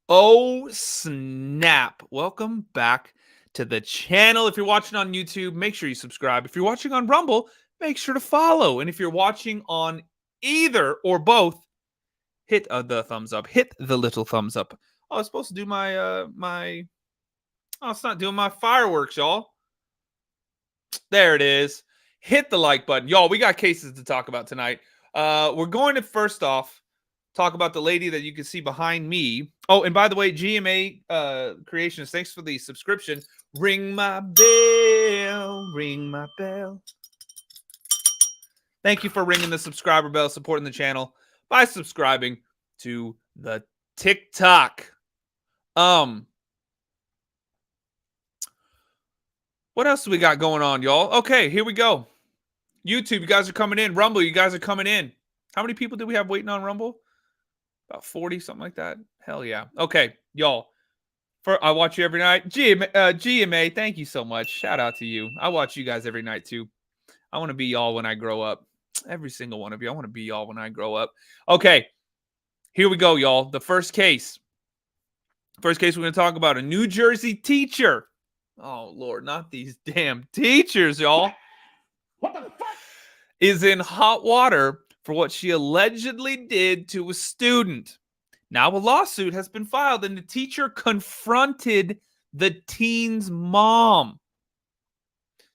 Oh, snap. Welcome back to the channel. If you're watching on YouTube, make sure you subscribe. If you're watching on Rumble, make sure to follow. And if you're watching on either or both, hit the thumbs up. Hit the little thumbs up. Oh, I was supposed to do Oh, it's not doing my fireworks, y'all. There it is. Hit the like button. Y'all, we got cases to talk about tonight. We're going to first off talk about the lady that you can see behind me. Oh, and by the way, GMA Creations, thanks for the subscription. Ring my bell, ring my bell. Thank you for ringing the subscriber bell, supporting the channel by subscribing to the TikTok. What else do we got going on, y'all? Okay, here we go. YouTube, you guys are coming in. Rumble, you guys are coming in. How many people do we have waiting on Rumble? About 40, something like that. Hell yeah. Okay, y'all. I watch you every night. GMA, thank you so much. Shout out to you. I watch you guys every night too. I want to be y'all when I grow up. Every single one of you. I want to be y'all when I grow up. Okay, here we go, y'all. The first case. First case we're going to talk about, a New Jersey teacher. Oh, Lord, not these damn teachers, y'all. What the fuck? Is in hot water for what she allegedly did to a student. Now a lawsuit has been filed and the teacher confronted the teen's mom.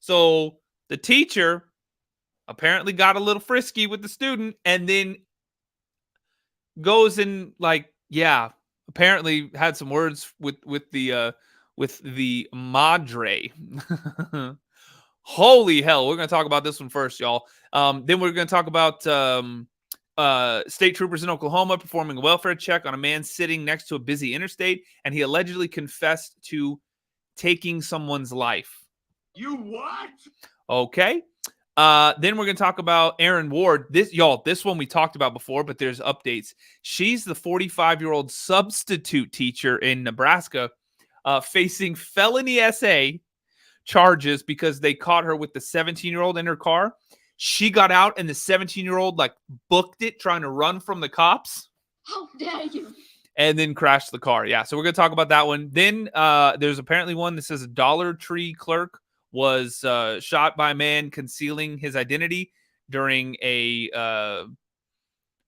So the teacher apparently got a little frisky with the student and then goes and apparently had some words with the madre. Holy hell. We're going to talk about this one first, y'all. Then we're going to talk about state troopers in Oklahoma performing a welfare check on a man sitting next to a busy interstate, and he allegedly confessed to taking someone's life. You what? Okay. Then we're going to talk about Erin Ward. This one we talked about before, but there's updates. She's the 45-year-old substitute teacher in Nebraska facing felony SA charges because they caught her with the 17-year-old in her car. She got out and the 17-year-old booked it trying to run from the cops. How dare you? And then crashed the car. Yeah, so we're going to talk about that one. Then there's apparently one that says a Dollar Tree clerk was shot by a man concealing his identity during a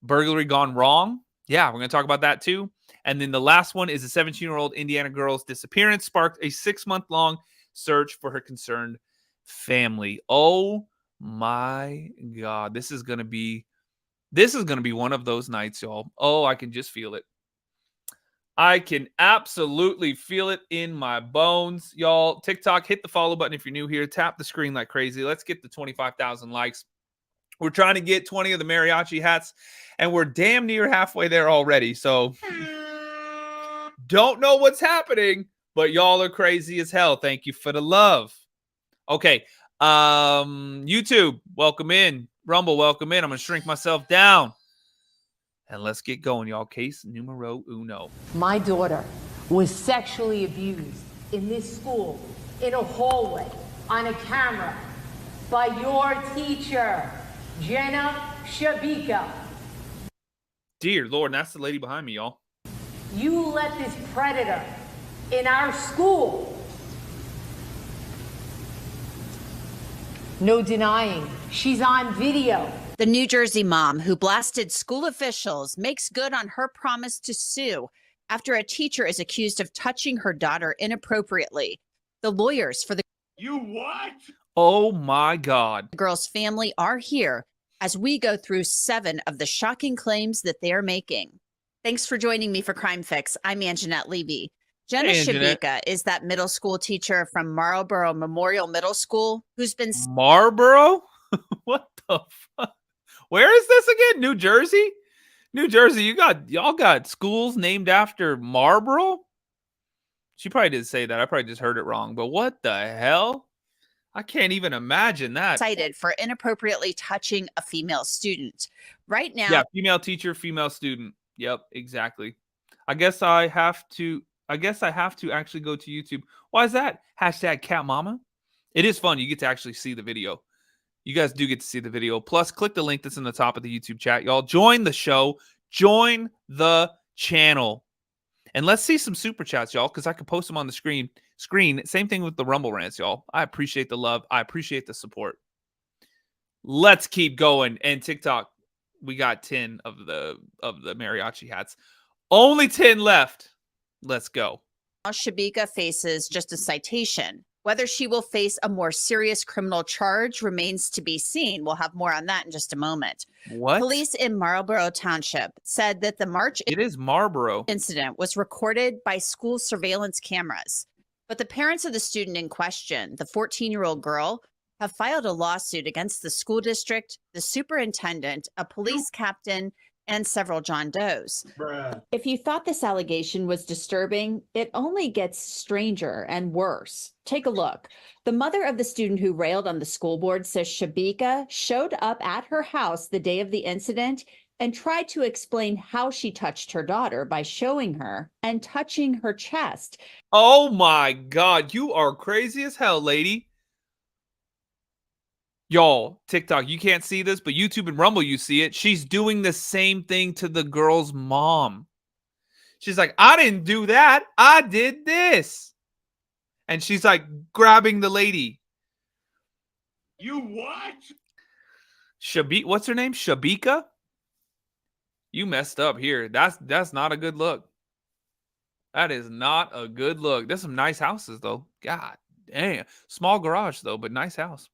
burglary gone wrong. Yeah, we're going to talk about that too. And then the last one is a 17-year-old Indiana girl's disappearance sparked a 6-month-long search for her concerned family. Oh my God. This is going to be one of those nights, y'all. Oh, I can just feel it. I can absolutely feel it in my bones, y'all. TikTok, hit the follow button if you're new here. Tap the screen like crazy. Let's get the 25,000 likes. We're trying to get 20 of the mariachi hats, and we're damn near halfway there already. So don't know what's happening, but y'all are crazy as hell. Thank you for the love. Okay. YouTube, welcome in. Rumble, welcome in. I'm going to shrink myself down. And let's get going, y'all. Case numero uno. My daughter was sexually abused in this school, in a hallway, on a camera, by your teacher, Jennifer Kyli. Dear Lord, that's the lady behind me, y'all. You let this predator in our school. No denying, she's on video. The New Jersey mom who blasted school officials makes good on her promise to sue after a teacher is accused of touching her daughter inappropriately. The lawyers for the You what? Oh my God. girl's family are here as we go through 7 of the shocking claims that they are making. Thanks for joining me for Crime Fix. I'm Angenette Levy. Jenna Hey, Angenette. Shabika is that middle school teacher from Marlboro Memorial Middle School who's been Marlboro? What the fuck? Where is this again? New Jersey? New Jersey, y'all got schools named after Marlboro? She probably didn't say that. I probably just heard it wrong. But what the hell? I can't even imagine that. cited for inappropriately touching a female student. Right now, Yeah, female teacher, female student. Yep, exactly. I guess I have to actually go to YouTube. Why is that? Hashtag Cat Mama. It is fun. You get to actually see the video. You guys do get to see the video. Plus, click the link that's in the top of the YouTube chat. Y'all join the show. Join the channel. And let's see some super chats, y'all, because I can post them on the screen. Same thing with the Rumble rants, y'all. I appreciate the love. I appreciate the support. Let's keep going. And TikTok, we got 10 of the mariachi hats. Only 10 left. Let's go. Shoberg faces just a citation. Whether she will face a more serious criminal charge remains to be seen. We'll have more on that in just a moment. What? Police in Marlboro Township said that the March It is Marlboro. incident was recorded by school surveillance cameras. But the parents of the student in question, the 14-year-old girl, have filed a lawsuit against the school district, the superintendent, a police captain, and several John Does. Bruh. If you thought this allegation was disturbing, it only gets stranger and worse. Take a look. The mother of the student who railed on the school board says Shoberg showed up at her house the day of the incident and tried to explain how she touched her daughter by showing her and touching her chest. Oh my God. You are crazy as hell, lady. Y'all, TikTok, you can't see this, but YouTube and Rumble, you see it. She's doing the same thing to the girl's mom. She's like, I didn't do that. I did this. And she's like grabbing the lady. You what? What's her name? Shoberg? You messed up here. That's not a good look. That is not a good look. There's some nice houses, though. God damn. Small garage, though, but nice house.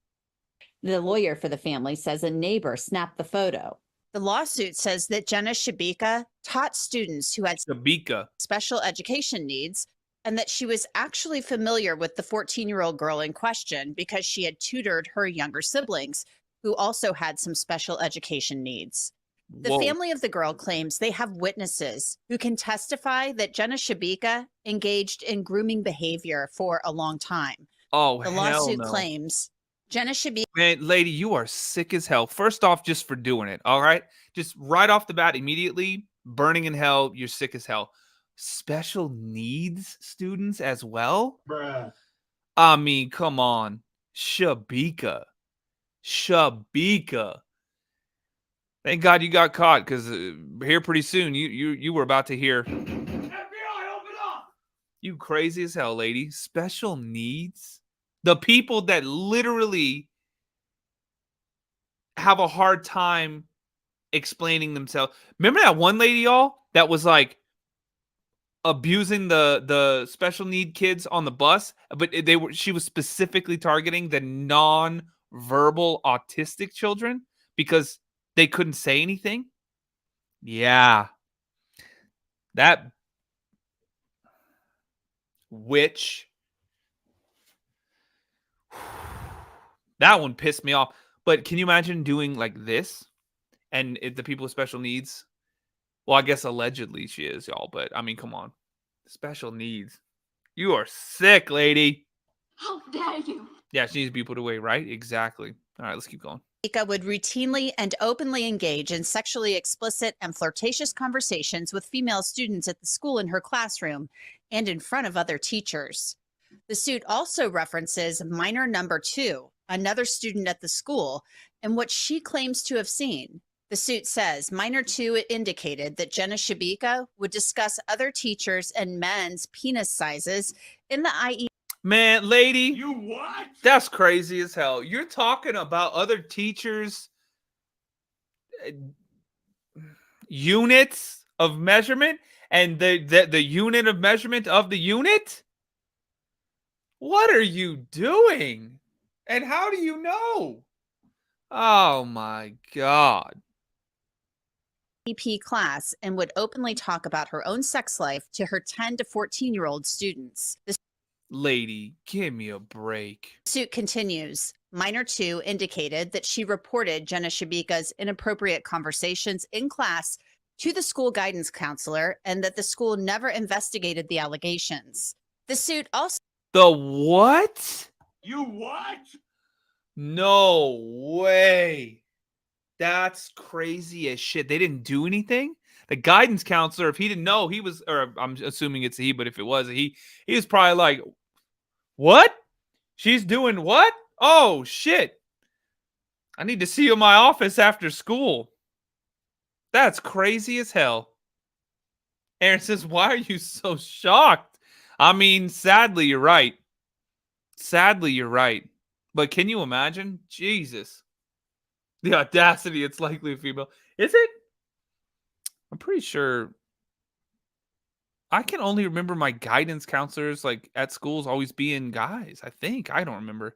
The lawyer for the family says a neighbor snapped the photo. The lawsuit says that Jenna Shoberg taught students who had Shoberg. special education needs and that she was actually familiar with the 14-year-old girl in question because she had tutored her younger siblings who also had some special education needs. The Whoa. family of the girl claims they have witnesses who can testify that Jenna Shoberg engaged in grooming behavior for a long time. Oh, The hell lawsuit no. claims Jenna Shoberg Man, lady, you are sick as hell. First off, just for doing it, all right? Just right off the bat, immediately, burning in hell, you're sick as hell. Special needs students as well? Bruh. I mean, come on. Shoberg. Shoberg. Thank God you got caught, because here pretty soon, you were about to hear, FBI, open up! you crazy as hell, lady. Special needs? The people that literally have a hard time explaining themselves. Remember that one lady, y'all, that was like abusing the special need kids on the bus, but she was specifically targeting the non-verbal autistic children because they couldn't say anything? Yeah. That witch. That one pissed me off. But can you imagine doing like this? And the people with special needs? Well, I guess allegedly she is, y'all. But, I mean, come on. Special needs. You are sick, lady. How dare you? Yeah, she needs to be put away, right? Exactly. All right, let's keep going. Shoberg would routinely and openly engage in sexually explicit and flirtatious conversations with female students at the school in her classroom and in front of other teachers. The suit also references minor number 2, another student at the school, and what she claims to have seen. The suit says minor 2 indicated that Jenna Shoberg would discuss other teachers and men's penis sizes in the IE. Man, lady. You what? That's crazy as hell. You're talking about other teachers' units of measurement and the unit of measurement of the unit? What are you doing? And how do you know? Oh my God. EP class and would openly talk about her own sex life to her 10 to 14-year-old students. The Lady, give me a break. suit continues. Minor 2 indicated that she reported Jenna Shoberg's inappropriate conversations in class to the school guidance counselor and that the school never investigated the allegations. The suit also The what? You what? No way. That's crazy as shit. They didn't do anything? The guidance counselor, if he didn't know, he was, or I'm assuming it's a he, but if it was, he was probably like, what? She's doing what? Oh, shit. I need to see you in my office after school. That's crazy as hell. Aaron says, why are you so shocked? I mean, sadly, you're right. Sadly, you're right. But can you imagine? Jesus. The audacity, it's likely a female. Is it? I'm pretty sure. I can only remember my guidance counselors like at schools always being guys. I think. I don't remember.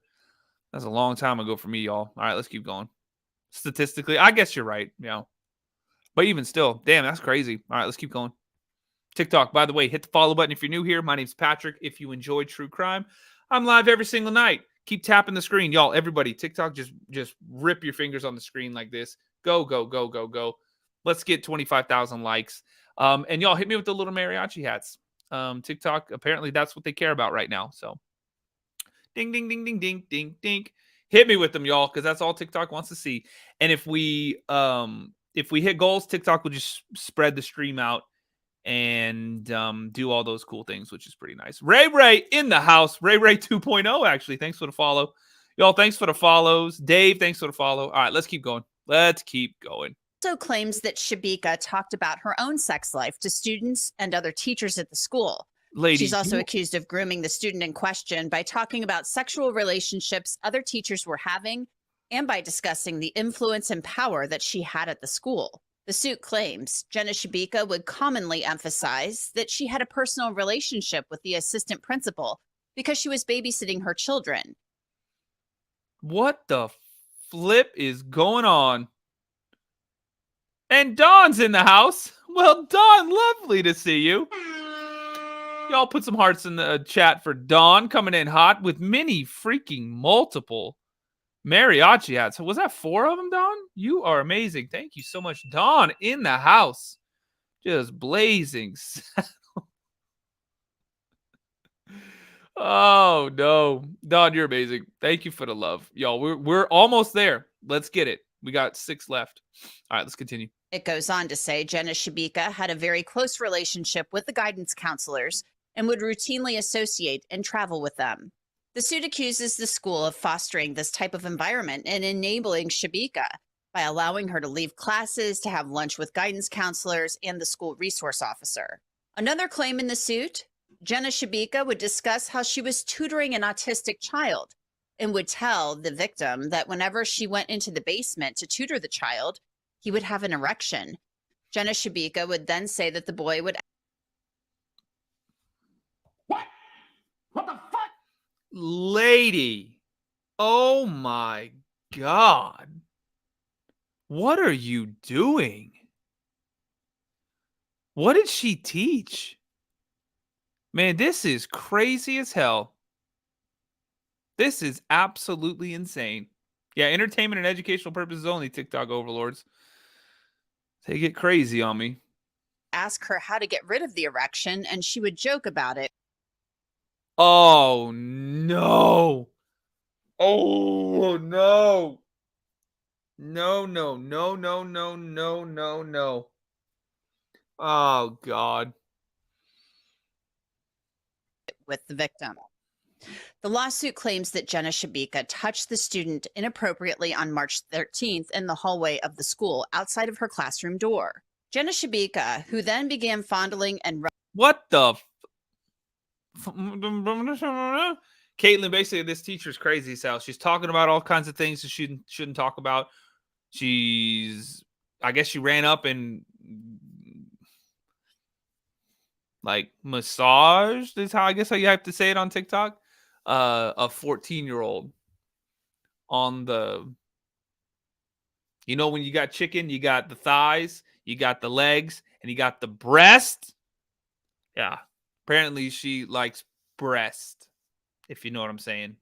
That's a long time ago for me, y'all. All right, let's keep going. Statistically, I guess you're right. Yeah. But even still, damn, that's crazy. All right, let's keep going. TikTok, by the way, hit the follow button if you're new here. My name's Patrick. If you enjoy true crime, I'm live every single night. Keep tapping the screen. Y'all, everybody, TikTok, just rip your fingers on the screen like this. Go, go, go, go, go. Let's get 25,000 likes. And y'all hit me with the little mariachi hats. TikTok, apparently that's what they care about right now. So ding, ding, ding, ding, ding, ding, ding. Hit me with them, y'all, because that's all TikTok wants to see. And if we hit goals, TikTok will just spread the stream out and do all those cool things, which is pretty nice. Ray in the house. Ray 2.0, actually. Thanks for the follow. Y'all, thanks for the follows. Dave, thanks for the follow. All right, let's keep going. Let's keep going. Also claims that Shoberg talked about her own sex life to students and other teachers at the school. Lady, she's also accused of grooming the student in question by talking about sexual relationships other teachers were having and by discussing the influence and power that she had at the school. The suit claims Jenna Shoberg would commonly emphasize that she had a personal relationship with the assistant principal because she was babysitting her children. What the flip is going on? And Dawn's in the house. Well, Dawn, lovely to see you. Y'all put some hearts in the chat for Dawn coming in hot with many freaking multiple mariachi hats. So was that 4 of them, Dawn? You are amazing. Thank you so much. Dawn in the house. Just blazing. Oh, no. Dawn, you're amazing. Thank you for the love. Y'all, we're almost there. Let's get it. We got 6 left. All right, let's continue. It goes on to say Jenna Shoberg had a very close relationship with the guidance counselors and would routinely associate and travel with them. The suit accuses the school of fostering this type of environment and enabling Shoberg by allowing her to leave classes to have lunch with guidance counselors and the school resource officer. Another claim in the suit, Jenna Shoberg would discuss how she was tutoring an autistic child and would tell the victim that whenever she went into the basement to tutor the child, he would have an erection. Jenna Shoberg would then say that the boy would... What? What the fuck? Lady, oh my God. What are you doing? What did she teach? Man, this is crazy as hell. This is absolutely insane. Yeah, entertainment and educational purposes only, TikTok overlords. They get crazy on me. Ask her how to get rid of the erection, and she would joke about it. Oh, no. Oh, no. No, no, no, no, no, no, no, no. Oh, God. With the victim. The lawsuit claims that Jenna Shoberg touched the student inappropriately on March 13th in the hallway of the school outside of her classroom door. Jenna Shoberg, who then began fondling and... What the... Caitlin, basically, this teacher's crazy as hell. She's talking about all kinds of things that she shouldn't talk about. I guess she ran up and like massaged is how you have to say it on TikTok. A 14-year-old on the, when you got chicken, you got the thighs, you got the legs, and you got the breast. Yeah. Apparently she likes breast, if you know what I'm saying.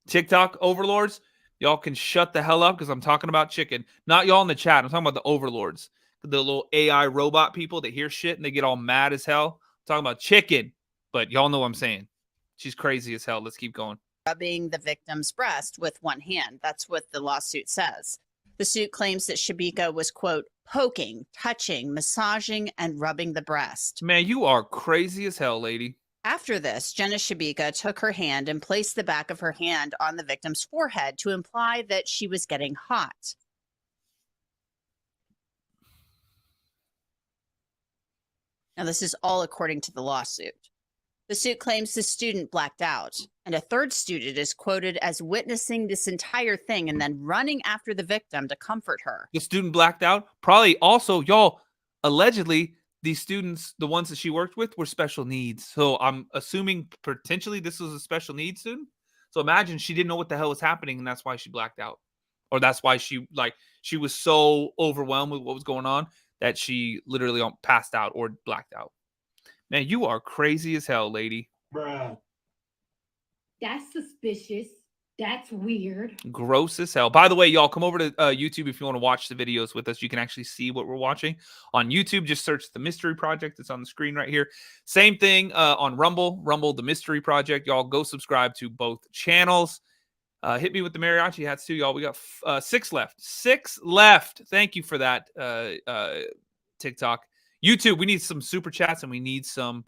TikTok overlords, y'all can shut the hell up because I'm talking about chicken. Not y'all in the chat. I'm talking about the overlords. The little AI robot people that hear shit and they get all mad as hell. I'm talking about chicken. But y'all know what I'm saying. She's crazy as hell. Let's keep going. Rubbing the victim's breast with one hand. That's what the lawsuit says. The suit claims that Shoberg was, quote, poking, touching, massaging, and rubbing the breast. Man, you are crazy as hell, lady. After this, Jenna Shoberg took her hand and placed the back of her hand on the victim's forehead to imply that she was getting hot. Now, this is all according to the lawsuit. The suit claims the student blacked out, and a third student is quoted as witnessing this entire thing and then running after the victim to comfort her. The student blacked out. Probably also, y'all, allegedly, these students, the ones that she worked with, were special needs. So I'm assuming potentially this was a special needs student. So imagine she didn't know what the hell was happening, and that's why she blacked out. Or that's why she was so overwhelmed with what was going on that she literally passed out or blacked out. Man, you are crazy as hell, lady. Bruh. That's suspicious. That's weird. Gross as hell. By the way, y'all, come over to YouTube if you want to watch the videos with us. You can actually see what we're watching on YouTube. Just search The Mystery Project. It's on the screen right here. Same thing on Rumble. The Mystery Project. Y'all go subscribe to both channels. Hit me with the mariachi hats too, y'all. We got 6 left. 6 left. Thank you for that, TikTok. YouTube, we need some super chats and we need some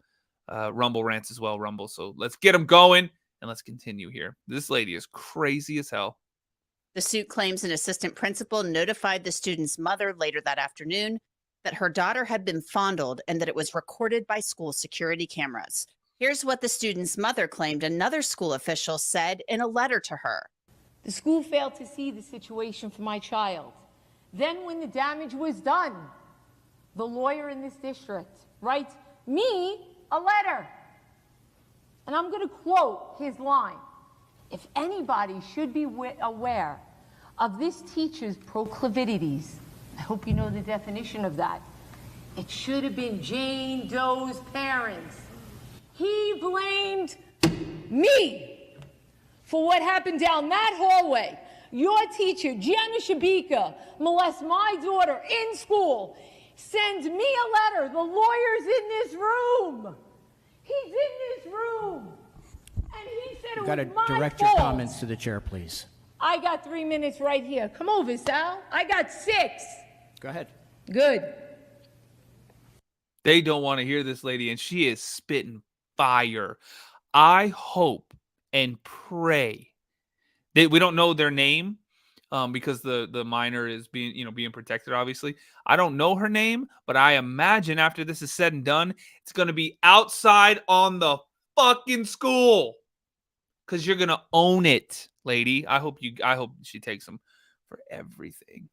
Rumble rants as well, Rumble. So let's get them going and let's continue here. This lady is crazy as hell. The suit claims an assistant principal notified the student's mother later that afternoon that her daughter had been fondled and that it was recorded by school security cameras. Here's what the student's mother claimed another school official said in a letter to her. The school failed to see the situation for my child. Then when the damage was done, the lawyer in this district writes me a letter. And I'm going to quote his line. If anybody should be aware of this teacher's proclivities, I hope you know the definition of that. It should have been Jane Doe's parents. He blamed me for what happened down that hallway. Your teacher, Jennifer Kyli Molloy, molests my daughter in school. Send me a letter. The lawyer's in this room. He's in this room. And he said it was my fault. You've got to direct your comments to the chair, please. I got 3 minutes right here. Come over, Sal. I got 6. Go ahead. Good. They don't want to hear this lady, and she is spitting fire. I hope and pray that we don't know their name because the minor is being protected, obviously. I don't know her name, but I imagine after this is said and done, it's going to be outside on the fucking school because you're going to own it, lady. I hope she takes them for everything.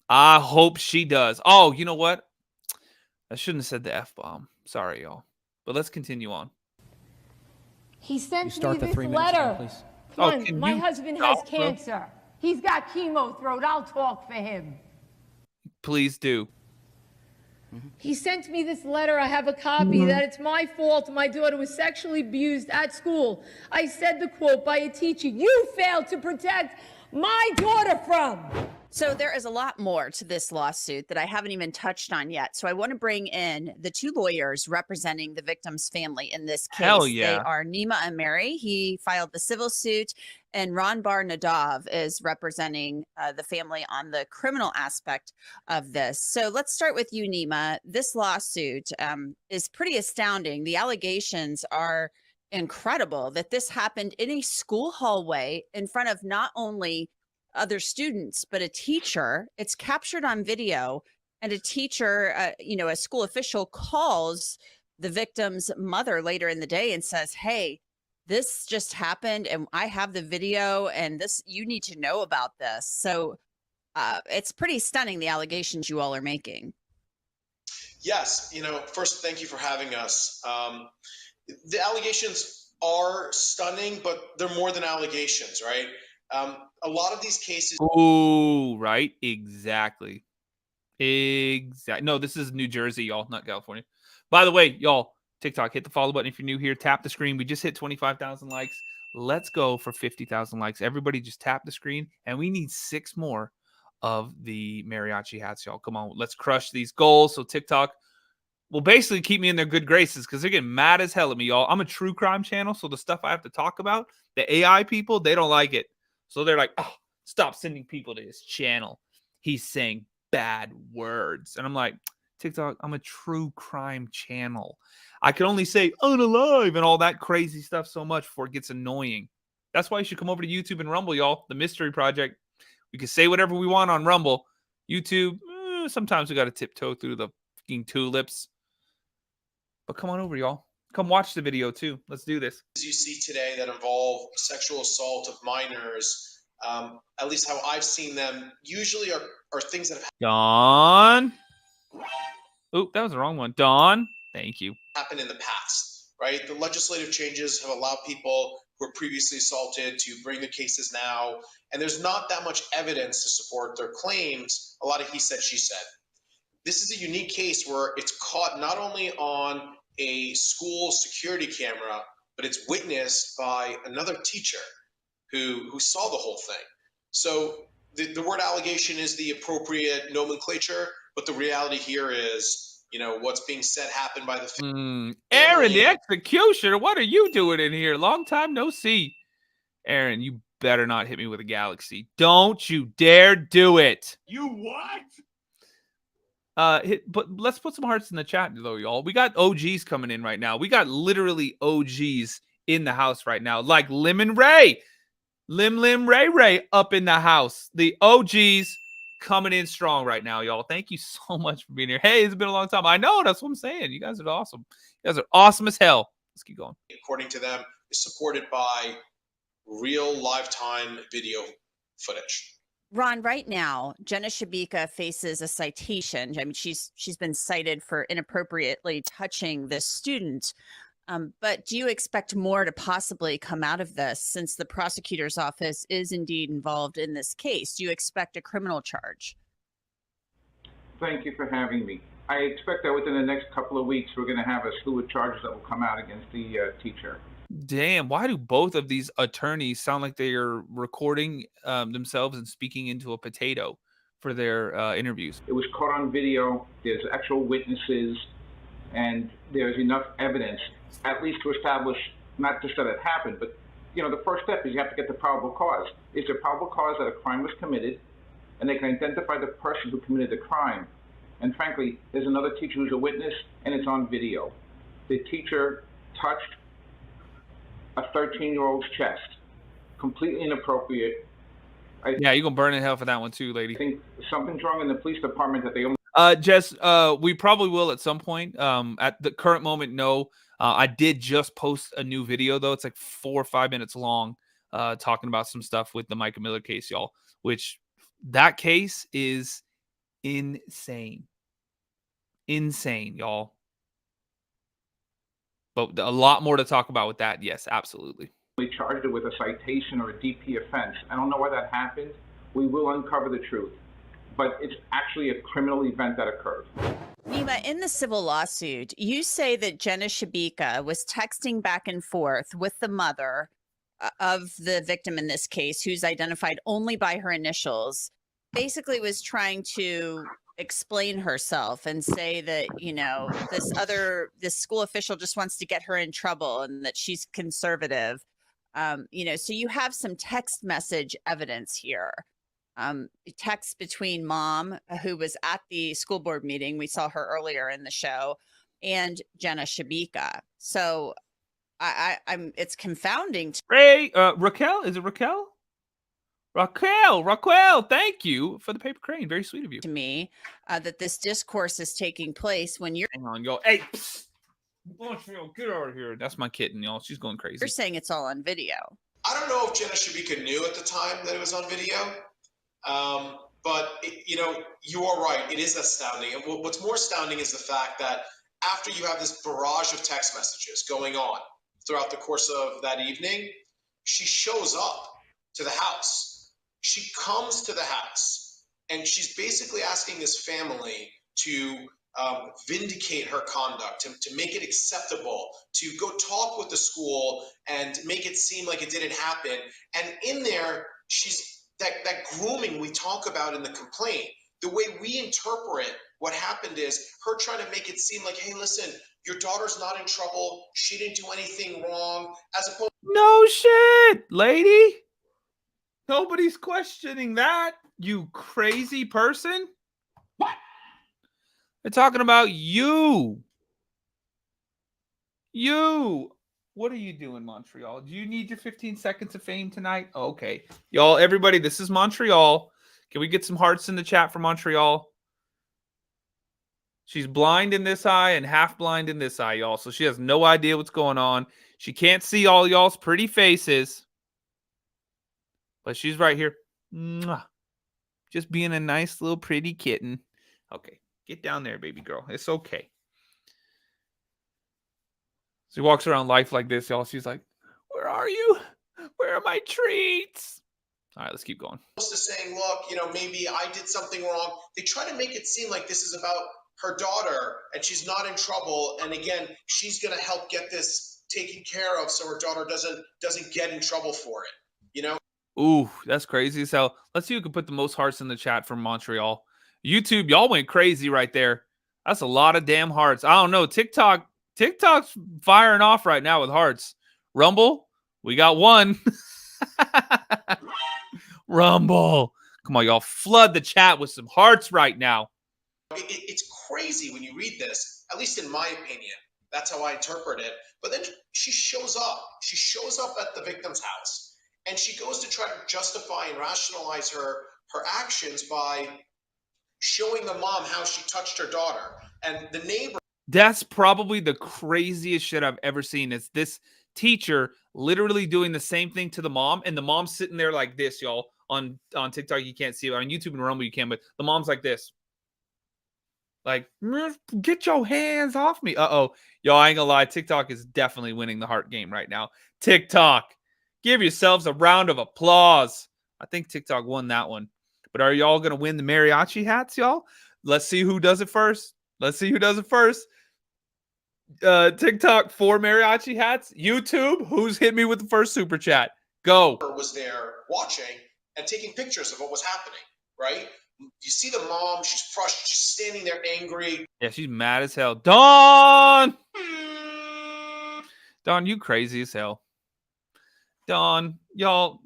I hope she does. Oh, you know what? I shouldn't have said the F-bomb. Sorry, y'all. But let's continue on. He sent me Start the this 3 minutes letter. now, please. Come on, my husband has cancer. He's got chemo throat. I'll talk for him. Please do. He sent me this letter. I have a copy that it's my fault. My daughter was sexually abused at school. I said the quote by a teacher you failed to protect my daughter from. So there is a lot more to this lawsuit that I haven't even touched on yet. So I want to bring in the 2 lawyers representing the victim's family in this case. Hell yeah. They are Nima Ameri. He filed the civil suit, and Ron Bar Nadav is representing the family on the criminal aspect of this. So let's start with you, Nima. This lawsuit is pretty astounding. The allegations are incredible that this happened in a school hallway in front of not only other students, but a teacher. It's captured on video, and a teacher, a school official calls the victim's mother later in the day and says, hey, this just happened and I have the video and this, you need to know about this. So it's pretty stunning, the allegations you all are making. Yes. First, thank you for having us. The allegations are stunning, but they're more than allegations, right? A lot of these cases. Oh, right. Exactly. No, this is New Jersey, y'all, not California. By the way, y'all, TikTok, hit the follow button if you're new here. Tap the screen. We just hit 25,000 likes. Let's go for 50,000 likes. Everybody just tap the screen, and we need 6 more of the mariachi hats, y'all. Come on, let's crush these goals. So TikTok will basically keep me in their good graces because they're getting mad as hell at me, y'all. I'm a true crime channel, so the stuff I have to talk about, the AI people, they don't like it. So they're like, oh, stop sending people to his channel. He's saying bad words. And I'm like, TikTok, I'm a true crime channel. I can only say unalive and all that crazy stuff so much before it gets annoying. That's why you should come over to YouTube and Rumble, y'all. The Mystery Project. We can say whatever we want on Rumble. YouTube, sometimes we got to tiptoe through the fucking tulips. But come on over, y'all. Come watch the video too. Let's do this. You see today that involve sexual assault of minors, at least how I've seen them, usually are things that have Dawn. Oop, that was the wrong one. Dawn. Thank you. happened in the past, right? The legislative changes have allowed people who were previously assaulted to bring their cases now, and there's not that much evidence to support their claims. A lot of he said, she said. This is a unique case where it's caught not only on a school security camera, but it's witnessed by another teacher who saw the whole thing. So the word allegation is the appropriate nomenclature, but the reality here is, what's being said happened by the family. Erin, the executioner, what are you doing in here? Long time no see. Erin, you better not hit me with a galaxy. Don't you dare do it. You what? But let's put some hearts in the chat though, y'all. We got OGs coming in right now. We got literally OGs in the house right now, like Lim Ray up in the house. The OGs coming in strong right now, y'all. Thank you so much for being here. Hey, it's been a long time. I know, that's what I'm saying. You guys are awesome. You guys are awesome as hell. Let's keep going. According to them, is supported by real lifetime video footage. Ron, right now, Jenna Shabika faces a citation. I mean, she's been cited for inappropriately touching this student. But do you expect more to possibly come out of this, since the prosecutor's office is indeed involved in this case? Do you expect a criminal charge? Thank you for having me. I expect that within the next couple of weeks, we're going to have a slew of charges that will come out against the teacher. Damn, why do both of these attorneys sound like they are recording themselves and speaking into a potato for their interviews? It was caught on video. There's actual witnesses, and there's enough evidence, at least to establish not just that it happened, but the first step is you have to get the probable cause. Is there probable cause that a crime was committed, and they can identify the person who committed the crime? And frankly, there's another teacher who's a witness, and it's on video. The teacher touched a 13-year-old's chest, completely inappropriate. Yeah, you're gonna burn in hell for that one too, lady. I think something's wrong in the police department that they only. Jess, we probably will at some point. At the current moment, no. I did just post a new video though. It's like 4 or 5 minutes long, talking about some stuff with the Micah Miller case, y'all. Which that case is insane, y'all. But a lot more to talk about with that. Yes, absolutely. We charged it with a citation or a DP offense. I don't know why that happened. We will uncover the truth. But it's actually a criminal event that occurred. Nima, in the civil lawsuit, you say that Jenna Shabika was texting back and forth with the mother of the victim in this case, who's identified only by her initials, basically was trying to explain herself and say that, this school official just wants to get her in trouble and that she's conservative. So you have some text message evidence here. Text between mom, who was at the school board meeting, we saw her earlier in the show, and Jenna Shabika. So it's confounding. Raquel, is it Raquel? Raquel, thank you for the paper crane. Very sweet of you. To me, that this discourse is taking place when you're. Hang on, y'all. Hey, get out of here. That's my kitten, y'all. She's going crazy. You're saying it's all on video. I don't know if Jenna Shabika knew at the time that it was on video, but you are right. It is astounding. And what's more astounding is the fact that after you have this barrage of text messages going on throughout the course of that evening, she shows up to the house. She comes to the house, and she's basically asking this family to vindicate her conduct, to make it acceptable, to go talk with the school and make it seem like it didn't happen. And in there, she's that grooming we talk about in the complaint. The way we interpret what happened is her trying to make it seem like, hey, listen, your daughter's not in trouble. She didn't do anything wrong. As opposed, no shit, lady. Nobody's questioning that, you crazy person. What? They're talking about you. What are you doing, Montreal? Do you need your 15 seconds of fame tonight? Okay. Y'all, everybody, this is Montreal. Can we get some hearts in the chat for Montreal? She's blind in this eye and half blind in this eye, y'all. So she has no idea what's going on. She can't see all y'all's pretty faces. But she's right here. Mwah. Just being a nice little pretty kitten. Okay. Get down there, baby girl. It's okay. She walks around life like this, y'all. She's like, where are you? Where are my treats? All right, let's keep going. To saying, look, maybe I did something wrong. They try to make it seem like this is about her daughter and she's not in trouble. And again, she's going to help get this taken care of so her daughter doesn't get in trouble for it. Ooh, that's crazy as hell. Let's see who can put the most hearts in the chat from Montreal. YouTube, y'all went crazy right there. That's a lot of damn hearts. I don't know. TikTok's firing off right now with hearts. Rumble, we got one. Rumble. Come on, y'all. Flood the chat with some hearts right now. It's crazy when you read this, at least in my opinion. That's how I interpret it. But then she shows up. She shows up at the victim's house. And she goes to try to justify and rationalize her actions by showing the mom how she touched her daughter. And the neighbor. That's probably the craziest shit I've ever seen. Is this teacher literally doing the same thing to the mom, and the mom's sitting there like this, y'all. On TikTok, you can't see it. On YouTube and Rumble, you can, but the mom's like this. Like, get your hands off me. Uh-oh. Y'all, I ain't gonna lie. TikTok is definitely winning the heart game right now. TikTok. Give yourselves a round of applause. I think TikTok won that one. But are y'all going to win the mariachi hats, y'all? Let's see who does it first. TikTok 4 mariachi hats. YouTube, who's hit me with the first super chat? Go. Was there watching and taking pictures of what was happening, right? You see the mom, she's crushed, she's standing there angry. Yeah, she's mad as hell. Dawn, you crazy as hell. Dawn, y'all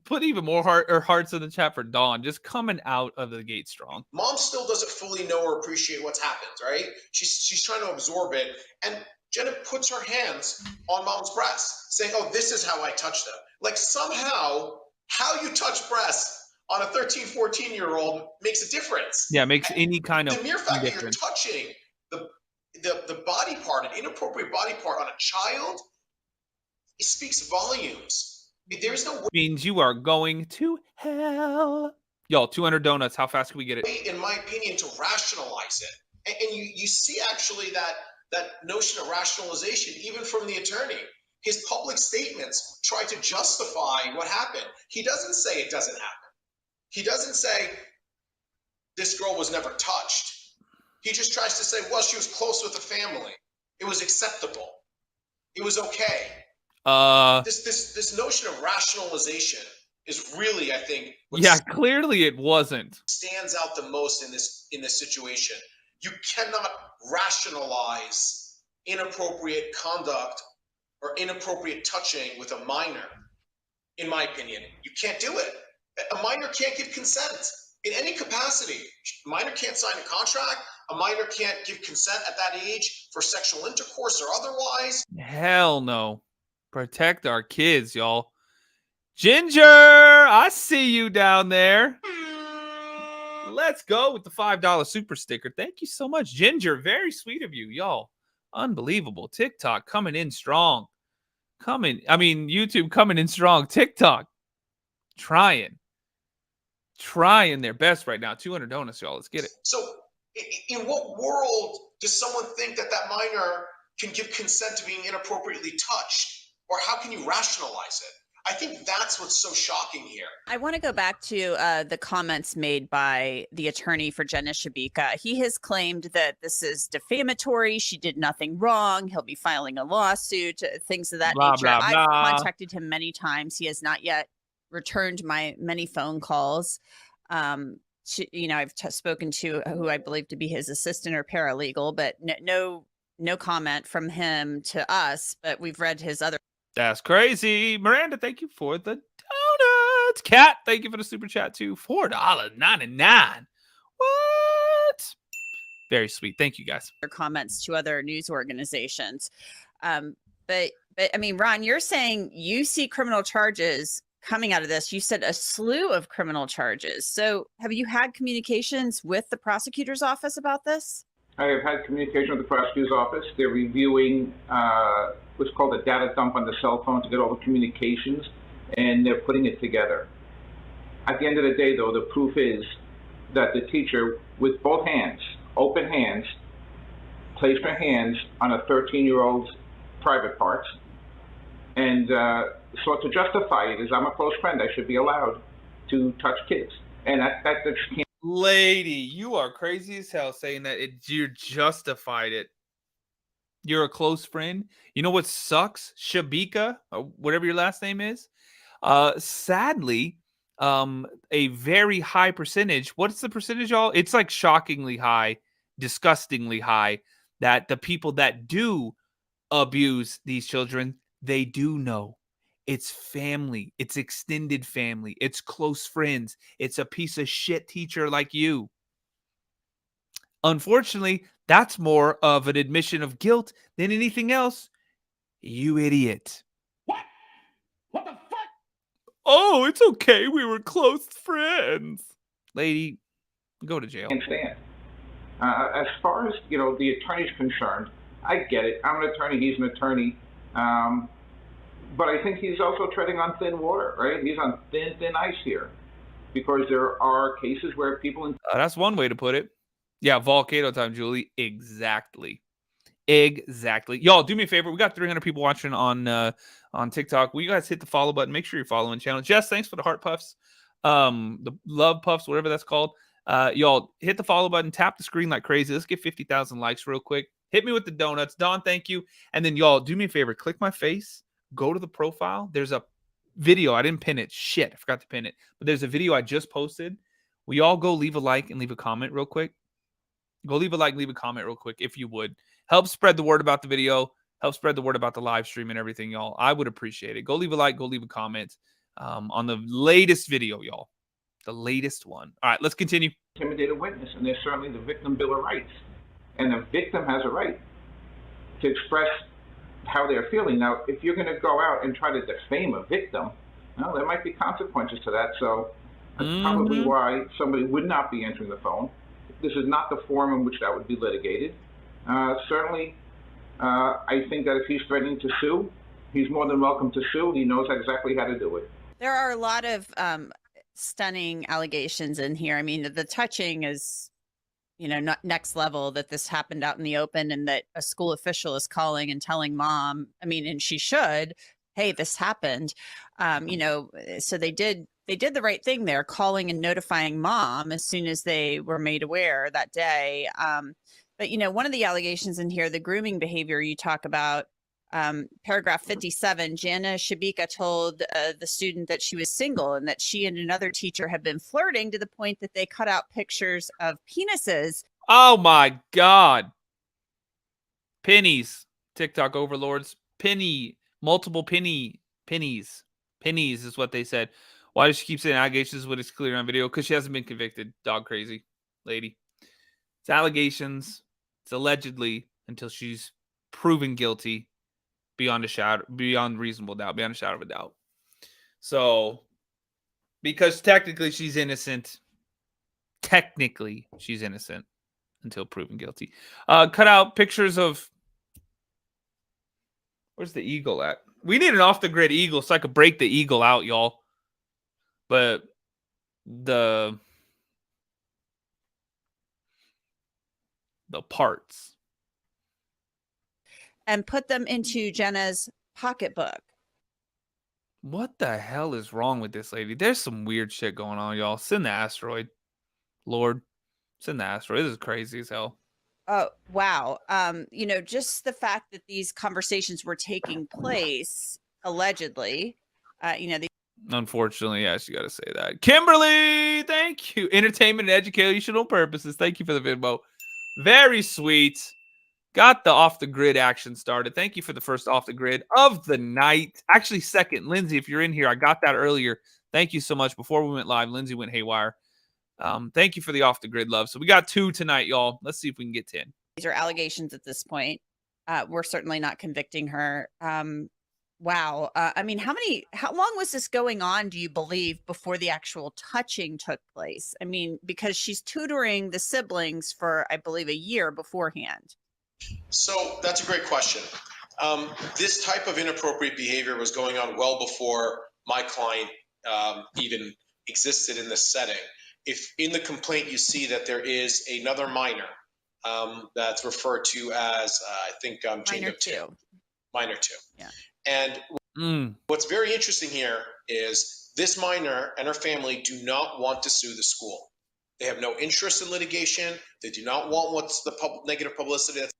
put even more hearts in the chat for Dawn, just coming out of the gate strong. Mom still doesn't fully know or appreciate what's happened, right? She's trying to absorb it. And Jenna puts her hands on mom's breast, saying, oh, this is how I touched them. Like somehow, how you touch breasts on a 13, 14-year-old makes a difference. Yeah, it makes any kind of the mere fact difference. That you're touching the body part, an inappropriate body part on a child, it speaks volumes. There's no way. Means you are going to hell. Y'all, 200 donuts. How fast can we get it? In my opinion, to rationalize it. And you see actually that notion of rationalization, even from the attorney. His public statements try to justify what happened. He doesn't say it doesn't happen. He doesn't say this girl was never touched. He just tries to say, well, she was close with the family. It was acceptable. It was okay. This notion of rationalization is really, I think, clearly it wasn't. Stands out the most in this situation. You cannot rationalize inappropriate conduct or inappropriate touching with a minor. In my opinion, you can't do it. A minor can't give consent in any capacity. A minor can't sign a contract. A minor can't give consent at that age for sexual intercourse or otherwise. Hell no. Protect our kids, y'all. Ginger, I see you down there. Let's go with the $5 super sticker. Thank you so much, Ginger. Very sweet of you, y'all. Unbelievable. TikTok coming in strong. YouTube coming in strong. TikTok trying their best right now. 200 donuts, y'all. Let's get it. So in what world does someone think that minor can give consent to being inappropriately touched? Or how can you rationalize it? I think that's what's so shocking here. I want to go back to the comments made by the attorney for Jenna Shebika. He has claimed that this is defamatory. She did nothing wrong. He'll be filing a lawsuit, things of that nature. Blah, blah. I've contacted him many times. He has not yet returned my many phone calls. I've spoken to who I believe to be his assistant or paralegal, but no comment from him to us. But we've read his other. That's crazy. Miranda, thank you for the donuts. Kat, thank you for the super chat too. $4.99. What? Very sweet. Thank you, guys. Comments to other news organizations. But I mean, Ron, you're saying you see criminal charges coming out of this. You said a slew of criminal charges. So have you had communications with the prosecutor's office about this? I have had communication with the prosecutor's office. They're reviewing what's called a data dump on the cell phone to get all the communications, and they're putting it together. At the end of the day, though, the proof is that the teacher, with both hands, open hands, placed her hands on a 13-year-old's private parts, and so to justify it is, I'm a close friend, I should be allowed to touch kids. And that just can't. Lady, you are crazy as hell saying that you justified it. You're a close friend. You know what sucks? Shabika, or whatever your last name is. Sadly, a very high percentage. What's the percentage, y'all? It's like shockingly high, disgustingly high, that the people that do abuse these children, they do know. It's family. It's extended family. It's close friends. It's a piece of shit teacher like you. Unfortunately, that's more of an admission of guilt than anything else. You idiot. What? What the fuck? Oh, it's okay. We were close friends. Lady, go to jail. Can't stand. As far as, the attorney's concerned, I get it. I'm an attorney. He's an attorney. But I think he's also treading on thin water, right? He's on thin ice here, because there are cases where people. That's one way to put it. Yeah, volcano time, Julie. Exactly. Y'all, do me a favor. We got 300 people watching on TikTok. Will you guys hit the follow button? Make sure you're following the channel. Jess, thanks for the heart puffs, the love puffs, whatever that's called. Y'all, hit the follow button. Tap the screen like crazy. Let's get 50,000 likes real quick. Hit me with the donuts. Don, thank you. And then, y'all, do me a favor. Click my face. Go to the profile. There's a video. I didn't pin it. Shit, I forgot to pin it. But there's a video I just posted. We all go leave a like and leave a comment real quick. Go leave a like, leave a comment real quick, if you would. Help spread the word about the video. Help spread the word about the live stream and everything, y'all. I would appreciate it. Go leave a like. Go leave a comment on the latest video, y'all. The latest one. All right, let's continue. Intimidate a witness, and there's certainly the victim bill of rights. And the victim has a right to express how they're feeling. Now, if you're going to go out and try to defame a victim, well, there might be consequences to that. So that's probably why somebody would not be answering the phone. This is not the forum in which that would be litigated. Certainly, I think that if he's threatening to sue, he's more than welcome to sue. He knows exactly how to do it. There are a lot of stunning allegations in here. I mean, the touching is, not next level, that this happened out in the open and that a school official is calling and telling mom, and she should, hey, this happened. So they did the right thing there, calling and notifying mom as soon as they were made aware that day. But, one of the allegations in here, the grooming behavior you talk about, paragraph 57, Jana Shabika told the student that she was single and that she and another teacher had been flirting to the point that they cut out pictures of penises. Oh, my God. Pennies. TikTok overlords. Multiple pennies. Pennies is what they said. Why does she keep saying allegations when it's clear on video? Because she hasn't been convicted. Dog crazy lady. It's allegations. It's allegedly until she's proven guilty beyond reasonable doubt, beyond a shadow of a doubt. So, because technically she's innocent. Technically she's innocent until proven guilty. Cut out pictures of. Where's the eagle at? We need an off-the-grid eagle so I could break the eagle out, y'all. But the parts. And put them into Jenna's pocketbook. What the hell is wrong with this lady? There's some weird shit going on, y'all. Send the asteroid. Lord, send the asteroid. This is crazy as hell. Oh, wow. Just the fact that these conversations were taking place, allegedly, Unfortunately, yes, you got to say that. Kimberly, thank you. Entertainment and educational purposes. Thank you for the Venmo. Very sweet. Got the off-the-grid action started. Thank you for the first off-the-grid of the night. Actually, second. Lindsay, if you're in here, I got that earlier. Thank you so much. Before we went live, Lindsay went haywire. Thank you for the off-the-grid love. So we got 2 tonight, y'all. Let's see if we can get 10. These are allegations at this point. We're certainly not convicting her. Wow. I mean, how long was this going on, do you believe, before the actual touching took place? I mean, because she's tutoring the siblings for, I believe, a year beforehand. So that's a great question. This type of inappropriate behavior was going on well before my client even existed in this setting. If in the complaint you see that there is another minor that's referred to as, I think, Minor two. Minor two. Yeah. And what's very interesting here is this minor and her family do not want to sue the school. They have no interest in litigation. They do not want what's the negative publicity that's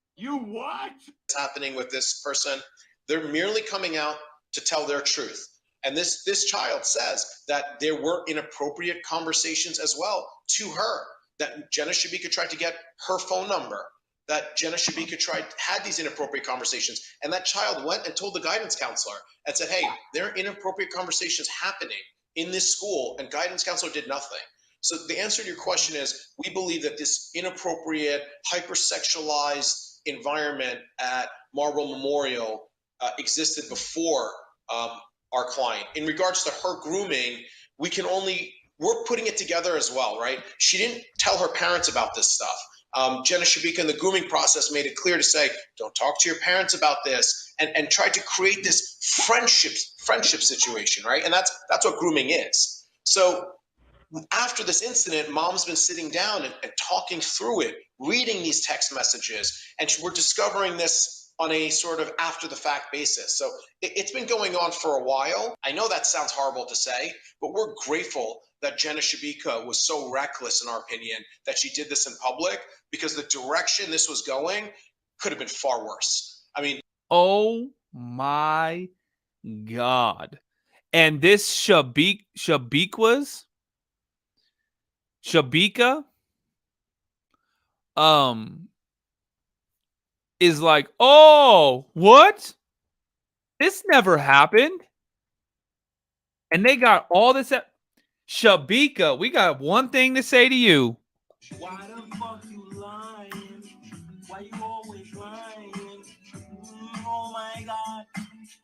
happening with this person. They're merely coming out to tell their truth. And this child says that there were inappropriate conversations as well to her, that Jenna Shoberg tried to get her phone number, that Jenna Shoberg had these inappropriate conversations. And that child went and told the guidance counselor and said, hey, there are inappropriate conversations happening in this school, and guidance counselor did nothing. So the answer to your question is, we believe that this inappropriate, hypersexualized environment at Marlboro Memorial existed before our client. In regards to her grooming, we're putting it together as well, right? She didn't tell her parents about this stuff. Jenna Shoberg in the grooming process made it clear to say, don't talk to your parents about this, and tried to create this friendship situation, right? And that's what grooming is. So after this incident, mom's been sitting down and talking through it, reading these text messages, and we're discovering this on a sort of after the fact basis. So it's been going on for a while. I know that sounds horrible to say, but we're grateful that Jenna Shoberg was so reckless, in our opinion, that she did this in public, because the direction this was going could have been far worse. I mean, oh my God. And this Shoberg is like, oh, what? This never happened. And they got all this. Shoberg, we got one thing to say to you. Why the fuck you lying? Why you always lying? Oh my God.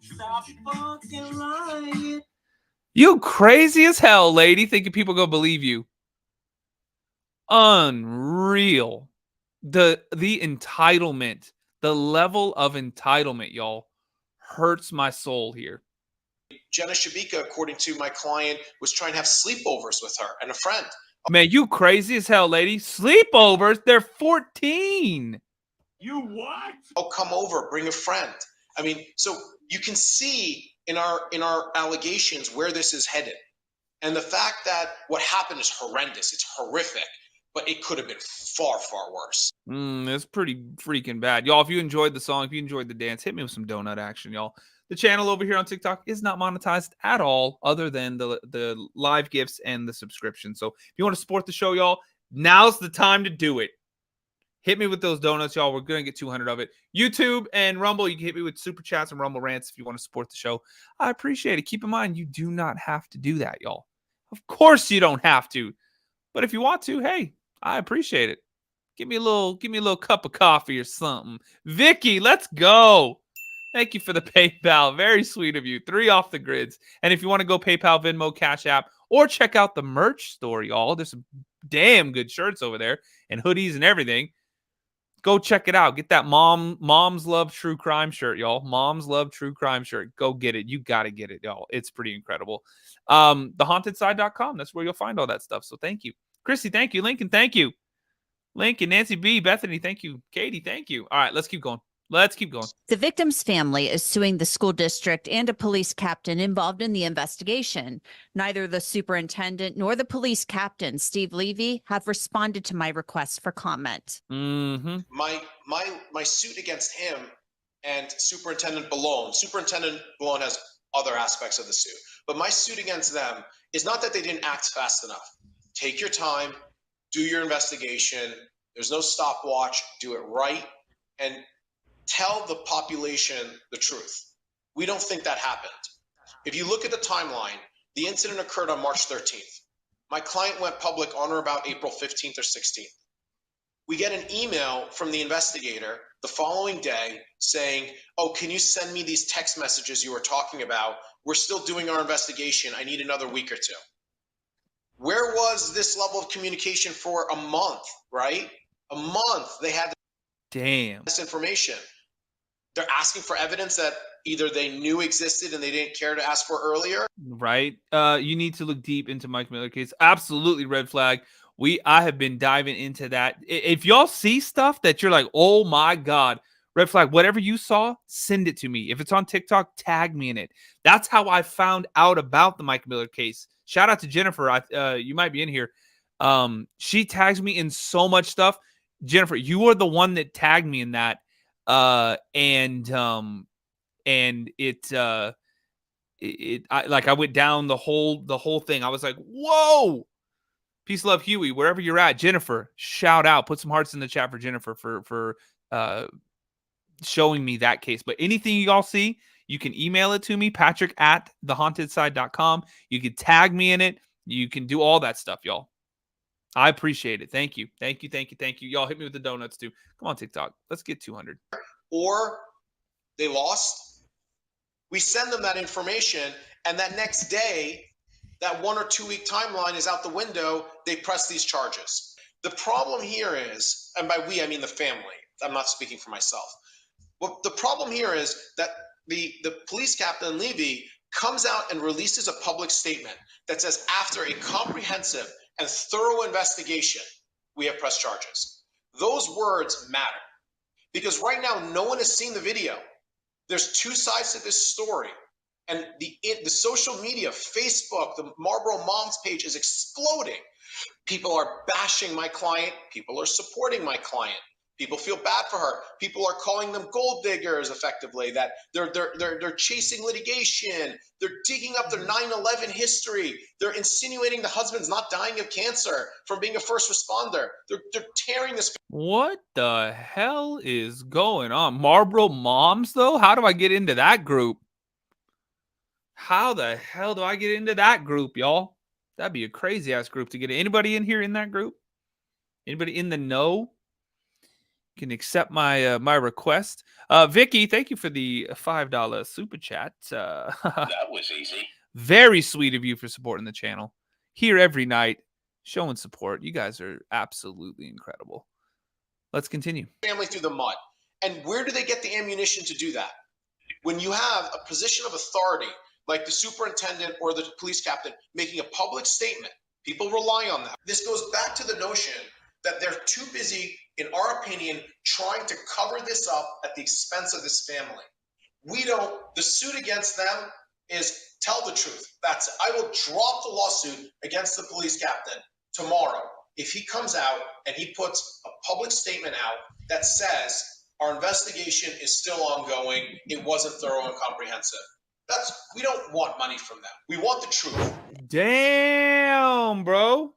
Stop fucking lying. You crazy as hell, lady, thinking people gonna believe you. Unreal. The entitlement, the level of entitlement, y'all, hurts my soul here. Jenna Shoberg, according to my client, was trying to have sleepovers with her and a friend. Man, you crazy as hell, lady. Sleepovers? They're 14. You what? Oh, come over, bring a friend. I mean, so you can see in our allegations where this is headed. And the fact that what happened is horrendous. It's horrific, but it could have been far, far worse. It's pretty freaking bad. Y'all, if you enjoyed the song, if you enjoyed the dance, hit me with some donut action, y'all. The channel over here on TikTok is not monetized at all, other than the live gifts and the subscription. So if you want to support the show, y'all, now's the time to do it. Hit me with those donuts, y'all. We're going to get 200 of it. YouTube and Rumble, you can hit me with Super Chats and Rumble Rants if you want to support the show. I appreciate it. Keep in mind, you do not have to do that, y'all. Of course you don't have to. But if you want to, hey, I appreciate it. Give me a little cup of coffee or something. Vicky, let's go. Thank you for the PayPal. Very sweet of you. 3 off the grids. And if you want to go PayPal, Venmo, Cash App, or check out the merch store, y'all. There's some damn good shirts over there and hoodies and everything. Go check it out. Get that Moms Love True Crime shirt, y'all. Moms Love True Crime shirt. Go get it. You got to get it, y'all. It's pretty incredible. TheHauntedSide.com. That's where you'll find all that stuff. So thank you. Chrissy, thank you. Lincoln, thank you. Lincoln, Nancy B, Bethany, thank you. Katie, thank you. All right, let's keep going. Let's keep going. The victim's family is suing the school district and a police captain involved in the investigation. Neither the superintendent nor the police captain, Steve Levy, have responded to my request for comment. Mm-hmm. My suit against him and Superintendent Ballone has other aspects of the suit, but my suit against them is not that they didn't act fast enough. Take your time, do your investigation. There's no stopwatch. Do it right, and tell the population the truth. We don't think that happened. If you look at the timeline, the incident occurred on March 13th. My client went public on or about April 15th or 16th. We get an email from the investigator the following day saying, oh, can you send me these text messages you were talking about? We're still doing our investigation. I need another week or two. Where was this level of communication for a month, right? A month they had this information. They're asking for evidence that either they knew existed and they didn't care to ask for earlier. Right. You need to look deep into Mike Miller case. Absolutely red flag. I have been diving into that. If y'all see stuff that you're like, oh my God, red flag, whatever you saw, send it to me. If it's on TikTok, tag me in it. That's how I found out about the Mike Miller case. Shout out to Jennifer. You might be in here. She tags me in so much stuff. Jennifer, you are the one that tagged me in that. And I went down the whole thing. I was like, whoa. Peace, love, Huey, wherever you're at. Jennifer, shout out. Put some hearts in the chat for Jennifer for showing me that case. But anything you all see, you can email it to me, patrick@thehauntedSide.com. You can tag me in it. You can do all that stuff, y'all. I appreciate it. Thank you. Thank you. Thank you. Thank you. Y'all hit me with the donuts too. Come on, TikTok. Let's get 200. Or they lost. We send them that information, and that next day, that 1 or 2 week timeline is out the window. They press these charges. The problem here is, and by we, I mean the family. I'm not speaking for myself. Well, the problem here is that the police captain, Levy, comes out and releases a public statement that says, after a comprehensive and thorough investigation, we have pressed charges. Those words matter because right now, no one has seen the video. There's two sides to this story. And the social media, Facebook, the Marlboro Moms page is exploding. People are bashing my client. People are supporting my client. People feel bad for her. People are calling them gold diggers, effectively, that they're chasing litigation. They're digging up their 9/11 history. They're insinuating the husband's not dying of cancer from being a first responder. They're tearing this. What the hell is going on? Marlboro Moms, though? How do I get into that group? How the hell do I get into that group, y'all? That'd be a crazy-ass group to get in. Anybody in here in that group? Anybody in the know? Can accept my my request. Vicky, thank you for the $5 super chat. That was easy. Very sweet of you for supporting the channel. Here every night, showing support. You guys are absolutely incredible. Let's continue. Family through the mud. And where do they get the ammunition to do that? When you have a position of authority, like the superintendent or the police captain, making a public statement, people rely on that. This goes back to the notion that they're too busy, in our opinion, trying to cover this up at the expense of this family. The suit against them is tell the truth. That's it. I will drop the lawsuit against the police captain tomorrow if he comes out and he puts a public statement out that says our investigation is still ongoing. It wasn't thorough and comprehensive. We don't want money from them. We want the truth. Damn, bro.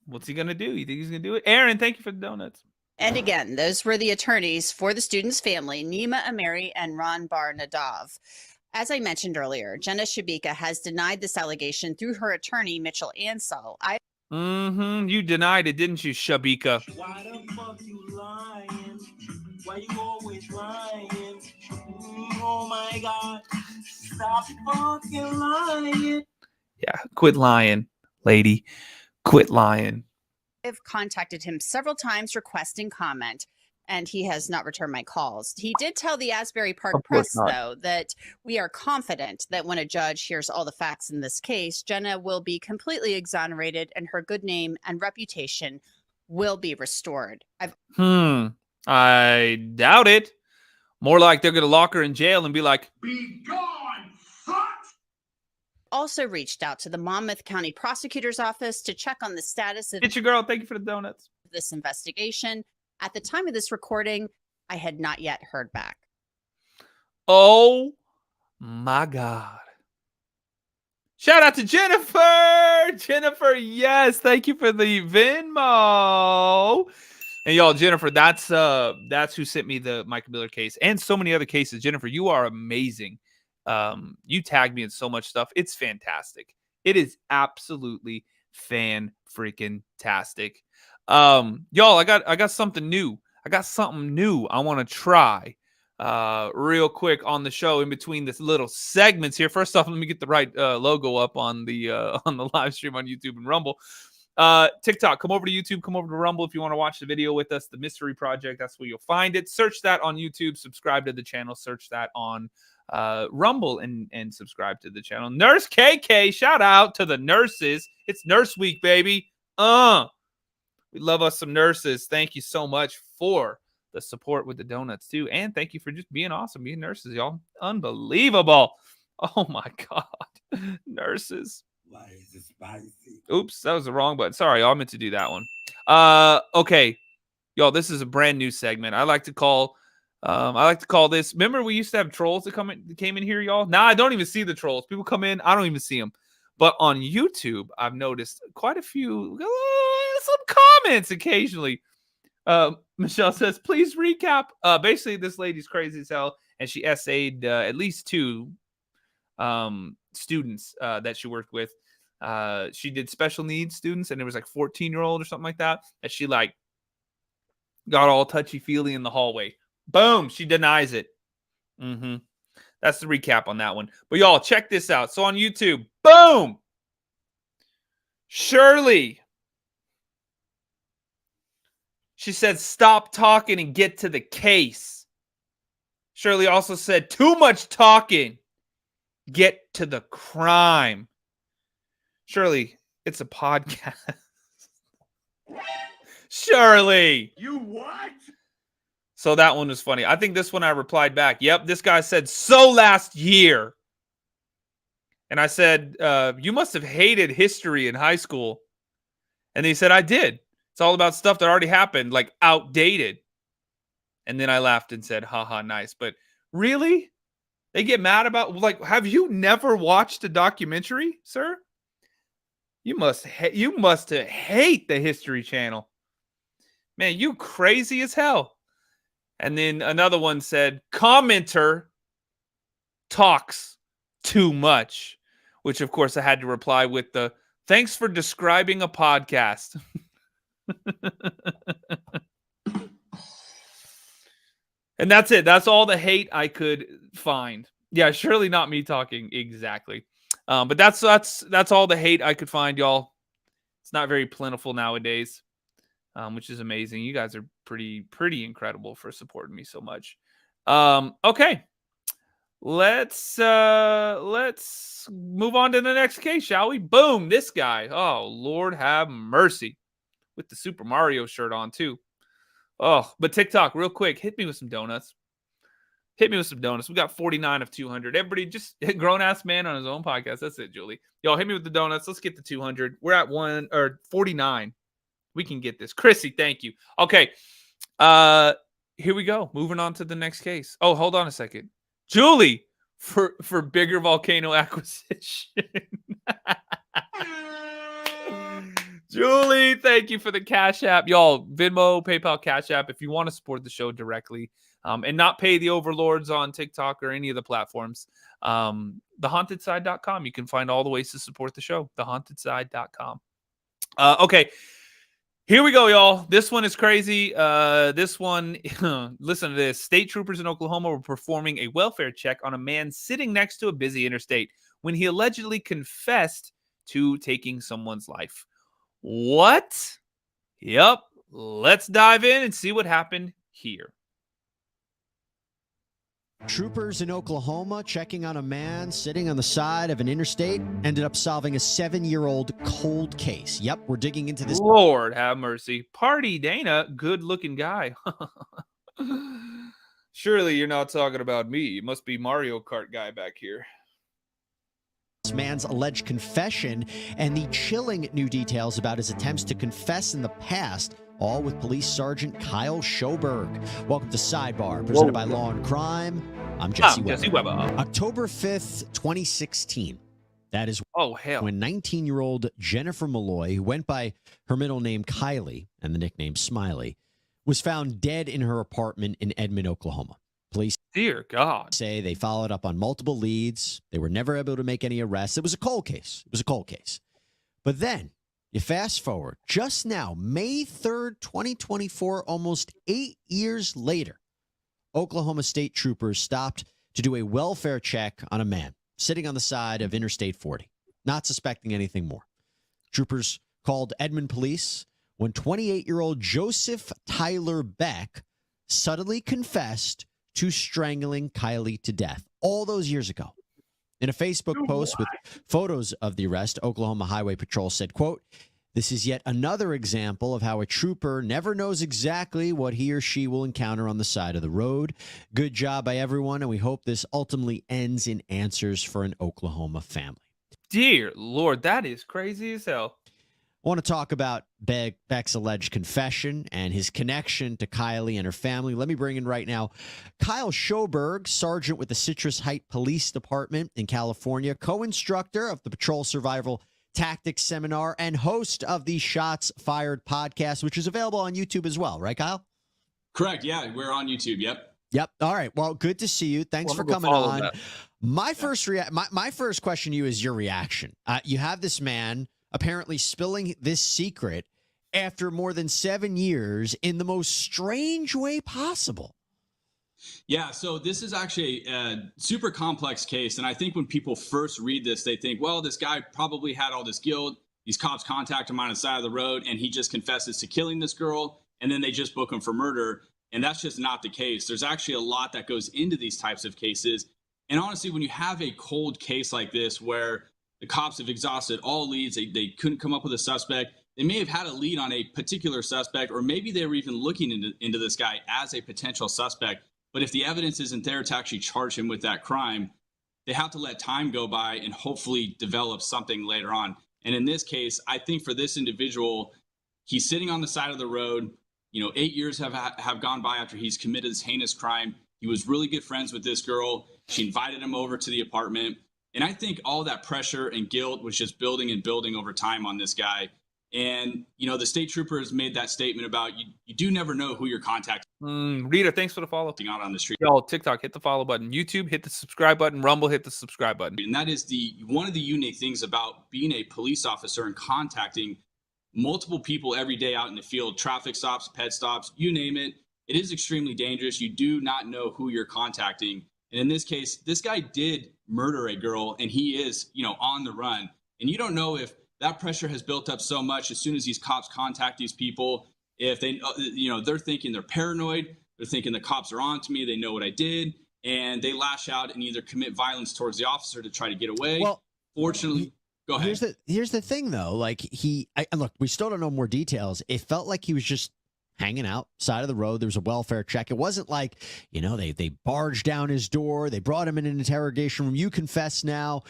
What's he going to do? You think he's going to do it? Erin, thank you for the donuts. And again, those were the attorneys for the student's family, Nima Ameri and Ron Bar Nadav. As I mentioned earlier, Jenna Shabika has denied this allegation through her attorney, Mitchell Ansell. You denied it, didn't you, Shabika? Why the fuck you lying? Why you always lying? Oh my God. Stop fucking lying. Yeah, quit lying, lady. Quit lying. I've contacted him several times requesting comment, and he has not returned my calls. He did tell the Asbury Park Press, though, that we are confident that when a judge hears all the facts in this case, Jenna will be completely exonerated and her good name and reputation will be restored. I doubt it. More like they're going to lock her in jail and be like, be gone, fuck! Also reached out to the Monmouth County Prosecutor's Office to check on the status of get your girl. Thank you for the donuts. This investigation. At the time of this recording, I had not yet heard back. Oh my God. Shout out to Jennifer. Jennifer, yes. Thank you for the Venmo. And y'all, Jennifer, that's who sent me the Michael Miller case and so many other cases. Jennifer, you are amazing. You tagged me in so much stuff. It's fantastic. It is absolutely fan-freaking-tastic. Y'all, I got something new. I got something new I want to try real quick on the show in between this little segments here. First off, let me get the right logo up on the live stream on YouTube and Rumble. TikTok, come over to YouTube, come over to Rumble if you want to watch the video with us. The Mystery Project, that's where you'll find it. Search that on YouTube, subscribe to the channel, search that on Rumble and subscribe to the channel. Nurse KK, shout out to the nurses. It's Nurse Week, baby. We love us some nurses. Thank you so much for the support with the donuts too. And thank you for just being awesome, being nurses, y'all. Unbelievable. Oh my God. Nurses. Why is it spicy? Oops, that was the wrong button. Sorry, y'all, I meant to do that one. Okay. Y'all, this is a brand new segment. I like to call this. Remember we used to have trolls that came in here, y'all? Now I don't even see the trolls. People come in, I don't even see them. But on YouTube, I've noticed quite a few, some comments occasionally. Michelle says, please recap. Basically, this lady's crazy as hell, and she essayed at least 2 students that she worked with. She did special needs students, and it was like 14-year-old or something like that she like got all touchy-feely in the hallway. Boom, she denies it. That's the recap on that one. But y'all, check this out. So on YouTube, boom! Shirley. She said, stop talking and get to the case. Shirley also said, too much talking. Get to the crime. Shirley, it's a podcast. Shirley. You what? So that one was funny. I think this one I replied back. Yep, this guy said, so last year. And I said, you must have hated history in high school. And he said, I did. It's all about stuff that already happened, like outdated. And then I laughed and said, haha, nice. But really? They get mad about, like, have you never watched a documentary, sir? You must hate the History Channel. Man, you crazy as hell. And then another one said, commenter talks too much, which of course I had to reply with the, thanks for describing a podcast. And that's it. That's all the hate I could find. Yeah, surely not me talking exactly. But that's all the hate I could find, y'all. It's not very plentiful nowadays, which is amazing. You guys are pretty incredible for supporting me so much. Okay, let's move on to the next case, shall we? Boom, this guy. Oh, Lord have mercy, with the Super Mario shirt on too. Oh, but TikTok, real quick, hit me with some donuts. Hit me with some donuts. We got 49 of 200. Everybody, just hit grown-ass man on his own podcast. That's it, Julie. Y'all, hit me with the donuts. Let's get to 200. We're at 49. We can get this. Chrissy, thank you. Okay. Here we go. Moving on to the next case. Oh, hold on a second. Julie, for bigger volcano acquisition. Julie, thank you for the Cash App. Y'all, Venmo, PayPal, Cash App, if you want to support the show directly and not pay the overlords on TikTok or any of the platforms, thehauntedside.com. You can find all the ways to support the show, thehauntedside.com. Okay, here we go, y'all. This one is crazy. This one, listen to this. State troopers in Oklahoma were performing a welfare check on a man sitting next to a busy interstate when he allegedly confessed to taking someone's life. What? Yep. Let's dive in and see what happened here. Troopers in Oklahoma checking on a man sitting on the side of an interstate ended up solving a 7-year-old cold case. Yep, we're digging into this. Lord have mercy. Party Dana, good-looking guy. Surely you're not talking about me. It must be Mario Kart guy back here. This man's alleged confession and the chilling new details about his attempts to confess in the past, all with Police Sergeant Kyle Shoberg. Welcome to Sidebar, presented by Law&Crime. I'm Jesse Weber. October 5th, 2016. That is when 19-year-old Jennifer Molloy, who went by her middle name Kylie and the nickname Smiley, was found dead in her apartment in Edmond, Oklahoma. Police, dear God, say they followed up on multiple leads. They were never able to make any arrests. It was a cold case. But then, You fast forward just now, May 3rd, 2024, almost 8 years later, Oklahoma State troopers stopped to do a welfare check on a man sitting on the side of Interstate 40, not suspecting anything more. Troopers called Edmond police when 28-year-old Joseph Tyler Beck suddenly confessed to strangling Kyli to death all those years ago. In a Facebook post with photos of the arrest, Oklahoma Highway Patrol said, quote, "This is yet another example of how a trooper never knows exactly what he or she will encounter on the side of the road. Good job by everyone, and we hope this ultimately ends in answers for an Oklahoma family." Dear Lord, that is crazy as hell. I want to talk about Beck's alleged confession and his connection to Kyli and her family. Let me bring in right now Kyle Shoberg, sergeant with the Citrus Heights Police Department in California, co-instructor of the Patrol Survival Tactics Seminar, and host of the Shots Fired podcast, which is available on YouTube as well. Right, Kyle? Correct. Yeah, we're on YouTube. Yep. All right. Well, good to see you. Thanks for coming on. My first question to you is your reaction. You have this man apparently spilling this secret after more than 7 years in the most strange way possible. Yeah, so this is actually a super complex case. And I think when people first read this, they think, well, this guy probably had all this guilt. These cops contact him on the side of the road, and he just confesses to killing this girl, and then they just book him for murder. And that's just not the case. There's actually a lot that goes into these types of cases. And honestly, when you have a cold case like this where the cops have exhausted all leads, they couldn't come up with a suspect, they may have had a lead on a particular suspect, or maybe they were even looking into this guy as a potential suspect. But if the evidence isn't there to actually charge him with that crime, they have to let time go by and hopefully develop something later on. And in this case, I think for this individual, he's sitting on the side of the road. 8 years have gone by after he's committed this heinous crime. He was really good friends with this girl. She invited him over to the apartment. And I think all that pressure and guilt was just building and building over time on this guy. And, the state troopers made that statement about you do never know who you're contacting. Rita, thanks for the follow. Out on the street. Y'all, TikTok, hit the follow button. YouTube, hit the subscribe button. Rumble, hit the subscribe button. And that is one of the unique things about being a police officer and contacting multiple people every day out in the field, traffic stops, pet stops, you name it. It is extremely dangerous. You do not know who you're contacting. And in this case, this guy did murder a girl, and he is, on the run. And you don't know if that pressure has built up so much as soon as these cops contact these people, if they, they're thinking they're paranoid, they're thinking the cops are on to me, they know what I did, and they lash out and either commit violence towards the officer to try to get away. Well, fortunately, go ahead. Here's the thing, though. Like look, we still don't know more details. It felt like he was just hanging out side of the road. There was a welfare check. It wasn't like, they barged down his door. They brought him in an interrogation room. You confess now.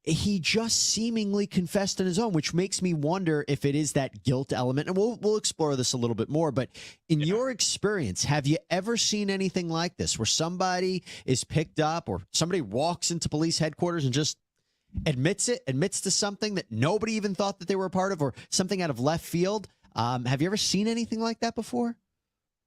He just seemingly confessed on his own, which makes me wonder if it is that guilt element. And we'll explore this a little bit more. But in your experience, have you ever seen anything like this where somebody is picked up or somebody walks into police headquarters and just admits to something that nobody even thought that they were a part of, or something out of left field? Have you ever seen anything like that before?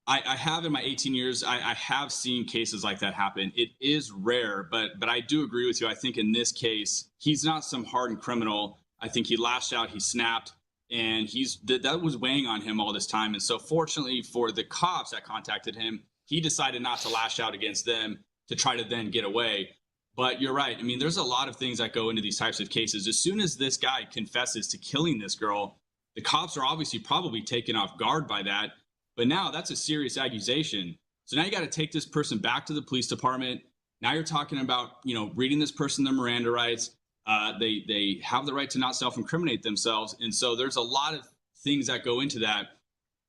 I have in my 18 years. I have seen cases like that happen. It is rare, but I do agree with you. I think in this case, he's not some hardened criminal. I think he lashed out, he snapped, and that was weighing on him all this time. And so fortunately for the cops that contacted him, he decided not to lash out against them to try to then get away. But you're right. I mean, there's a lot of things that go into these types of cases. As soon as this guy confesses to killing this girl, the cops are obviously probably taken off guard by that. But now that's a serious accusation. So now you got to take this person back to the police department. Now you're talking about, reading this person their Miranda rights. They have the right to not self-incriminate themselves. And so there's a lot of things that go into that.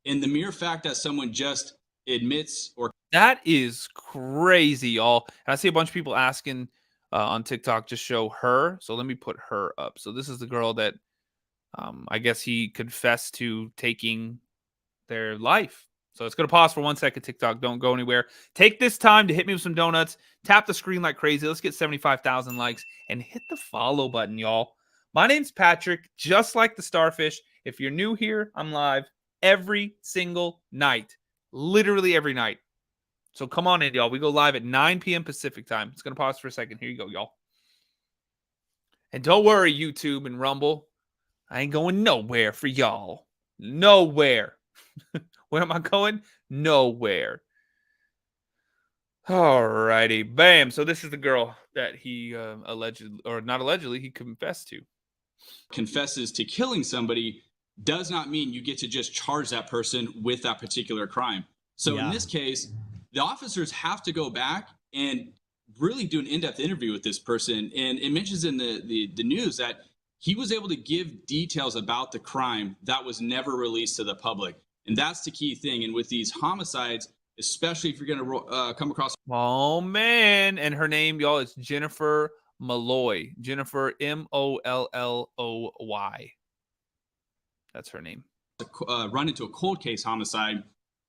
And the mere fact that someone just admits or... That is crazy, y'all. And I see a bunch of people asking on TikTok, just show her. So let me put her up. So this is the girl that I guess he confessed to taking their life. So it's going to pause for 1 second. TikTok, don't go anywhere. Take this time to hit me with some donuts. Tap the screen like crazy. Let's get 75,000 likes and hit the follow button, y'all. My name's Patrick, just like the Starfish. If you're new here, I'm live every single night, literally every night. So come on in, y'all. We go live at 9 p.m. Pacific time. It's going to pause for a second. Here you go, y'all. And don't worry, YouTube and Rumble. I ain't going nowhere for y'all. Nowhere. Where am I going? Nowhere. Alrighty. Bam. So this is the girl that he he confessed to. Confesses to killing somebody does not mean you get to just charge that person with that particular crime. So in this case, the officers have to go back and really do an in-depth interview with this person. And it mentions in the news that he was able to give details about the crime that was never released to the public. And that's the key thing. And with these homicides, especially if you're going to come across. Oh, man. And her name, y'all, is Jennifer Molloy. Jennifer Molloy. That's her name. Run into a cold case homicide.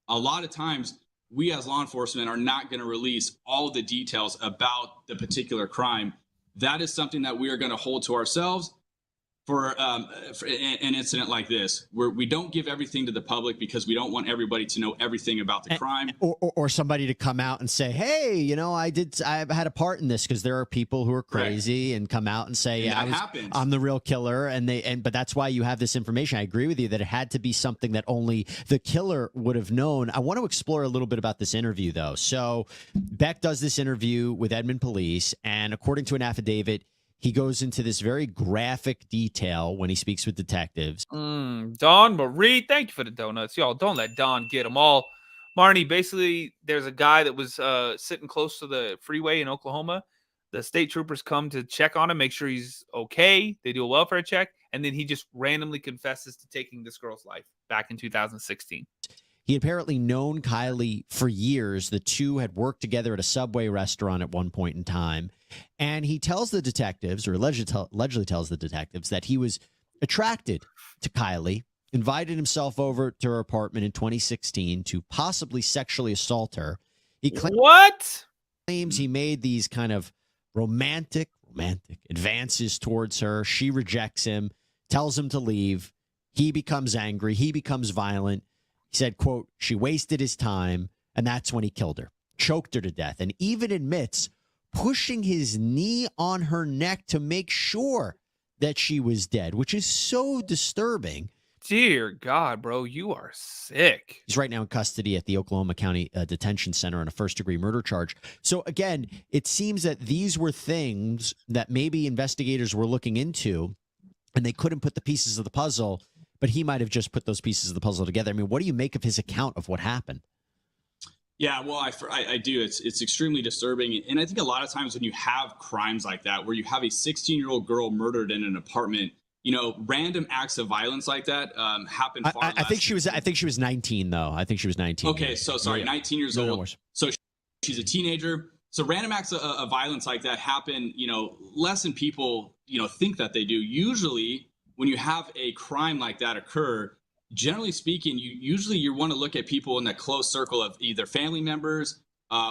A lot of times, we as law enforcement are not going to release all the details about the particular crime. That is something that we are going to hold to ourselves for an incident like this, where we don't give everything to the public because we don't want everybody to know everything about the crime. Or somebody to come out and say, hey, you know, I had a part in this, because there are people who are crazy and come out and say, I'm the real killer. But that's why you have this information. I agree with you that it had to be something that only the killer would have known. I want to explore a little bit about this interview, though. So Beck does this interview with Edmond Police, and according to an affidavit, he goes into this very graphic detail when he speaks with detectives. Dawn Marie, thank you for the donuts. Y'all, don't let Dawn get them all. Marnie, basically, there's a guy that was sitting close to the freeway in Oklahoma. The state troopers come to check on him, make sure he's okay. They do a welfare check, and then he just randomly confesses to taking this girl's life back in 2016. He had apparently known Kyli for years. The two had worked together at a Subway restaurant at one point in time. And he tells the detectives, or allegedly tells the detectives, that he was attracted to Kyli, invited himself over to her apartment in 2016 to possibly sexually assault her. He claims he made these kind of romantic advances towards her. She rejects him, tells him to leave. He becomes angry. He becomes violent. He said, quote, she wasted his time, and that's when he killed her, choked her to death, and even admits pushing his knee on her neck to make sure that she was dead, which is so disturbing. Dear God, bro, you are sick. He's right now in custody at the Oklahoma County Detention Center on a first-degree murder charge. So, again, it seems that these were things that maybe investigators were looking into, and they couldn't put the pieces of the puzzle, but he might have just put those pieces of the puzzle together. I mean, what do you make of his account of what happened? Yeah, well, I do. It's extremely disturbing. And I think a lot of times when you have crimes like that, where you have a 16-year-old girl murdered in an apartment, you know, random acts of violence like that happen far less. I think she was 19, though. I think she was 19. Okay, so sorry, 19 years old. So she's a teenager. So random acts of violence like that happen, you know, less than people, you know, think that they do. Usually, when you have a crime like that occur, generally speaking, you want to look at people in that close circle of either family members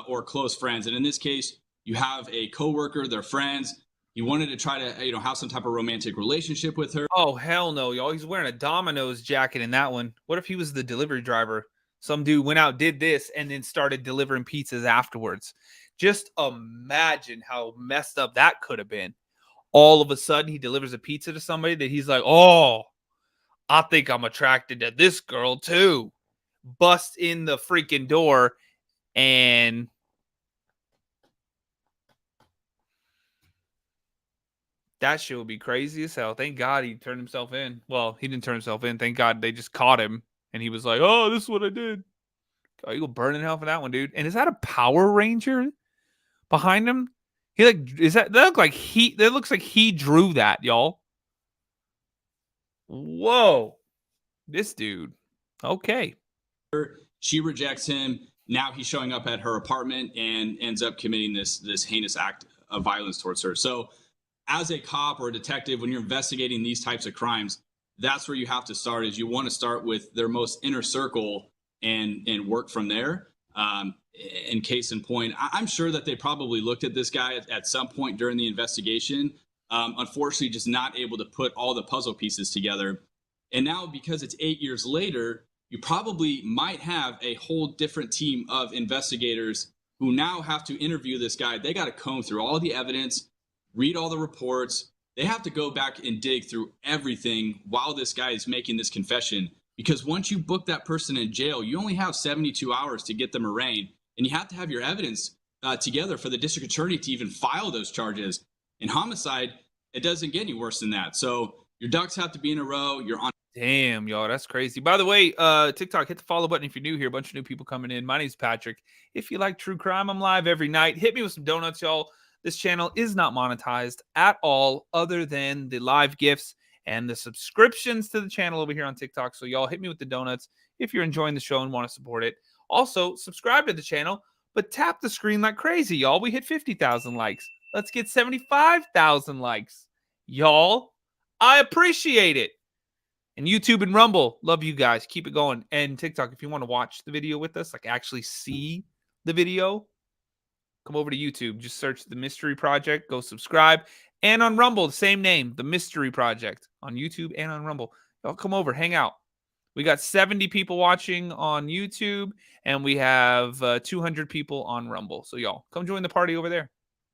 or close friends. And in this case, you have a coworker, they're friends. You wanted to try to, you know, have some type of romantic relationship with her. Oh, hell no, y'all. He's wearing a Domino's jacket in that one. What if he was the delivery driver? Some dude went out, did this, and then started delivering pizzas afterwards. Just imagine how messed up that could have been. All of a sudden, he delivers a pizza to somebody that he's like, oh, I think I'm attracted to this girl too. Bust in the freaking door, and that shit would be crazy as hell. Thank God he turned himself in. Well, he didn't turn himself in. Thank God they just caught him, and he was like, oh, this is what I did. Oh, you go burn in hell for that one, dude. And is that a Power Ranger behind him? He that looks like he drew that, y'all. Whoa. This dude. Okay. She rejects him. Now he's showing up at her apartment and ends up committing this heinous act of violence towards her. So as a cop or a detective, when you're investigating these types of crimes, that's where you have to start. Is you want to start with their most inner circle and work from there. In case in point, I'm sure that they probably looked at this guy at some point during the investigation. Unfortunately, just not able to put all the puzzle pieces together. And now, because it's 8 years later, you probably might have a whole different team of investigators who now have to interview this guy. They got to comb through all the evidence, read all the reports, they have to go back and dig through everything while this guy is making this confession. Because once you book that person in jail, you only have 72 hours to get them arraigned. And you have to have your evidence together for the district attorney to even file those charges. In homicide, it doesn't get any worse than that. So your ducks have to be in a row. You're on. Damn, y'all, that's crazy. By the way, TikTok, hit the follow button if you're new here. A bunch of new people coming in. My name's Patrick. If you like true crime, I'm live every night. Hit me with some donuts, y'all. This channel is not monetized at all other than the live gifts and the subscriptions to the channel over here on TikTok. So y'all hit me with the donuts if you're enjoying the show and want to support it. Also, subscribe to the channel, but tap the screen like crazy, y'all. We hit 50,000 likes. Let's get 75,000 likes. Y'all, I appreciate it. And YouTube and Rumble, love you guys. Keep it going. And TikTok, if you want to watch the video with us, like actually see the video, come over to YouTube. Just search The Mystery Project. Go subscribe. And on Rumble, the same name, The Mystery Project, on YouTube and on Rumble. Y'all come over, hang out. We got 70 people watching on YouTube, and we have 200 people on Rumble. So y'all, come join the party over there.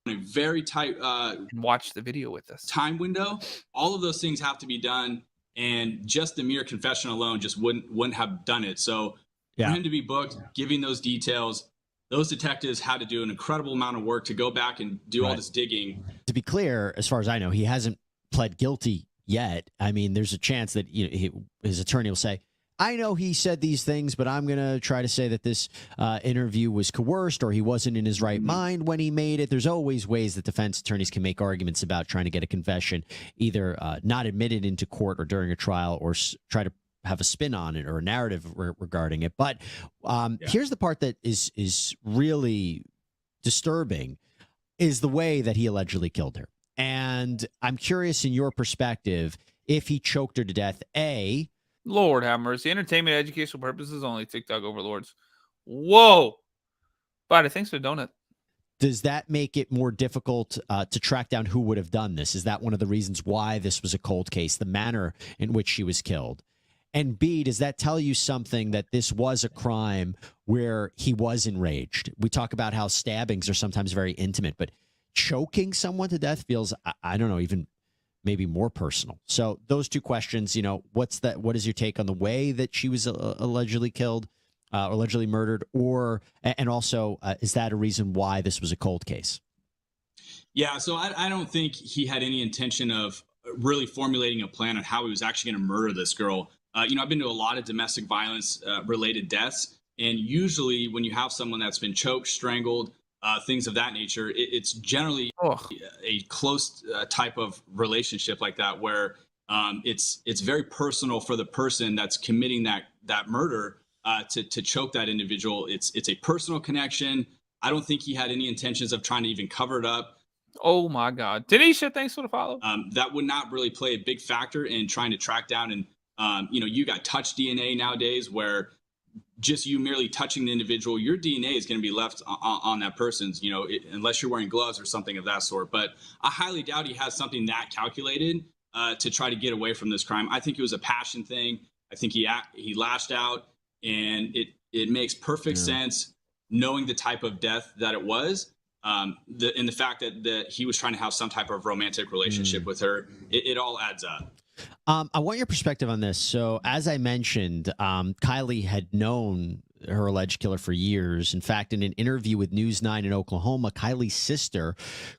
A very tight and watch the video with us. Time window. All of those things have to be done. And just the mere confession alone just wouldn't have done it. So for him to be booked, giving those details, those detectives had to do an incredible amount of work to go back and do all this digging. To be clear, as far as I know, he hasn't pled guilty yet. I mean, there's a chance that his attorney will say, I know he said these things, but I'm going to try to say that this interview was coerced or he wasn't in his right mind when he made it. There's always ways that defense attorneys can make arguments about trying to get a confession either not admitted into court or during a trial, or try to have a spin on it or a narrative regarding it. But here's the part that is really disturbing, is the way that he allegedly killed her. And I'm curious, in your perspective, if he choked her to death, A, Lord have mercy. Entertainment, educational purposes only. TikTok overlords. Whoa. Bada, thanks for the donut. Does that make it more difficult to track down who would have done this? Is that one of the reasons why this was a cold case, the manner in which she was killed? And B, does that tell you something that this was a crime where he was enraged? We talk about how stabbings are sometimes very intimate, but choking someone to death feels, I don't know, even maybe more personal. So those two questions, what is your take on the way that she was allegedly killed, allegedly murdered, and also is that a reason why this was a cold case? Yeah, so I don't think he had any intention of really formulating a plan on how he was actually going to murder this girl. I've been to a lot of domestic violence related deaths, and usually when you have someone that's been choked, strangled, things of that nature, it's generally a close type of relationship like that, where it's very personal for the person that's committing that murder to choke that individual. It's a personal connection. I don't think he had any intentions of trying to even cover it up. Oh my God. Tanisha, thanks for the follow. That would not really play a big factor in trying to track down. And you got touch DNA nowadays, where just you merely touching the individual, your DNA is going to be left on that person's, unless you're wearing gloves or something of that sort. But I highly doubt he has something that calculated to try to get away from this crime. I think it was a passion thing. I think he lashed out, and it makes perfect sense, knowing the type of death that it was, and the fact that he was trying to have some type of romantic relationship with her. It all adds up. I want your perspective on this. So, as I mentioned, Kylie had known her alleged killer for years. In fact, in an interview with News 9 in Oklahoma, Kylie's sister,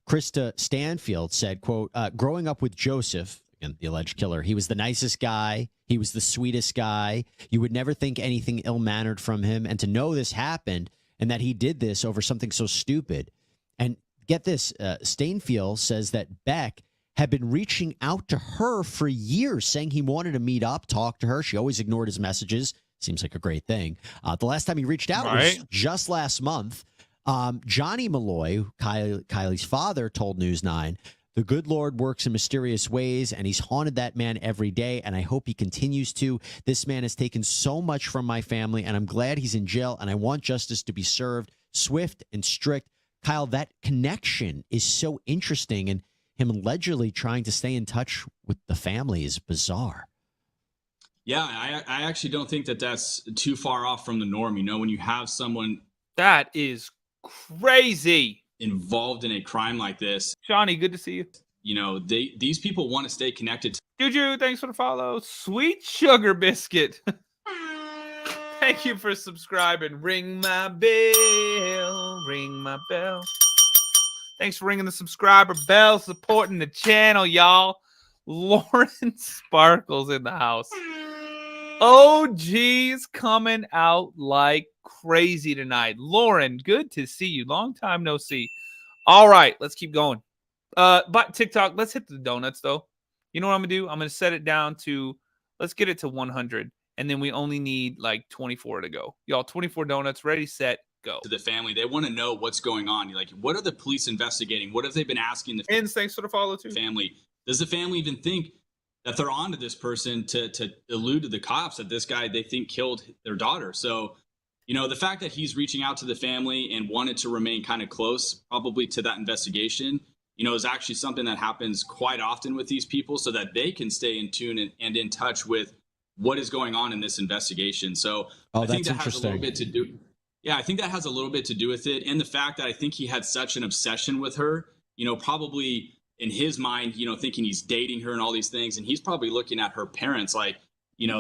Krista Stanfield, said, quote, growing up with Joseph, again, the alleged killer, he was the nicest guy. He was the sweetest guy. You would never think anything ill-mannered from him. And to know this happened and that he did this over something so stupid. And get this, Stanfield says that Beck had been reaching out to her for years, saying he wanted to meet up, talk to her. She always ignored his messages. Seems like a great thing. The last time he reached out was just last month. Johnny Molloy, Kylie's father, told News 9, the good Lord works in mysterious ways, and he's haunted that man every day, and I hope he continues to. This man has taken so much from my family, and I'm glad he's in jail, and I want justice to be served, swift and strict. Kyle, that connection is so interesting, and him allegedly trying to stay in touch with the family is bizarre. Yeah, I actually don't think that's too far off from the norm. When you have someone that is crazy involved in a crime like this. Johnny, good to see you. these people want to stay connected to Juju, thanks for the follow. Sweet Sugar Biscuit. Thank you for subscribing. Ring my bell. Ring my bell. Thanks for ringing the subscriber bell, supporting the channel, y'all. Lauren Sparkles in the house. OG's coming out like crazy tonight. Lauren, good to see you. Long time no see. All right, let's keep going. But TikTok, let's hit the donuts, though. You know what I'm going to do? I'm going to set it down to, let's get it to 100. And then we only need like 24 to go. Y'all, 24 donuts, ready, set, go. the family. They want to know what's going on. Like, what are the police investigating? What have they been asking the Thanks for the follow, too. family? Does the family even think that they're onto this person to allude to the cops that this guy they think killed their daughter? So, the fact that he's reaching out to the family and wanted to remain kind of close probably to that investigation, is actually something that happens quite often with these people so that they can stay in tune and in touch with what is going on in this investigation. So I think that has a little bit to do. Yeah, I think that has a little bit to do with it. And the fact that I think he had such an obsession with her, probably in his mind, thinking he's dating her and all these things. And he's probably looking at her parents like,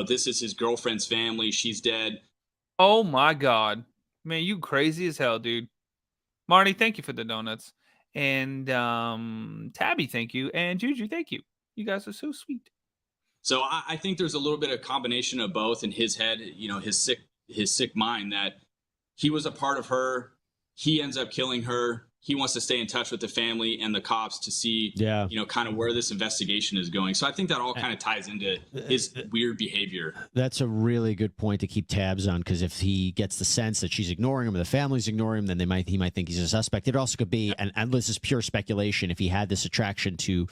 this is his girlfriend's family. She's dead. Oh my God, man, you crazy as hell, dude. Marnie, thank you for the donuts. And Tabby, thank you. And Juju, thank you. You guys are so sweet. So I think there's a little bit of combination of both in his head, his sick mind that he was a part of her. He ends up killing her. He wants to stay in touch with the family and the cops to see, kind of where this investigation is going. So I think that all kind of ties into his weird behavior. That's a really good point to keep tabs on, because if he gets the sense that she's ignoring him or the family's ignoring him, then he might think he's a suspect. It also could be, and this is pure speculation, if he had this attraction to,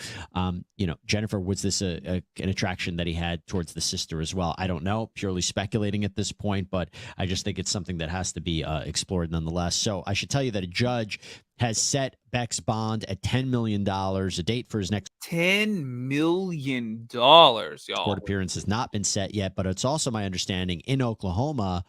Jennifer, was this an attraction that he had towards the sister as well? I don't know, purely speculating at this point, but I just think it's something that has to be explored nonetheless. So I should tell you that a judge has set Beck's bond at $10 million, a date for his next $10 million, y'all. Court appearance has not been set yet, but it's also my understanding in Oklahoma,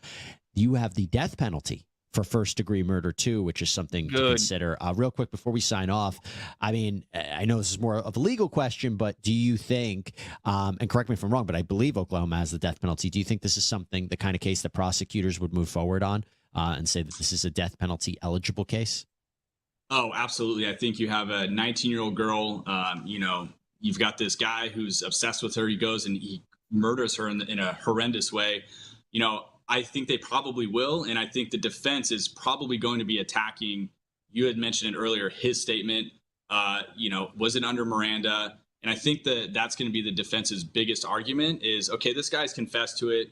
you have the death penalty for first-degree murder, too, which is something to consider. Real quick, before we sign off, I mean, I know this is more of a legal question, but do you think, and correct me if I'm wrong, but I believe Oklahoma has the death penalty. Do you think this is something, the kind of case that prosecutors would move forward on and say that this is a death penalty eligible case? Oh, absolutely. I think you have a 19-year-old girl, you've got this guy who's obsessed with her. He goes and he murders her in a horrendous way. I think they probably will. And I think the defense is probably going to be attacking, you had mentioned it earlier, his statement, was it under Miranda? And I think that's going to be the defense's biggest argument is, okay, this guy's confessed to it.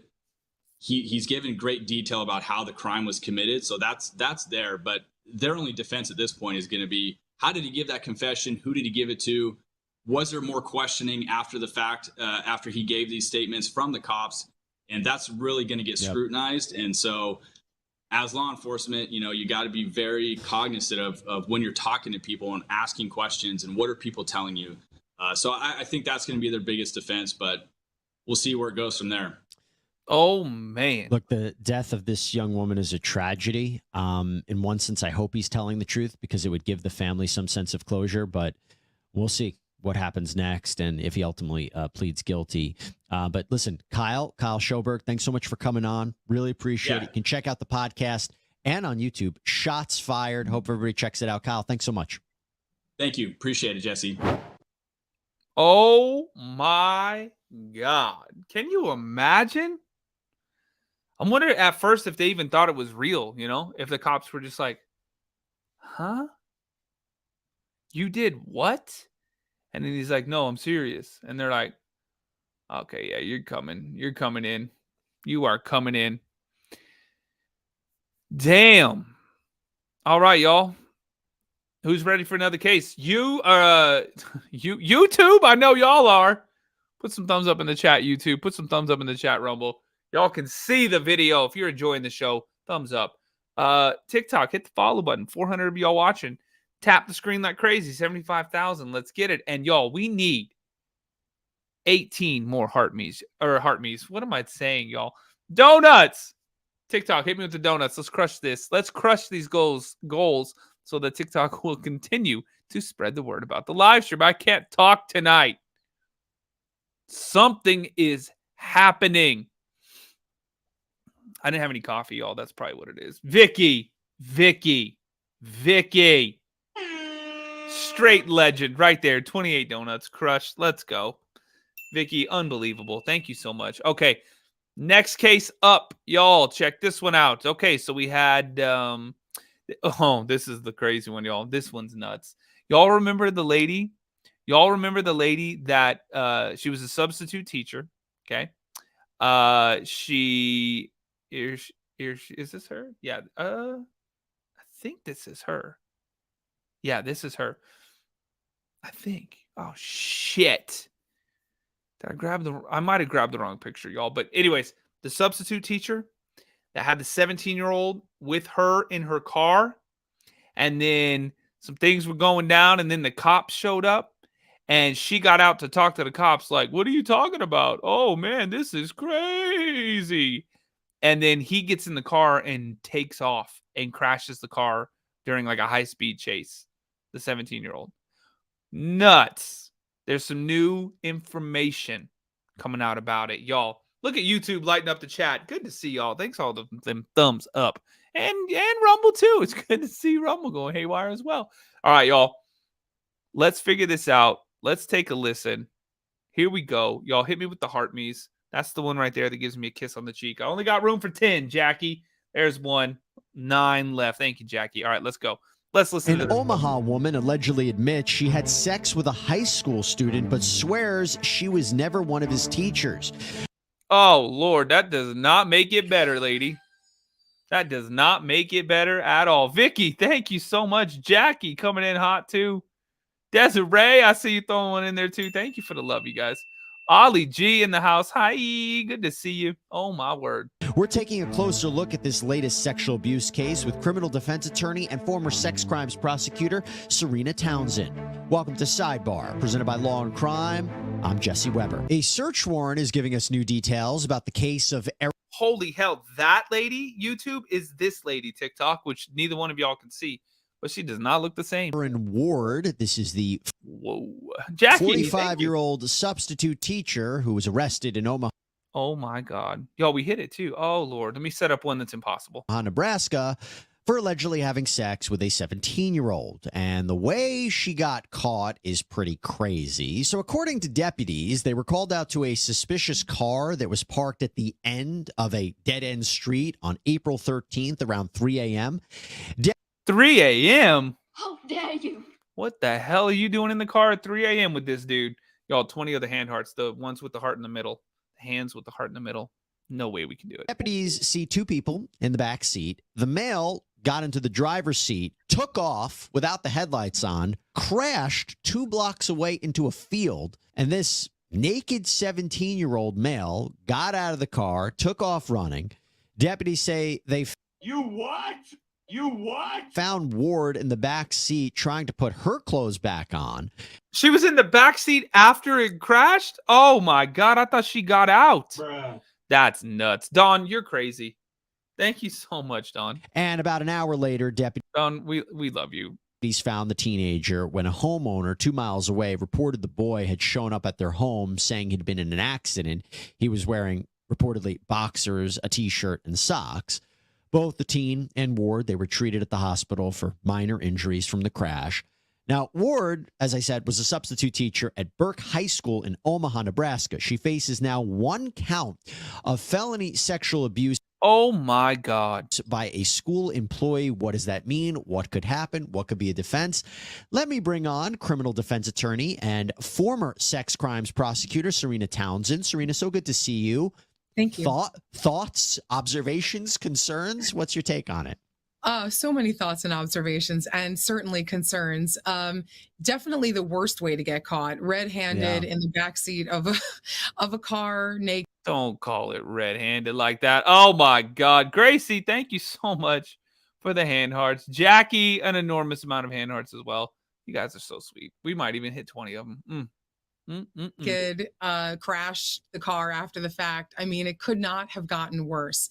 He's given great detail about how the crime was committed. So that's there. But their only defense at this point is going to be, how did he give that confession? Who did he give it to? Was there more questioning after the fact, after he gave these statements from the cops? And that's really going to get scrutinized. And so as law enforcement, you got to be very cognizant of when you're talking to people and asking questions and what are people telling you? So I think that's going to be their biggest defense, but we'll see where it goes from there. Oh, man. Look, the death of this young woman is a tragedy. In one sense, I hope he's telling the truth because it would give the family some sense of closure, but we'll see what happens next and if he ultimately pleads guilty. But listen, Kyle Shoberg, thanks so much for coming on. Really appreciate it. You can check out the podcast and on YouTube, Shots Fired. Hope everybody checks it out. Kyle, thanks so much. Thank you. Appreciate it, Jesse. Oh, my God. Can you imagine? I'm wondering at first if they even thought it was real, if the cops were just like, huh? You did what? And then he's like, no, I'm serious. And they're like, okay, yeah, you're coming in. You are coming in. Damn. All right, y'all. Who's ready for another case? YouTube? I know y'all are. Put some thumbs up in the chat, YouTube. Put some thumbs up in the chat, Rumble. Y'all can see the video. If you're enjoying the show, thumbs up. TikTok, hit the follow button. 400 of y'all watching. Tap the screen like crazy. 75,000. Let's get it. And y'all, we need 18 more heart me's. What am I saying, y'all? Donuts. TikTok, hit me with the donuts. Let's crush this. Let's crush these goals. so that TikTok will continue to spread the word about the live stream. I can't talk tonight. Something is happening. I didn't have any coffee, y'all. That's probably what it is. Vicky. Straight legend right there. 28 donuts crushed. Let's go. Vicky, unbelievable. Thank you so much. Okay. Next case up, y'all. Check this one out. Okay, so we had this is the crazy one, y'all. This one's nuts. Y'all remember the lady? Y'all remember the lady that she was a substitute teacher, okay? She is this her? Yeah. I think this is her. Yeah, this is her. I think. Oh shit. I might have grabbed the wrong picture, y'all. But anyways, the substitute teacher that had the 17-year-old with her in her car, and then some things were going down, and then the cops showed up, and she got out to talk to the cops like, what are you talking about? Oh, man, this is crazy. And then he gets in the car and takes off and crashes the car during like a high-speed chase, the 17-year-old. Nuts. There's some new information coming out about it, y'all. Look at YouTube lighting up the chat. Good to see y'all. Thanks all them thumbs up. And Rumble too. It's good to see Rumble going haywire as well. All right, y'all. Let's figure this out. Let's take a listen. Here we go. Y'all hit me with the heart me's. That's the one right there that gives me a kiss on the cheek. I only got room for 10, Jackie. There's one. 9 left. Thank you, Jackie. All right, let's go. Let's listen to An this. Omaha woman allegedly admits she had sex with a high school student, but swears she was never one of his teachers. Oh, Lord, that does not make it better, lady. That does not make it better at all. Vicky, thank you so much. Jackie coming in hot, too. Desiree, I see you throwing one in there, too. Thank you for the love, you guys. Ollie G in the house. Hi, good to see you. Oh, my word. We're taking a closer look at this latest sexual abuse case with criminal defense attorney and former sex crimes prosecutor Sarena Townsend. Welcome to Sidebar, presented by Law&Crime. I'm Jesse Weber. A search warrant is giving us new details about the case of Erin. Holy hell, that lady, YouTube, is this lady, TikTok, which neither one of y'all can see, but she does not look the same. Erin Ward, this is the Jackie, 45-year-old substitute teacher who was arrested in Omaha. Oh my God. Y'all, we hit it too. Oh Lord. Let me set up one that's impossible. Nebraska for allegedly having sex with a 17-year-old. And the way she got caught is pretty crazy. So according to deputies, they were called out to a suspicious car that was parked at the end of a dead-end street on April 13th around 3 a.m. 3 a.m.? How dare you? What the hell are you doing in the car at 3 a.m. with this dude? Y'all, 20 of the hand hearts, the ones with the heart in the middle. Hands with the heart in the middle. No way we can do it. Deputies see two people in the back seat. The male got into the driver's seat, took off without the headlights on, crashed 2 blocks away into a field, and this naked 17-year-old male got out of the car, took off running. Deputies say they You what? You what? found Ward in the back seat trying to put her clothes back on. She was in the back seat after it crashed? Oh my God, I thought she got out. Bruh. That's nuts. Dawn, you're crazy. Thank you so much, Dawn. And about an hour later, deputies Dawn, we love you. found the teenager when a homeowner 2 miles away reported the boy had shown up at their home saying he'd been in an accident. He was wearing reportedly boxers, a t-shirt, and socks. Both the teen and Ward, they were treated at the hospital for minor injuries from the crash. Now, Ward, as I said, was a substitute teacher at Burke High School in Omaha, Nebraska. She faces now 1 count of felony sexual abuse. Oh, my God. By a school employee. What does that mean? What could happen? What could be a defense? Let me bring on criminal defense attorney and former sex crimes prosecutor, Sarena Townsend. Sarena, so good to see you. Thank you. Thoughts, observations, concerns? What's your take on it? So many thoughts and observations, and certainly concerns. Definitely the worst way to get caught, red-handed in the backseat of a car, naked. Don't call it red-handed like that. Oh my God. Gracie, thank you so much for the hand hearts. Jackie, an enormous amount of hand hearts as well. You guys are so sweet. We might even hit 20 of them. Could crash the car after the fact. I mean, it could not have gotten worse.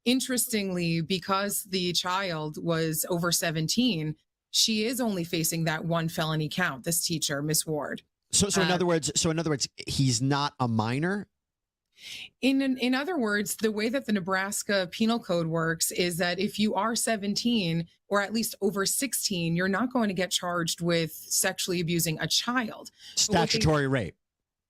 Interestingly, because the child was over 17, she is only facing that one felony count, this teacher, Miss Ward. So in other words, he's not a minor. In other words, the way that the Nebraska Penal Code works is that if you are 17 or at least over 16, you're not going to get charged with sexually abusing a child. Statutory rape.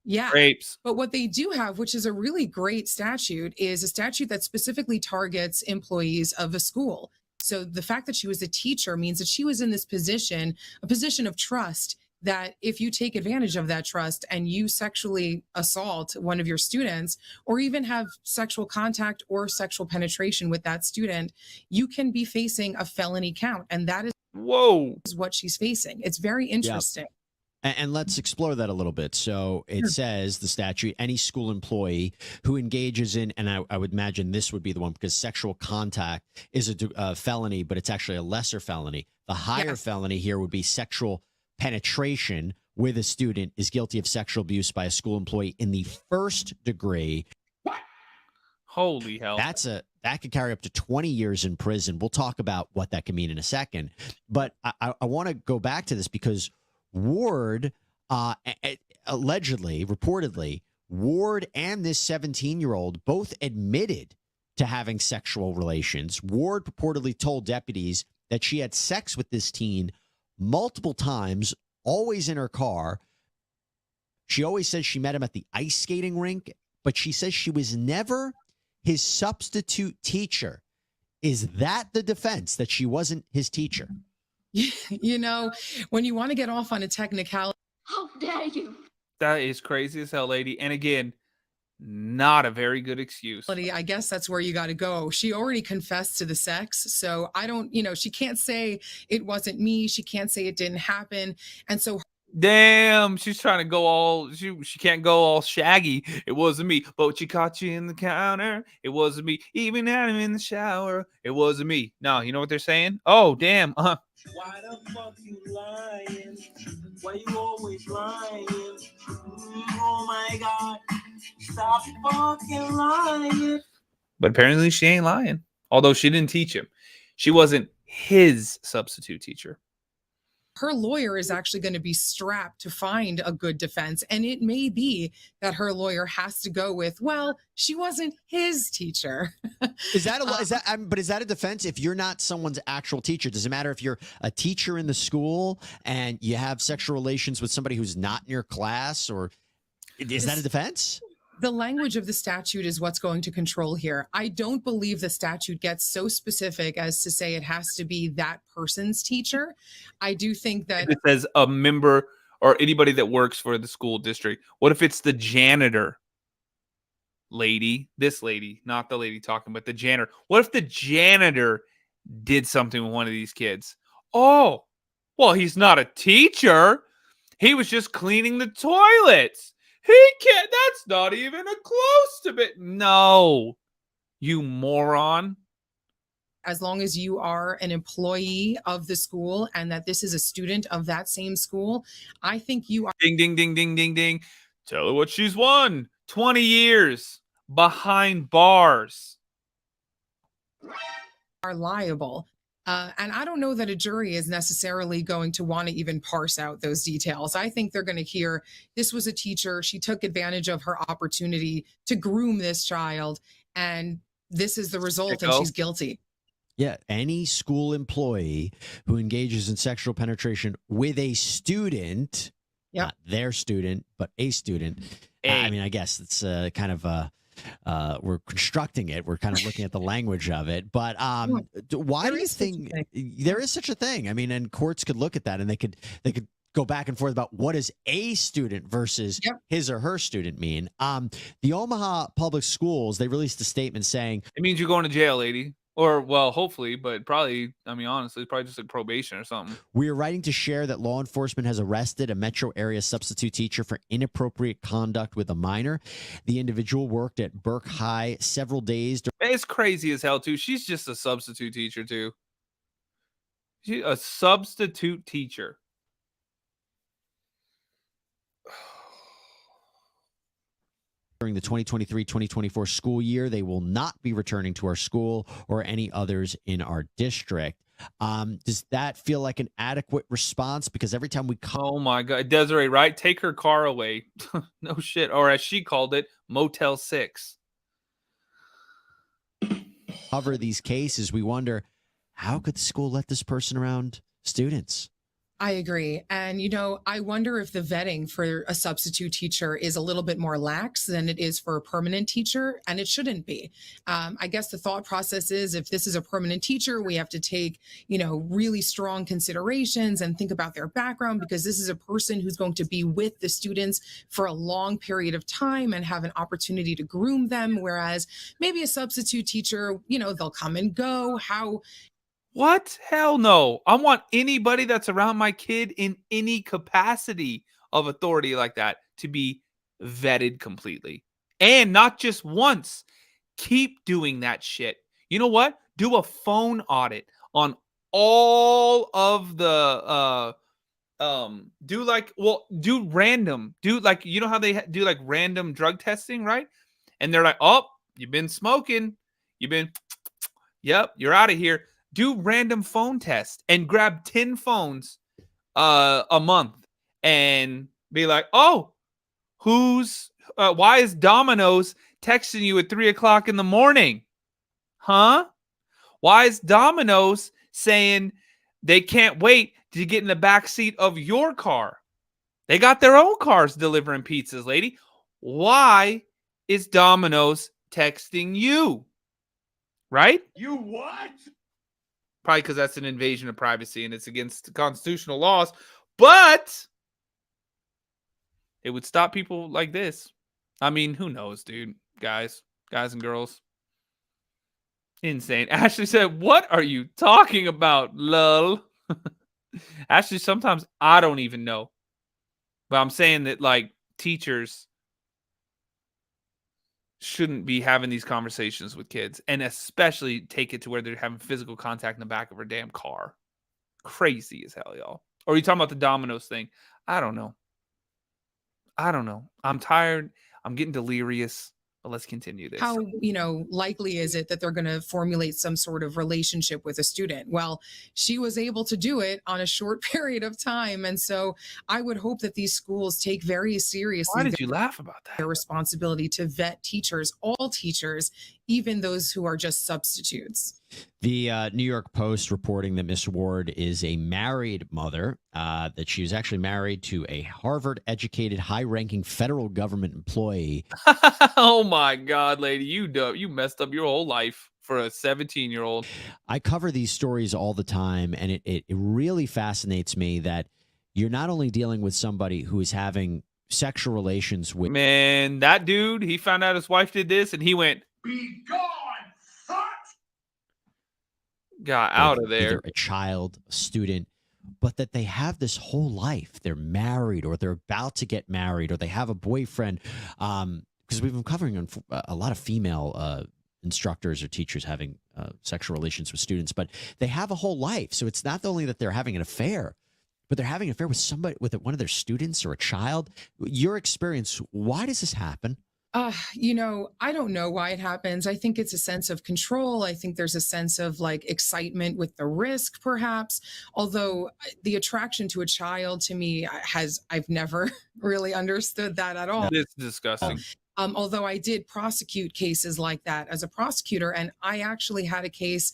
Yeah. Rapes. But what they do have, which is a really great statute, is a statute that specifically targets employees of a school. So the fact that she was a teacher means that she was in this position, a position of trust, that if you take advantage of that trust and you sexually assault one of your students, or even have sexual contact or sexual penetration with that student, you can be facing a felony count. And that is what she's facing. It's very interesting. Yep. And let's explore that a little bit. So it says, the statute, any school employee who engages in, and I would imagine this would be the one, because sexual contact is a felony, but it's actually a lesser felony. The higher felony here would be sexual penetration with a student, is guilty of sexual abuse by a school employee in the first degree. Holy hell. That could carry up to 20 years in prison. We'll talk about what that can mean in a second. But I want to go back to this because Ward, reportedly, Ward and this 17-year-old both admitted to having sexual relations. Ward purportedly told deputies that she had sex with this teen multiple times, always in her car. She always says she met him at the ice skating rink, but she says she was never his substitute teacher. Is that the defense, that she wasn't his teacher? You know, when you want to get off on a technicality. How dare you? That is crazy as hell, lady. And again, not a very good excuse. I guess that's where you got to go. She already confessed to the sex. So I don't, she can't say it wasn't me. She can't say it didn't happen. And so damn, she's trying to go all, she can't go all shaggy. It wasn't me, but she caught you in the counter. It wasn't me. Even had him in the shower. It wasn't me. No, you know what they're saying? Oh, damn. Why the fuck you lying? Why you always lying? Oh my God. Stop fucking lying. But apparently she ain't lying. Although she didn't teach him. She wasn't his substitute teacher. Her lawyer is actually going to be strapped to find a good defense. And it may be that her lawyer has to go with, well, she wasn't his teacher. But is that a defense if you're not someone's actual teacher? Does it matter if you're a teacher in the school and you have sexual relations with somebody who's not in your class, or is that a defense? The language of the statute is what's going to control here. I don't believe the statute gets so specific as to say it has to be that person's teacher. I do think that it says a member or anybody that works for the school district. What if it's the janitor lady? This lady, not the lady talking, but the janitor. What if the janitor did something with one of these kids? Oh, well, he's not a teacher. He was just cleaning the toilets. He can't. That's not even a close to it. No, you moron. As long as you are an employee of the school and that this is a student of that same school, I think you are. Ding, ding, ding, ding, ding, ding. Tell her what she's won. 20 years behind bars. Are liable. And I don't know that a jury is necessarily going to want to even parse out those details. I think they're going to hear this was a teacher. She took advantage of her opportunity to groom this child. And this is the result, and she's guilty. Yeah. Any school employee who engages in sexual penetration with a student, not their student, but a student. I mean, I guess it's kind of we're constructing it. We're kind of looking at the language of it. But why do you think there is such a thing? I mean, and courts could look at that and they could go back and forth about what does a student versus his or her student mean. The Omaha Public Schools, they released a statement saying it means you're going to jail, lady. Or, well, hopefully, but probably, I mean, honestly, it's probably just like probation or something. We are writing to share that law enforcement has arrested a metro area substitute teacher for inappropriate conduct with a minor. The individual worked at Burke High several days. It's crazy as hell, too. She's just a substitute teacher, too. She's a substitute teacher. During the 2023-2024 school year, they will not be returning to our school or any others in our district. Does that feel like an adequate response? Because every time we Oh my God, Desiree, right? Take her car away. No shit, or as she called it, Motel 6. cover these cases, we wonder, how could the school let this person around students? I agree. And, I wonder if the vetting for a substitute teacher is a little bit more lax than it is for a permanent teacher, and it shouldn't be. I guess the thought process is if this is a permanent teacher, we have to take, really strong considerations and think about their background, because this is a person who's going to be with the students for a long period of time and have an opportunity to groom them. Whereas maybe a substitute teacher, they'll come and go. What? Hell no. I want anybody that's around my kid in any capacity of authority like that to be vetted completely. And not just once. Keep doing that shit. You know what? Do a phone audit on all of the do random. Do like, you know how they do like random drug testing, right? And they're like, "Oh, you've been smoking. Yep, you're out of here." Do random phone tests and grab 10 phones a month and be like, "Oh, why is Domino's texting you at 3:00 in the morning? Huh? Why is Domino's saying they can't wait to get in the back seat of your car? They got their own cars delivering pizzas, lady. Why is Domino's texting you?" Right? You what? Probably because that's an invasion of privacy and it's against constitutional laws. But it would stop people like this. I mean, who knows, dude? Guys and girls. Insane. Ashley said, "What are you talking about, lol?" Ashley, sometimes I don't even know. But I'm saying that, like, teachers shouldn't be having these conversations with kids, and especially take it to where they're having physical contact in the back of her damn car. Crazy as hell, y'all. Or are you talking about the Domino's thing? I don't know. I'm tired. I'm getting delirious. But let's continue this. How, likely is it that they're going to formulate some sort of relationship with a student? Well, she was able to do it on a short period of time. And so I would hope that these schools take very seriously Why did you laugh about that? their responsibility to vet teachers, all teachers, even those who are just substitutes. The New York Post reporting that Miss Ward is a married mother, that she was actually married to a Harvard-educated, high-ranking federal government employee. Oh my God, lady, you messed up your whole life for a 17-year-old. I cover these stories all the time, and it really fascinates me that you're not only dealing with somebody who is having sexual relations with... Man, that dude, he found out his wife did this, and he went, Be gone, son! Got out of there. Either a child, a student, but that they have this whole life. They're married, or they're about to get married, or they have a boyfriend. Because we've been covering a lot of female instructors or teachers having sexual relations with students, but they have a whole life. So it's not only that they're having an affair, but they're having an affair with somebody, with one of their students or a child. Your experience, why does this happen? I don't know why it happens. I think it's a sense of control. I think there's a sense of like excitement with the risk, perhaps. Although the attraction to a child to me I've never really understood that at all. It's disgusting. Although I did prosecute cases like that as a prosecutor. And I actually had a case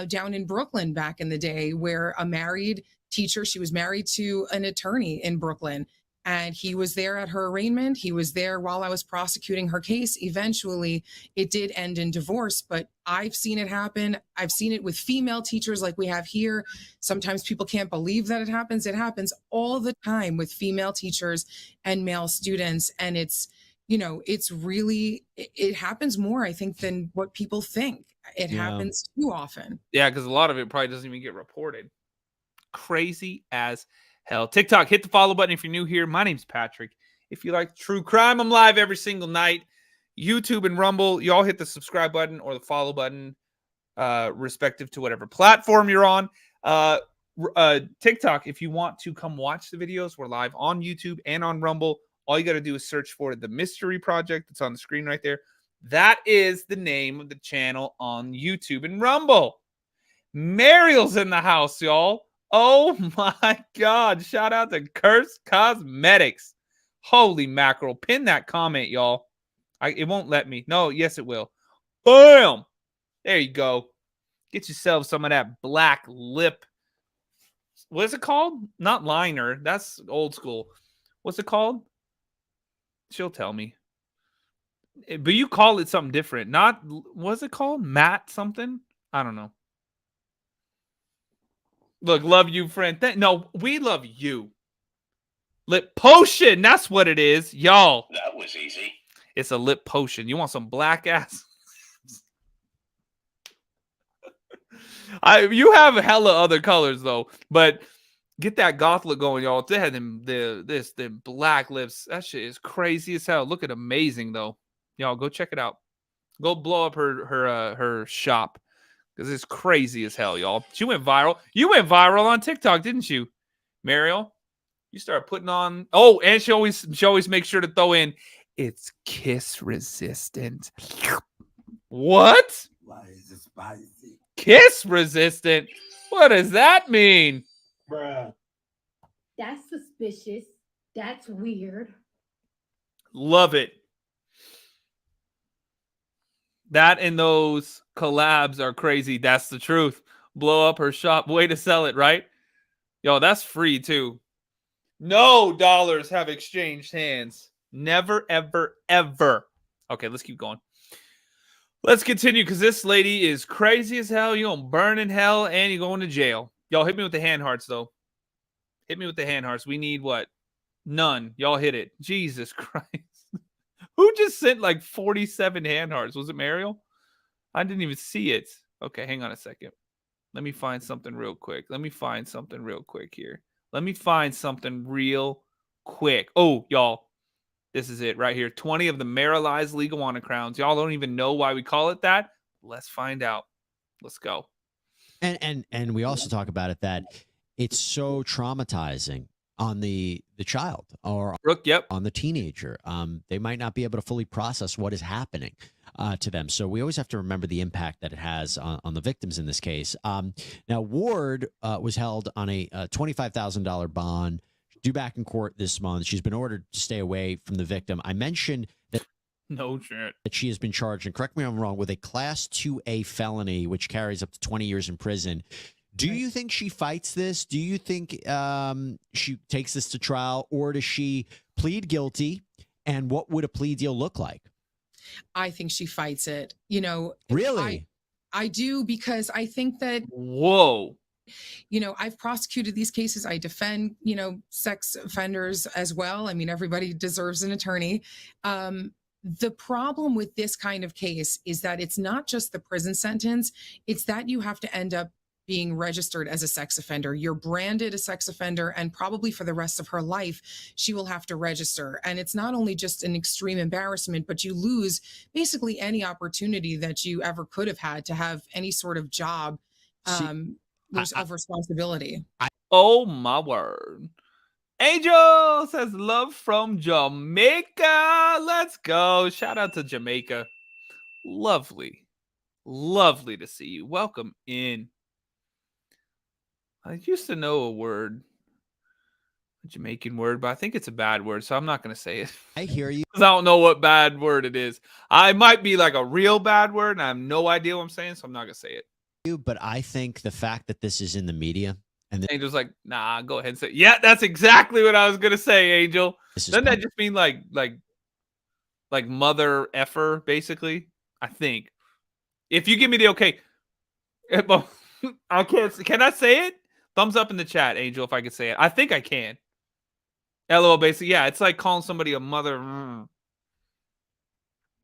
down in Brooklyn back in the day where a married teacher, she was married to an attorney in Brooklyn. And he was there at her arraignment. He was there while I was prosecuting her case. Eventually, it did end in divorce, but I've seen it happen. I've seen it with female teachers like we have here. Sometimes people can't believe that it happens. It happens all the time with female teachers and male students. And it's really, it happens more, I think, than what people think. It happens too often. Yeah, because a lot of it probably doesn't even get reported. Crazy as hell. TikTok, hit the follow button if you're new here. My name's Patrick. If you like true crime, I'm live every single night. YouTube and Rumble, y'all hit the subscribe button or the follow button, respective to whatever platform you're on. TikTok, if you want to come watch the videos, we're live on YouTube and on Rumble. All you got to do is search for The Mystery Project. It's on the screen right there. That is the name of the channel on YouTube and Rumble. Mariel's in the house, y'all. Oh my God. Shout out to Curse Cosmetics. Holy mackerel. Pin that comment, y'all. It won't let me. No, yes, it will. Boom. There you go. Get yourself some of that black lip. What is it called? Not liner. That's old school. What's it called? She'll tell me. But you call it something different. Not, what's it called? Matte something? I don't know. Look, love you, friend. No, we love you. Lip potion. That's what it is. Y'all. That was easy. It's a lip potion. You want some black ass? You have hella other colors though, but get that goth look going, y'all. They had them black lips. That shit is crazy as hell. Look at amazing though. Y'all go check it out. Go blow up her shop because it's crazy as hell, y'all. She went viral. You went viral on TikTok, didn't you, Mariel? You start putting on. Oh, and she always makes sure to throw in. It's kiss resistant. What? Why is it spicy? Kiss resistant? What does that mean? Bruh. That's suspicious. That's weird. Love it. That and those collabs are crazy. That's the truth. Blow up her shop. Way to sell it, right? Yo, that's free too. No dollars have exchanged hands. Never, ever, ever. Okay, let's keep going. Let's continue because this lady is crazy as hell. You're going to burn in hell and you're going to jail. Y'all hit me with the hand hearts, though. Hit me with the hand hearts. We need what? None. Y'all hit it. Jesus Christ. Who just sent like 47 hand hearts? Was it Mariel? I didn't even see it. Okay, hang on a second. Let me find something real quick. Let me find something real quick here. Let me find something real quick. Oh, y'all. This is it right here. 20 of the Marilized Leguana crowns. Y'all don't even know why we call it that. Let's find out. Let's go. And we also talk about it that it's so traumatizing on the child or on the teenager. They might not be able to fully process what is happening to them. So we always have to remember the impact that it has on the victims in this case. Now, Ward was held on a $25,000 bond due back in court this month. She's been ordered to stay away from the victim. I mentioned that that she has been charged, and correct me if I'm wrong, with a Class 2A felony, which carries up to 20 years in prison. Do you think she fights this? Do you think she takes this to trial, or does she plead guilty? And what would a plea deal look like? I think she fights it. You know, really, I do, because I think that. Whoa. You know, I've prosecuted these cases. I defend, you know, sex offenders as well. I mean, everybody deserves an attorney. The problem with this kind of case is that it's not just the prison sentence. It's that you have to end up being registered as a sex offender. You're branded a sex offender, and probably for the rest of her life, she will have to register. And it's not only just an extreme embarrassment, but you lose basically any opportunity that you ever could have had to have any sort of job. Of responsibility. Oh my word. Angel says love from Jamaica. Let's go. Shout out to Jamaica. Lovely. Lovely to see you. Welcome in. I used to know a word, a Jamaican word, but I think it's a bad word, so I'm not going to say it. I hear you. Because I don't know what bad word it is. I might be like a real bad word, and I have no idea what I'm saying, so I'm not going to say it. But I think the fact that this is in the media and Angel's like, nah, go ahead and say, yeah, that's exactly what I was gonna say, Angel. Doesn't that just mean like mother effer, basically? I think. If you give me the okay, I can't. Can I say it? Thumbs up in the chat, Angel, if I could say it. I think I can. LOL, basically, yeah, it's like calling somebody a mother.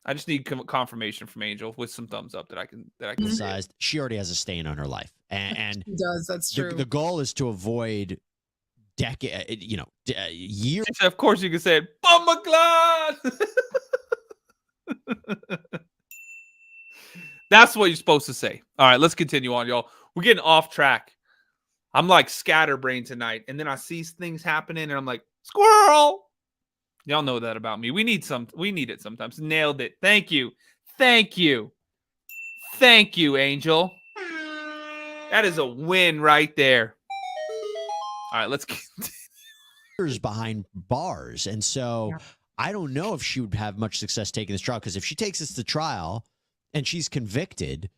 I just need confirmation from Angel with some thumbs up that I can. Sized. She already has a stain on her life, and she does. That's true. The goal is to avoid years. Of course, you can say it. Bumaclan! That's what you're supposed to say. All right, let's continue on, y'all. We're getting off track. I'm like scatterbrained tonight, and then I see things happening, and I'm like, squirrel. Y'all know that about me. We need it sometimes. Nailed it. Thank you. Thank you. Thank you, Angel. That is a win right there. All right, let's years behind bars. And so I don't know if she would have much success taking this trial, because if she takes this to trial and she's convicted,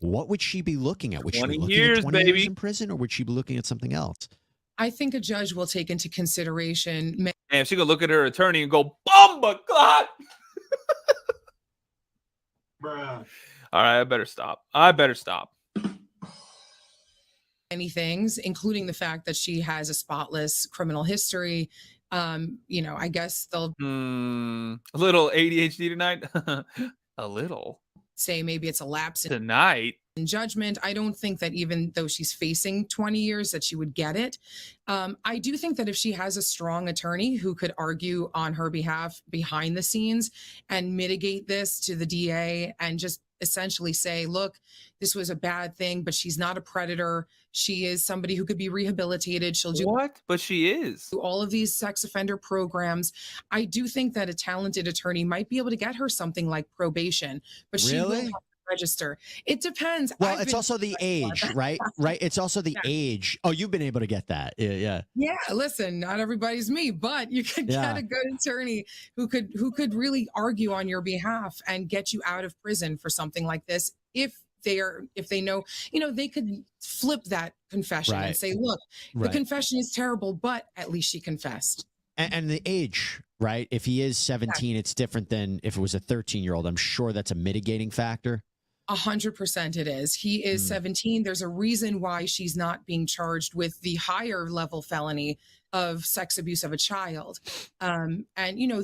what would she be looking at? Would she be 20 looking years, at 20 baby. years in prison, or would she be looking at something else? I think a judge will take into consideration. And she could look at her attorney and go, "Bomba clot." Bruh. All right, I better stop. Many things, including the fact that she has a spotless criminal history. I guess they'll A little ADHD tonight. A little say maybe it's a lapse tonight. in judgment. I don't think that even though she's facing 20 years that she would get it. I do think that if she has a strong attorney who could argue on her behalf behind the scenes and mitigate this to the DA and just essentially say, look, this was a bad thing, but she's not a predator. She is somebody who could be rehabilitated. She'll do What? But she is. all of these sex offender programs. I do think that a talented attorney might be able to get her something like probation, but she will Really? have to register. It depends. Well, I've it's been- also the age, right? Right. It's also the age. Oh, you've been able to get that. Yeah. Yeah, listen, not everybody's me, but you could Yeah. get a good attorney who could really argue on your behalf and get you out of prison for something like this. If they know, they could flip that confession Right. and say, look, the Right. confession is terrible, but at least she confessed. And the age, right? If he is 17, it's different than if it was a 13-year-old. I'm sure that's a mitigating factor. 100% it is. He is 17. There's a reason why she's not being charged with the higher level felony of sex abuse of a child. And,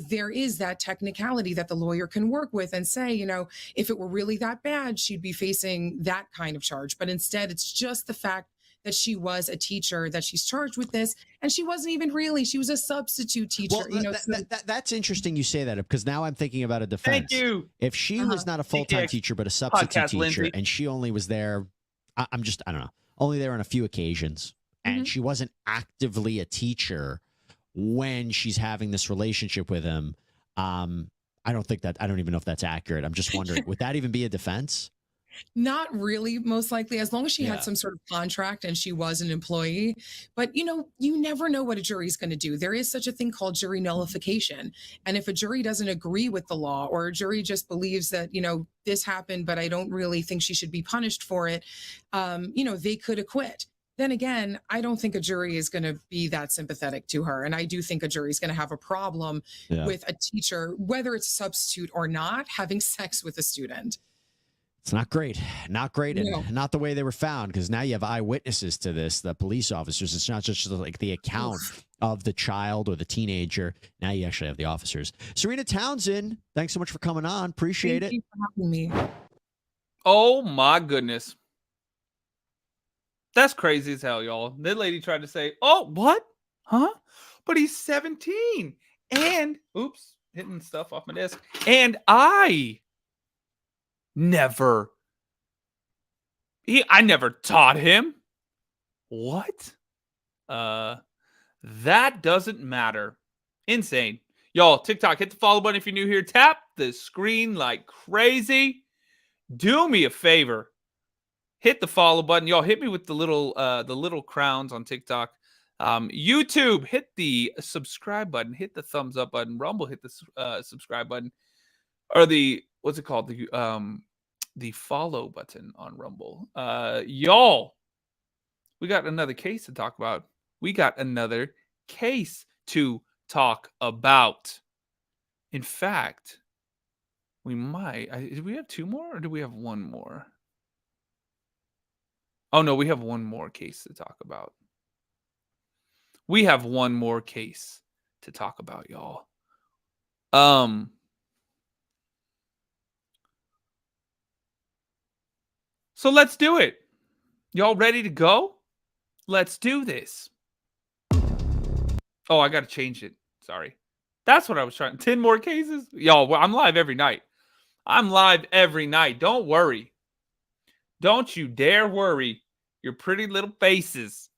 there is that technicality that the lawyer can work with and say, if it were really that bad, she'd be facing that kind of charge. But instead, it's just the fact that she was a teacher, that she's charged with this. And she wasn't even really, she was a substitute teacher. Well, that's interesting you say that, because now I'm thinking about a defense. Thank you. If she was not a full-time TX teacher, but a substitute podcast, teacher, Lindsay. and she only was there, I don't know, only there on a few occasions, and she wasn't actively a teacher when she's having this relationship with him, I don't even know if that's accurate. I'm just wondering, would that even be a defense? Not really, most likely, as long as she Yeah. had some sort of contract and she was an employee. But, you never know what a jury is going to do. There is such a thing called jury nullification. And if a jury doesn't agree with the law, or a jury just believes that, this happened, but I don't really think she should be punished for it, they could acquit. Then again, I don't think a jury is going to be that sympathetic to her. And I do think a jury is going to have a problem with a teacher, whether it's a substitute or not, having sex with a student. It's not great. Not great. No. And not the way they were found, because now you have eyewitnesses to this, the police officers. It's not just like the account of the child or the teenager. Now you actually have the officers. Sarena Townsend, thanks so much for coming on. Appreciate Thank it. you for having me. Oh my goodness. That's crazy as hell, y'all. That lady tried to say, "Oh, what? Huh? But he's 17." And oops, hitting stuff off my desk. And I never taught him. What? That doesn't matter. Insane. Y'all, TikTok, hit the follow button if you're new here. Tap the screen like crazy. Do me a favor. Hit the follow button. Y'all, hit me with the little crowns on TikTok. YouTube, hit the subscribe button. Hit the thumbs up button. Rumble, hit the subscribe button. Or the, what's it called? The follow button on Rumble. Y'all, we got another case to talk about. In fact, we might. Do we have two more, or do we have one more? Oh, no, we have one more case to talk about. Y'all. So let's do it. Y'all ready to go? Let's do this. Oh, I got to change it. Sorry. That's what I was trying. 10 more cases? Y'all, I'm live every night. Don't worry. Don't you dare worry your pretty little faces.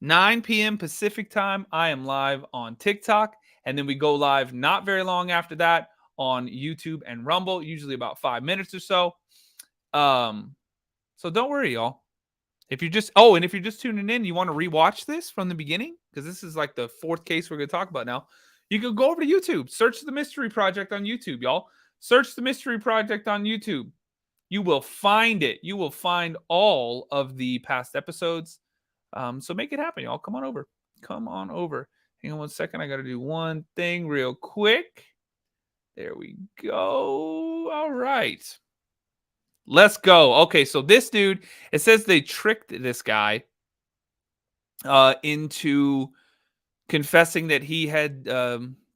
9 p.m. Pacific time, I am live on TikTok. And then we go live not very long after that on YouTube and Rumble, usually about 5 minutes or so. So don't worry, y'all. If you just and if you're just tuning in, you want to rewatch this from the beginning, because this is like the fourth case we're going to talk about now. You can go over to YouTube, search the Mystery Project on YouTube, y'all. Search the Mystery Project on YouTube. You will find it. You will find all of the past episodes. So make it happen, y'all. Come on over. Come on over. Hang on one second. I got to do one thing real quick. There we go. All right. Let's go. Okay, so this dude, it says they tricked this guy into confessing that he had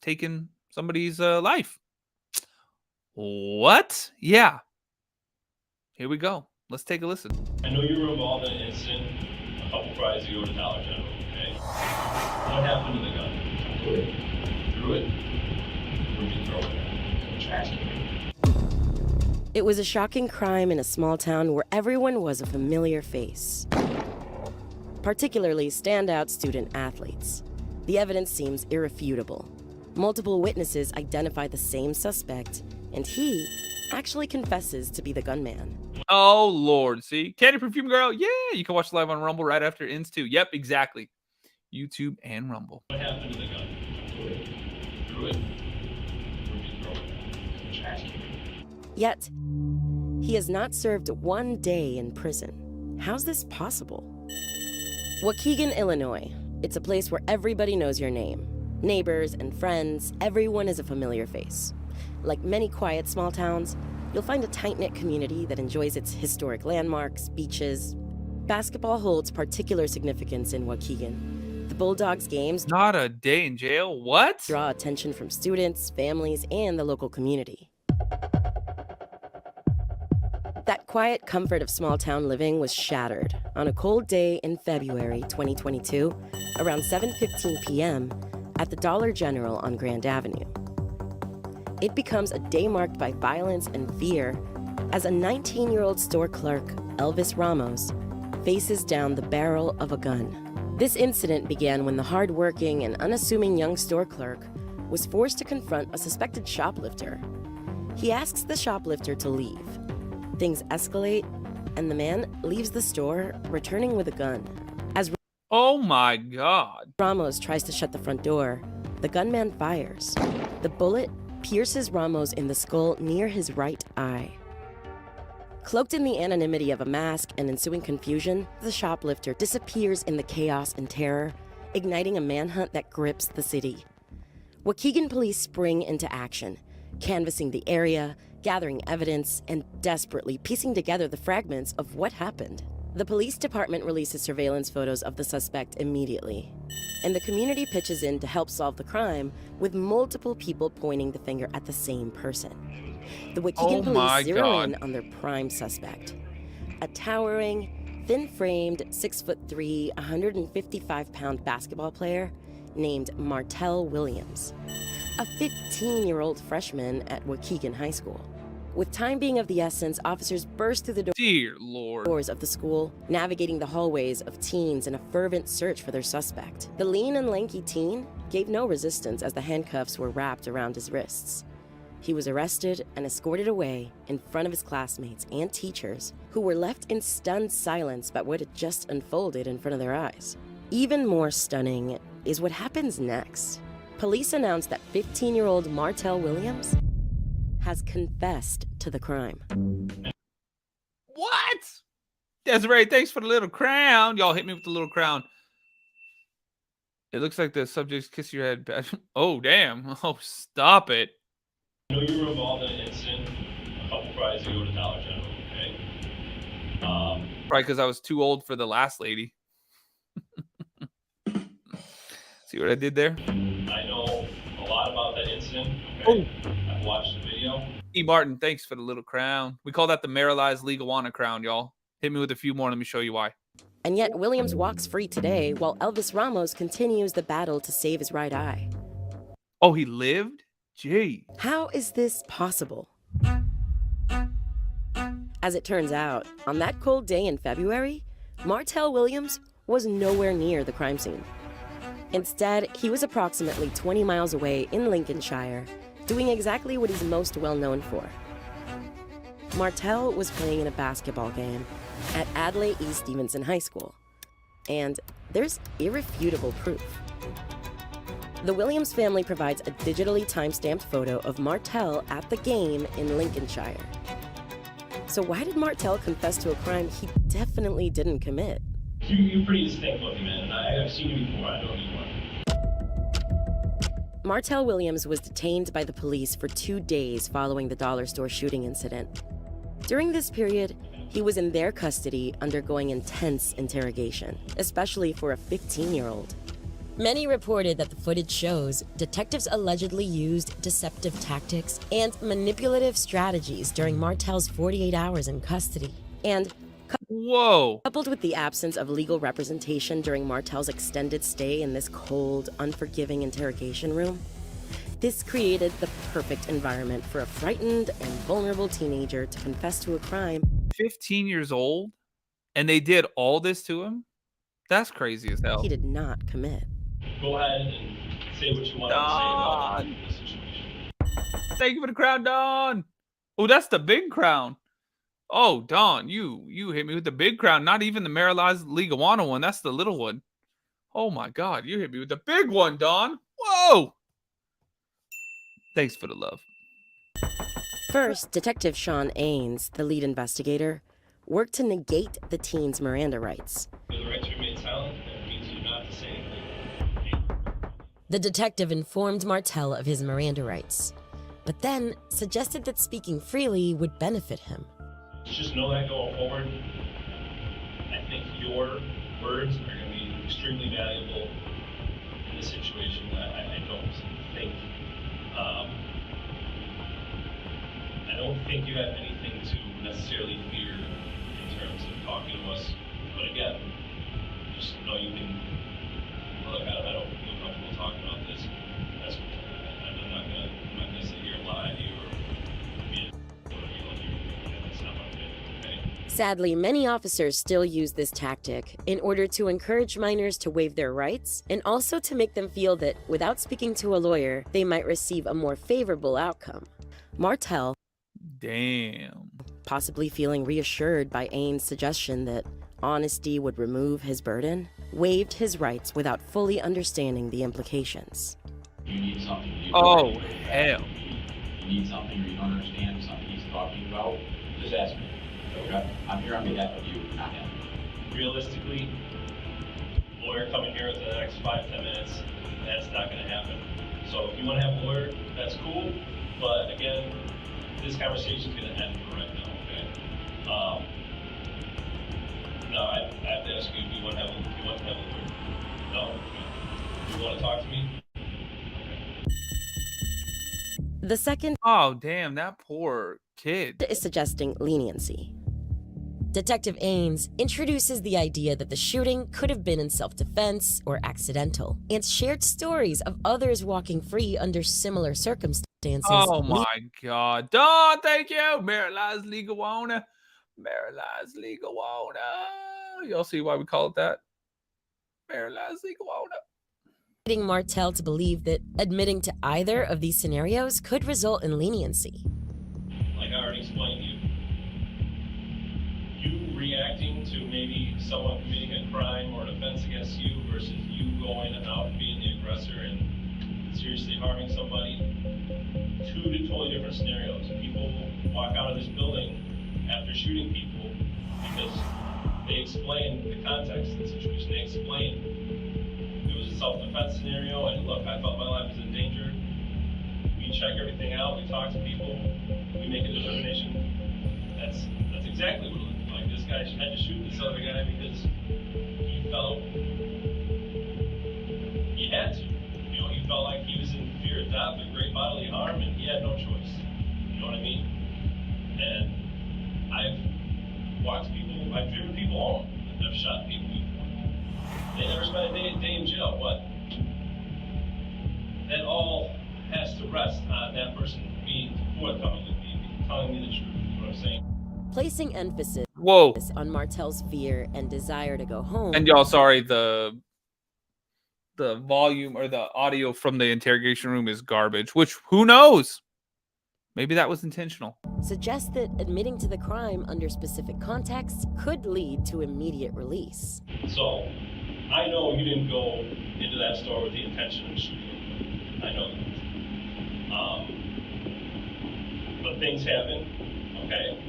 taken somebody's life. What? Yeah. Here we go. Let's take a listen. I know you were involved in an incident a couple Fridays ago to Dollar General, okay? What happened to the gun? Threw it. Threw it? Where'd you throw it? In the trash can. It was a shocking crime in a small town where everyone was a familiar face, particularly standout student athletes. The evidence seems irrefutable. Multiple witnesses identify the same suspect, and he actually confesses to be the gunman. Oh, Lord. See? Candy Perfume Girl. Yeah, you can watch live on Rumble right after it ends, too. Yep, exactly. YouTube and Rumble. What happened to the gun? Threw it. Threw it. Where'd you throw it? In the trash can. Yet, he has not served 1 day in prison. How's this possible? Waukegan, Illinois. It's a place where everybody knows your name. Neighbors and friends, everyone is a familiar face. Like many quiet small towns, you'll find a tight-knit community that enjoys its historic landmarks, beaches. Basketball holds particular significance in Waukegan. The Bulldogs games Not a day in jail? What? draw attention from students, families, and the local community. That quiet comfort of small-town living was shattered on a cold day in February 2022, around 7:15 p.m. at the Dollar General on Grand Avenue. It becomes a day marked by violence and fear as a 19-year-old store clerk, Elvis Ramos, faces down the barrel of a gun. This incident began when the hard-working and unassuming young store clerk was forced to confront a suspected shoplifter. He asks the shoplifter to leave. Things escalate, and the man leaves the store, returning with a gun. As Oh, my God. Ramos tries to shut the front door, the gunman fires. The bullet pierces Ramos in the skull near his right eye. Cloaked in the anonymity of a mask and ensuing confusion, the shoplifter disappears in the chaos and terror, igniting a manhunt that grips the city. Waukegan police spring into action, canvassing the area, gathering evidence, and desperately piecing together the fragments of what happened. The police department releases surveillance photos of the suspect immediately, and the community pitches in to help solve the crime, with multiple people pointing the finger at the same person. The Waukegan police zero in on their prime suspect, a towering, thin-framed, 6'3", 155-pound basketball player named Martell Williams, a 15-year-old freshman at Waukegan High School. With time being of the essence, officers burst through the Dear Lord. doors of the school, navigating the hallways of teens in a fervent search for their suspect. The lean and lanky teen gave no resistance as the handcuffs were wrapped around his wrists. He was arrested and escorted away in front of his classmates and teachers, who were left in stunned silence by what had just unfolded in front of their eyes. Even more stunning is what happens next. Police announced that 15-year-old Martell Williams has confessed to the crime. What? Desiree, thanks for the little crown. Y'all hit me with the little crown. It looks like the subject's kiss your head. Oh, damn. Oh, stop it. I know you were involved in an incident a couple Fridays ago to Dollar General, okay? Probably because I was too old for the last lady. See what I did there? I know a lot about that incident, okay? I've watched the video. E. Martin, thanks for the little crown. We call that the Marilized Legalwana crown, y'all. Hit me with a few more. Let me show you why. And yet Williams walks free today while Elvis Ramos continues the battle to save his right eye. Oh, he lived? Gee. How is this possible? As it turns out, on that cold day in February, Martell Williams was nowhere near the crime scene. Instead, he was approximately 20 miles away in Lincolnshire, doing exactly what he's most well known for. Martell was playing in a basketball game at Adlai E. Stevenson High School. And there's irrefutable proof. The Williams family provides a digitally time-stamped photo of Martell at the game in Lincolnshire. So why did Martell confess to a crime he definitely didn't commit? You're pretty distinct looking, man, and I've seen you before. I know who you are. Martell Williams was detained by the police for 2 days following the dollar store shooting incident. During this period, he was in their custody undergoing intense interrogation, especially for a 15-year-old. Many reported that the footage shows detectives allegedly used deceptive tactics and manipulative strategies during Martell's 48 hours in custody. And coupled with the absence of legal representation during Martell's extended stay in this cold, unforgiving interrogation room, this created the perfect environment for a frightened and vulnerable teenager to confess to a crime. 15 years old, and they did all this to him? That's crazy as hell. He did not commit. Go ahead and say what you want to say about this situation. Thank you for the crown, Don. Oh, that's the big crown. Oh, Don, you hit me with the big crown. Not even the Marilaz Leaguana one. That's the little one. Oh my God, you hit me with the big one, Don. Whoa. Thanks for the love. First, Detective Sean Ains, the lead investigator, worked to negate the teen's Miranda rights. The right to remain silent, that means you're not to say anything. The detective informed Martell of his Miranda rights, but then suggested that speaking freely would benefit him. Just know that going forward, I think your words are going to be extremely valuable in this situation. I don't think you have anything to necessarily fear in terms of talking to us. But again, just know you can. Look, I don't feel comfortable talking about this. I'm not gonna sit here and lie to you or be whatever you want to do. That's not what I'm gonna do. Okay? Sadly, many officers still use this tactic in order to encourage minors to waive their rights and also to make them feel that without speaking to a lawyer, they might receive a more favorable outcome. Martell, possibly feeling reassured by Ains' suggestion that honesty would remove his burden, waived his rights without fully understanding the implications. You need something. Oh, hell. You need something or you don't understand something he's talking about, just ask me. Okay? I'm here on behalf of you, not him. Realistically, lawyer coming here within the next 5-10 minutes, that's not going to happen. So if you want to have a lawyer, that's cool. But again, this conversation is going to end for right now, okay? No, I have to ask you, do you want to have a lawyer? No? You want to talk to me? The second Oh, damn, that poor kid. is suggesting leniency. Detective Ains introduces the idea that the shooting could have been in self-defense or accidental, and shared stories of others walking free under similar circumstances. Oh my God. Don, thank you. Marilaz Leaguana. Marilaz Leaguana. Y'all see why we call it that? Marilaz Leaguana. Leading Martell to believe that admitting to either of these scenarios could result in leniency. Like I already explained to you, you reacting to maybe someone committing a crime or an offense against you versus you going out and being the aggressor and seriously harming somebody, two totally different scenarios. People walk out of this building after shooting people because they explain the context of the situation. They explain it was a self-defense scenario, and look, I felt my life was in danger. We check everything out, we talk to people, we make a determination. That's exactly what it looked like. This guy had to shoot this other guy because he felt he had to. You know, he felt like he was in fear of death or great bodily harm, and he had no choice. You know what I mean? And I've watched people, I've driven people home, I've shot people before. They never spent a day in jail. What? That all has to rest on that person being forthcoming with me, telling me the truth. You know what I'm saying? Placing emphasis on Martell's fear and desire to go home. And y'all, sorry, the volume or the audio from the interrogation room is garbage, which who knows? Maybe that was intentional. suggests that admitting to the crime under specific contexts could lead to immediate release. So, I know you didn't go into that store with the intention of shooting. I know that. But things happen, okay?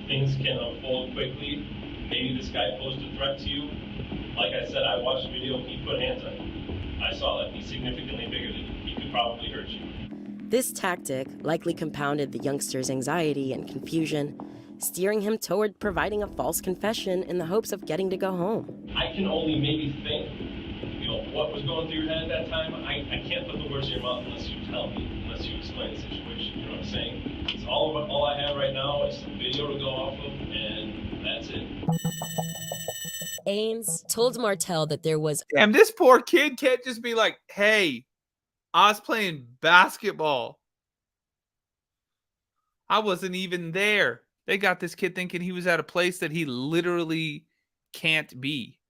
Things can unfold quickly. Maybe this guy posed a threat to you. Like I said, I watched the video, he put hands on you. I saw that. He's significantly bigger than you. He could probably hurt you. This tactic likely compounded the youngster's anxiety and confusion, steering him toward providing a false confession in the hopes of getting to go home. I can only maybe think, you know, what was going through your head at that time. I can't put the words in your mouth unless you tell me, unless you explain the situation. You know what I'm saying? It's all I have right now is some video to go off of, and that's it. Ains told Martell that there was... Damn, this poor kid can't just be like, hey, I was playing basketball. I wasn't even there. They got this kid thinking he was at a place that he literally can't be.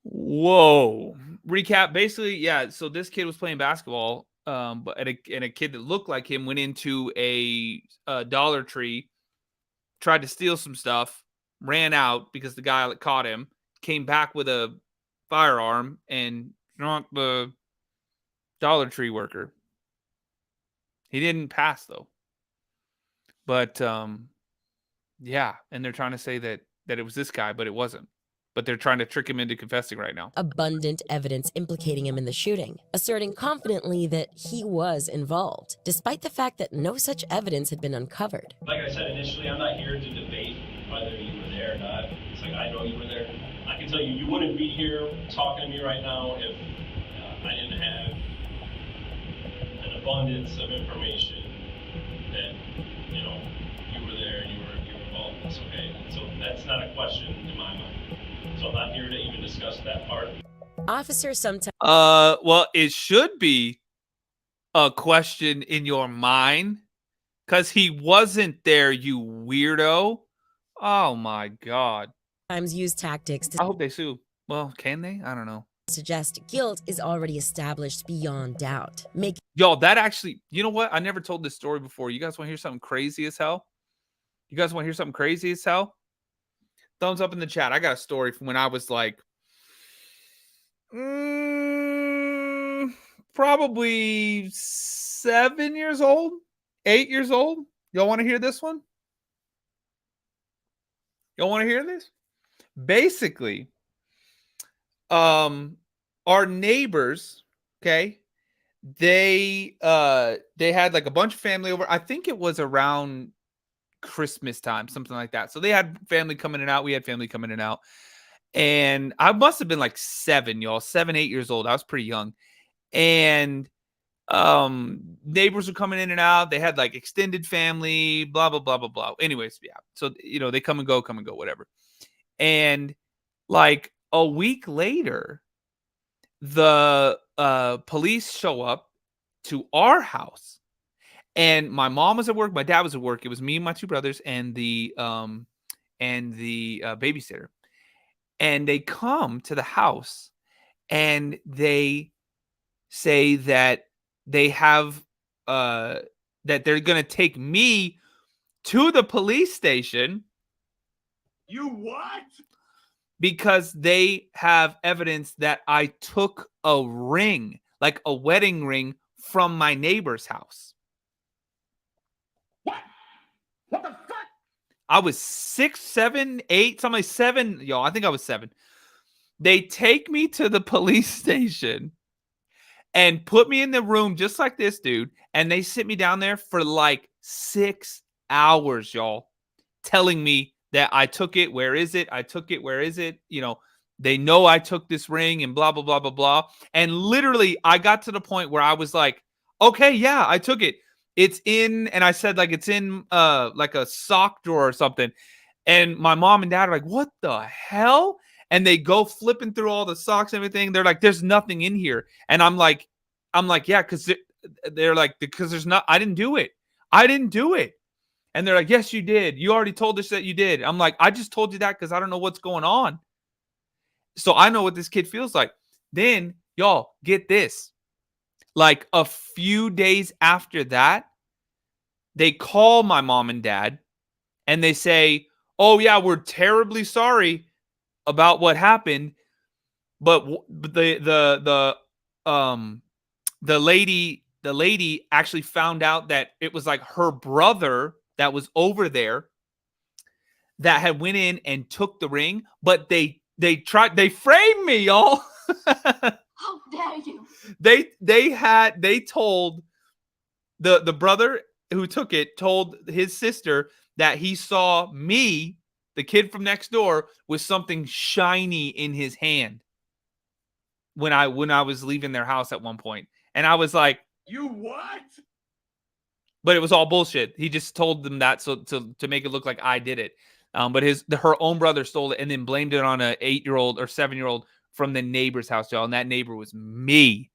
Whoa. Recap. Basically, yeah, so this kid was playing basketball, and a kid that looked like him went into a Dollar Tree, tried to steal some stuff, ran out because the guy caught him, came back with a firearm, and shot the Dollar Tree worker. He didn't pass, though. But, yeah, and they're trying to say that it was this guy, but it wasn't. But they're trying to trick him into confessing right now. Abundant evidence implicating him in the shooting, asserting confidently that he was involved, despite the fact that no such evidence had been uncovered. Like I said initially, I'm not here to debate whether you were there or not. It's like, I know you were there. I can tell you, you wouldn't be here talking to me right now if I didn't have an abundance of information that, you know, you were there and you were involved in this, okay? So that's not a question in my mind. So I'm not here to even discuss that part. Officers sometimes... Well, it should be a question in your mind because he wasn't there, you weirdo. Oh, my God. Use tactics to... I hope they sue. Well, can they? I don't know. Suggest guilt is already established beyond doubt. Yo, that actually... You know what? I never told this story before. You guys want to hear something crazy as hell? You guys want to hear something crazy as hell? Thumbs up in the chat. I got a story from when I was like... probably 7 years old, 8 years old. Y'all want to hear this one? Y'all want to hear this? Basically, our neighbors, okay, they had like a bunch of family over. I think it was around Christmas time, something like that. So they had family coming in and out. We had family coming in and out. And I must have been like 7, y'all, 7, 8 years old. I was pretty young. And neighbors were coming in and out. They had like extended family, blah, blah, blah, blah, blah. Anyways, yeah. So, you know, they come and go, whatever. And like a week later, the police show up to our house. And my mom was at work, my dad was at work. It was me and my 2 brothers and the babysitter. And they come to the house and they say that they have that they're going to take me to the police station. You what? Because they have evidence that I took a ring, like a wedding ring, from my neighbor's house. What the fuck? I was 6, 7, 8, something like 7. Yo, I think I was 7. They take me to the police station and put me in the room just like this, dude. And they sit me down there for like 6 hours, y'all, telling me that I took it. Where is it? I took it. Where is it? You know, they know I took this ring and blah, blah, blah, blah, blah. And literally, I got to the point where I was like, okay, yeah, I took it. It's in, and I said, like, it's in like a sock drawer or something. And my mom and dad are like, what the hell? And they go flipping through all the socks and everything. They're like, there's nothing in here. And I'm like, yeah, because they're like, because there's not, I didn't do it. I didn't do it. And they're like, yes, you did. You already told us that you did. I'm like, I just told you that because I don't know what's going on. So I know what this kid feels like. Then, y'all, get this. Like a few days after that, they call my mom and dad and they say, "Oh yeah, we're terribly sorry about what happened, but the lady actually found out that it was like her brother that was over there that had went in and took the ring, but they framed me, y'all." How dare you? They told the brother who took it told his sister that he saw me, the kid from next door, with something shiny in his hand when I was leaving their house at one point. And I was like, "You what?" But it was all bullshit. He just told them that so to make it look like I did it. But her own brother stole it and then blamed it on a 8-year-old or 7-year-old from the neighbor's house, y'all. And that neighbor was me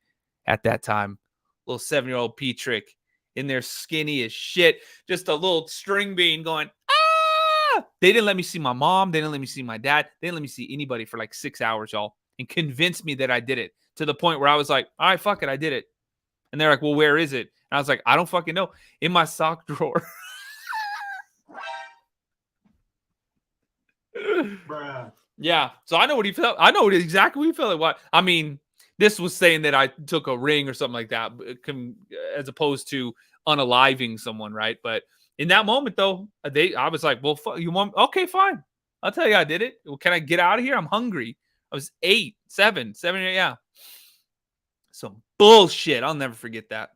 at that time. Little 7-year-old P-Trick in there, skinny as shit. Just a little string bean going, ah! They didn't let me see my mom. They didn't let me see my dad. They didn't let me see anybody for like 6 hours, y'all. And convinced me that I did it to the point where I was like, all right, fuck it, I did it. And they're like, well, where is it? And I was like, I don't fucking know. In my sock drawer. Bruh. Yeah. So I know what he felt. I know exactly what he felt like. I mean, this was saying that I took a ring or something like that, as opposed to unaliving someone, right? But in that moment, though, I was like, well, you want? Okay, fine. I'll tell you I did it. Well, can I get out of here? I'm hungry. I was 7, 8, yeah. Some bullshit. I'll never forget that.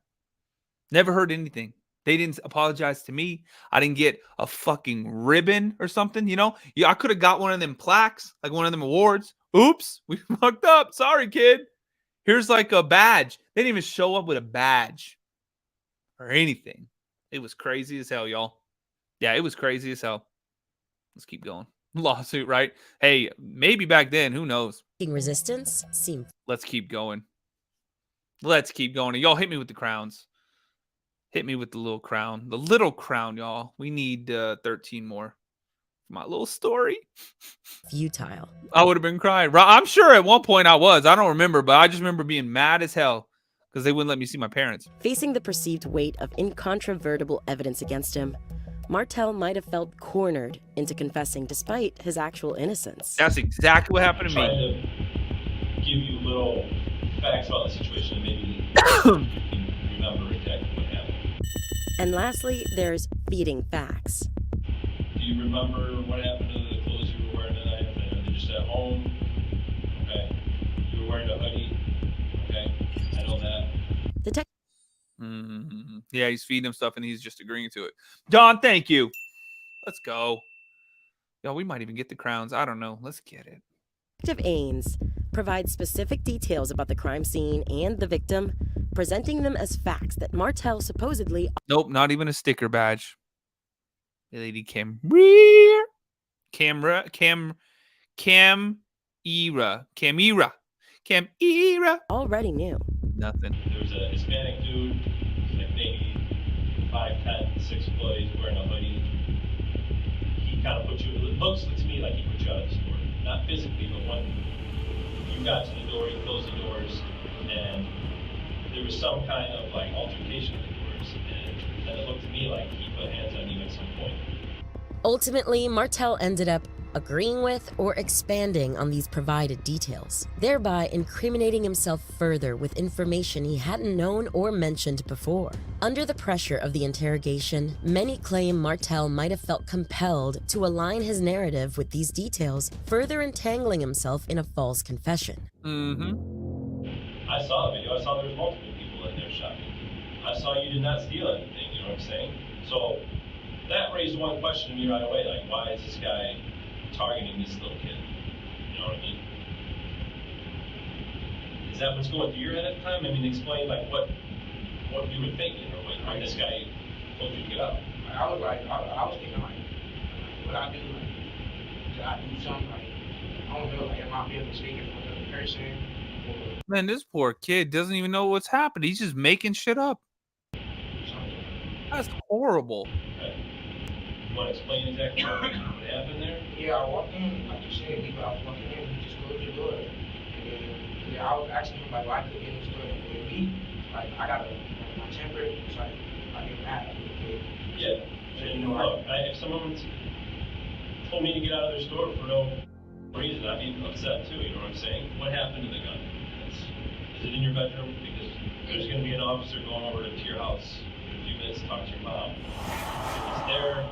Never heard anything. They didn't apologize to me. I didn't get a fucking ribbon or something, you know? Yeah, I could have got one of them plaques, like one of them awards. Oops, we fucked up. Sorry, kid. Here's like a badge. They didn't even show up with a badge or anything. It was crazy as hell, y'all. Yeah, it was crazy as hell. Let's keep going. Lawsuit, right? Hey, maybe back then, who knows? Resistance seemed. Let's keep going. Let's keep going. And y'all hit me with the crowns. Hit me with the little crown. The little crown, y'all. We need 13 more. My little story. Futile. I would have been crying. I'm sure at one point I was. I don't remember, but I just remember being mad as hell because they wouldn't let me see my parents. Facing the perceived weight of incontrovertible evidence against him, Martell might have felt cornered into confessing despite his actual innocence. That's exactly what happened to me. Trying to give you little facts about the situation and maybe you remember exactly what happened. And lastly, there's feeding facts. Do you remember what happened to the clothes you were wearing tonight? Are they just at home? Okay. You were wearing a hoodie? Okay. I know that. Yeah, he's feeding him stuff and he's just agreeing to it. Don, thank you. Let's go. Yo, we might even get the crowns. I don't know. Let's get it. Detective Ains provides specific details about the crime scene and the victim, presenting them as facts that Martell supposedly... Nope, not even a sticker badge. The lady Camera. already knew. Nothing. There was a Hispanic dude, like maybe 5'10", 6 foot, he's wearing a hoodie. He kind of put you, it looks to me like he put you out of the store. Not physically, but when you got to the door, he closed the doors, and there was some kind of like altercation at the doors, and it looked to me like he put hands on you at some point. Ultimately, Martell ended up agreeing with or expanding on these provided details, thereby incriminating himself further with information he hadn't known or mentioned before. Under the pressure of the interrogation, many claim Martell might have felt compelled to align his narrative with these details, further entangling himself in a false confession. I saw the video. I saw there was multiple people in there shopping. I saw you did not steal anything, you know what I'm saying? So that raised one question to me right away, like, why is this guy targeting this little kid? You know what I mean? Is that what's going through your head at the time? I mean, explain like what you were thinking, or when this guy told you to get out. I was thinking like, what I do, like, did I do something like, I don't know, like, am I being mistaken for another person? Man, this poor kid doesn't even know what's happened. He's just making shit up. That's horrible. Okay. You want to explain exactly what happened there? Yeah, I walked in, like you said, I was walking in, he just closed the door. And then, I was asking him, like, why I couldn't get in the store with me. Like, I gotta, my temper, it's like, I get mad at the kid. Yeah. You And know, look, if someone told me to get out of their store for no reason, I'd be upset too, you know what I'm saying? What happened to the gun? Is it in your bedroom? Because there's going to be an officer going over to your house in a few minutes to talk to your mom. If it's there,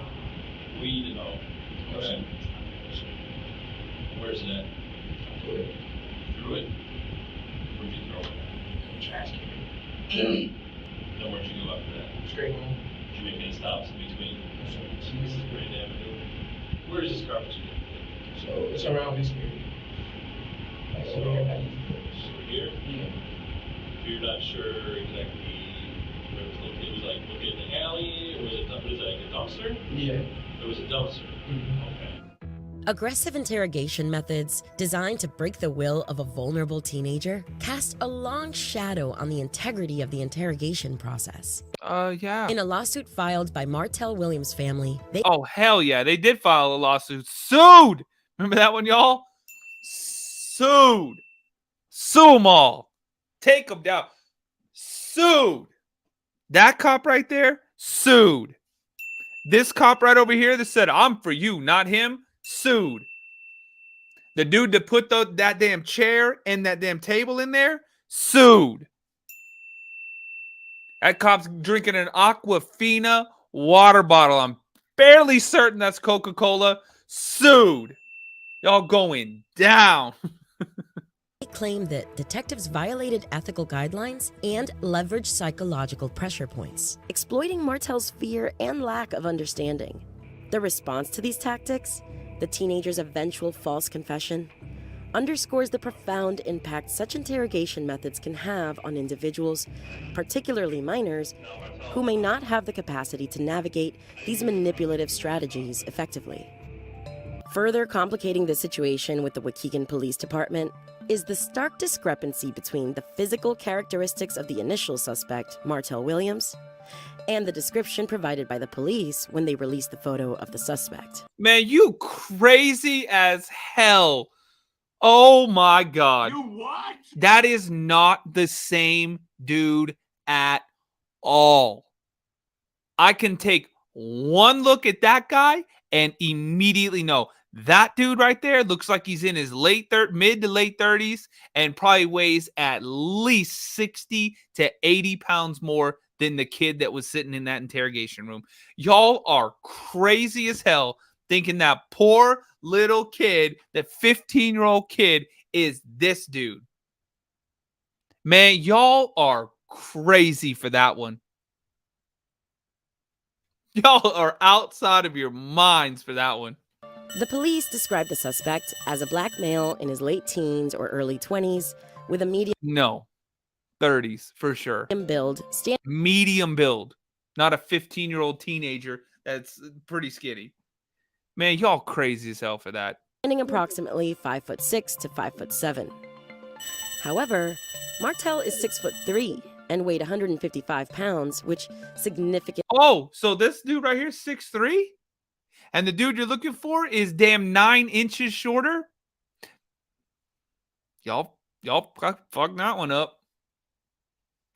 we need to know. Okay? Where's it at? Threw it? Where'd you throw it? Trash can. Then where'd you go after that? Straight home. Did you make any stops in between? This is Grand Avenue. Where is this garbage again? So it's around this area. Like So, over here, like, here? yeah. You're not sure exactly where it was located. It was like located in the alley, or was it, what is that, like a dumpster? Yeah. It was a dumpster. Okay. Aggressive interrogation methods designed to break the will of a vulnerable teenager cast a long shadow on the integrity of the interrogation process. Yeah. In a lawsuit filed by Martell Williams' family, they Oh, hell yeah. They did file a lawsuit. Sued. Remember that one, y'all? Sued. Sue them all. Take them down. Sued. That cop right there, sued. This cop right over here that said, I'm for you, not him, sued. The dude that put that damn chair and that damn table in there, sued. That cop's drinking an Aquafina water bottle. I'm fairly certain that's Coca-Cola. Sued. Y'all going down. claim that detectives violated ethical guidelines and leveraged psychological pressure points, exploiting Martell's fear and lack of understanding. The response to these tactics, the teenager's eventual false confession, underscores the profound impact such interrogation methods can have on individuals, particularly minors, who may not have the capacity to navigate these manipulative strategies effectively. Further complicating the situation with the Waukegan Police Department is the stark discrepancy between the physical characteristics of the initial suspect, Martell Williams, and the description provided by the police when they released the photo of the suspect. Man, you crazy as hell. Oh my God. You what? That is not the same dude at all. I can take one look at that guy and immediately know that dude right there looks like he's in his mid to late 30s and probably weighs at least 60 to 80 pounds more than the kid that was sitting in that interrogation room. Y'all are crazy as hell thinking that poor little kid, that 15-year-old kid, is this dude. Man, y'all are crazy for that one. Y'all are outside of your minds for that one. The police described the suspect as a black male in his late teens or early 20s with a medium 30s for sure. Build. Medium build. Not a 15-year-old teenager that's pretty skinny. Man, y'all crazy as hell for that. Standing approximately 5'6" to 5'7". However, Martell is 6'3" and weighed 155 pounds, which significantly. Oh, so this dude right here is 6'3"? And the dude you're looking for is damn 9 inches shorter? Y'all fuck that one up.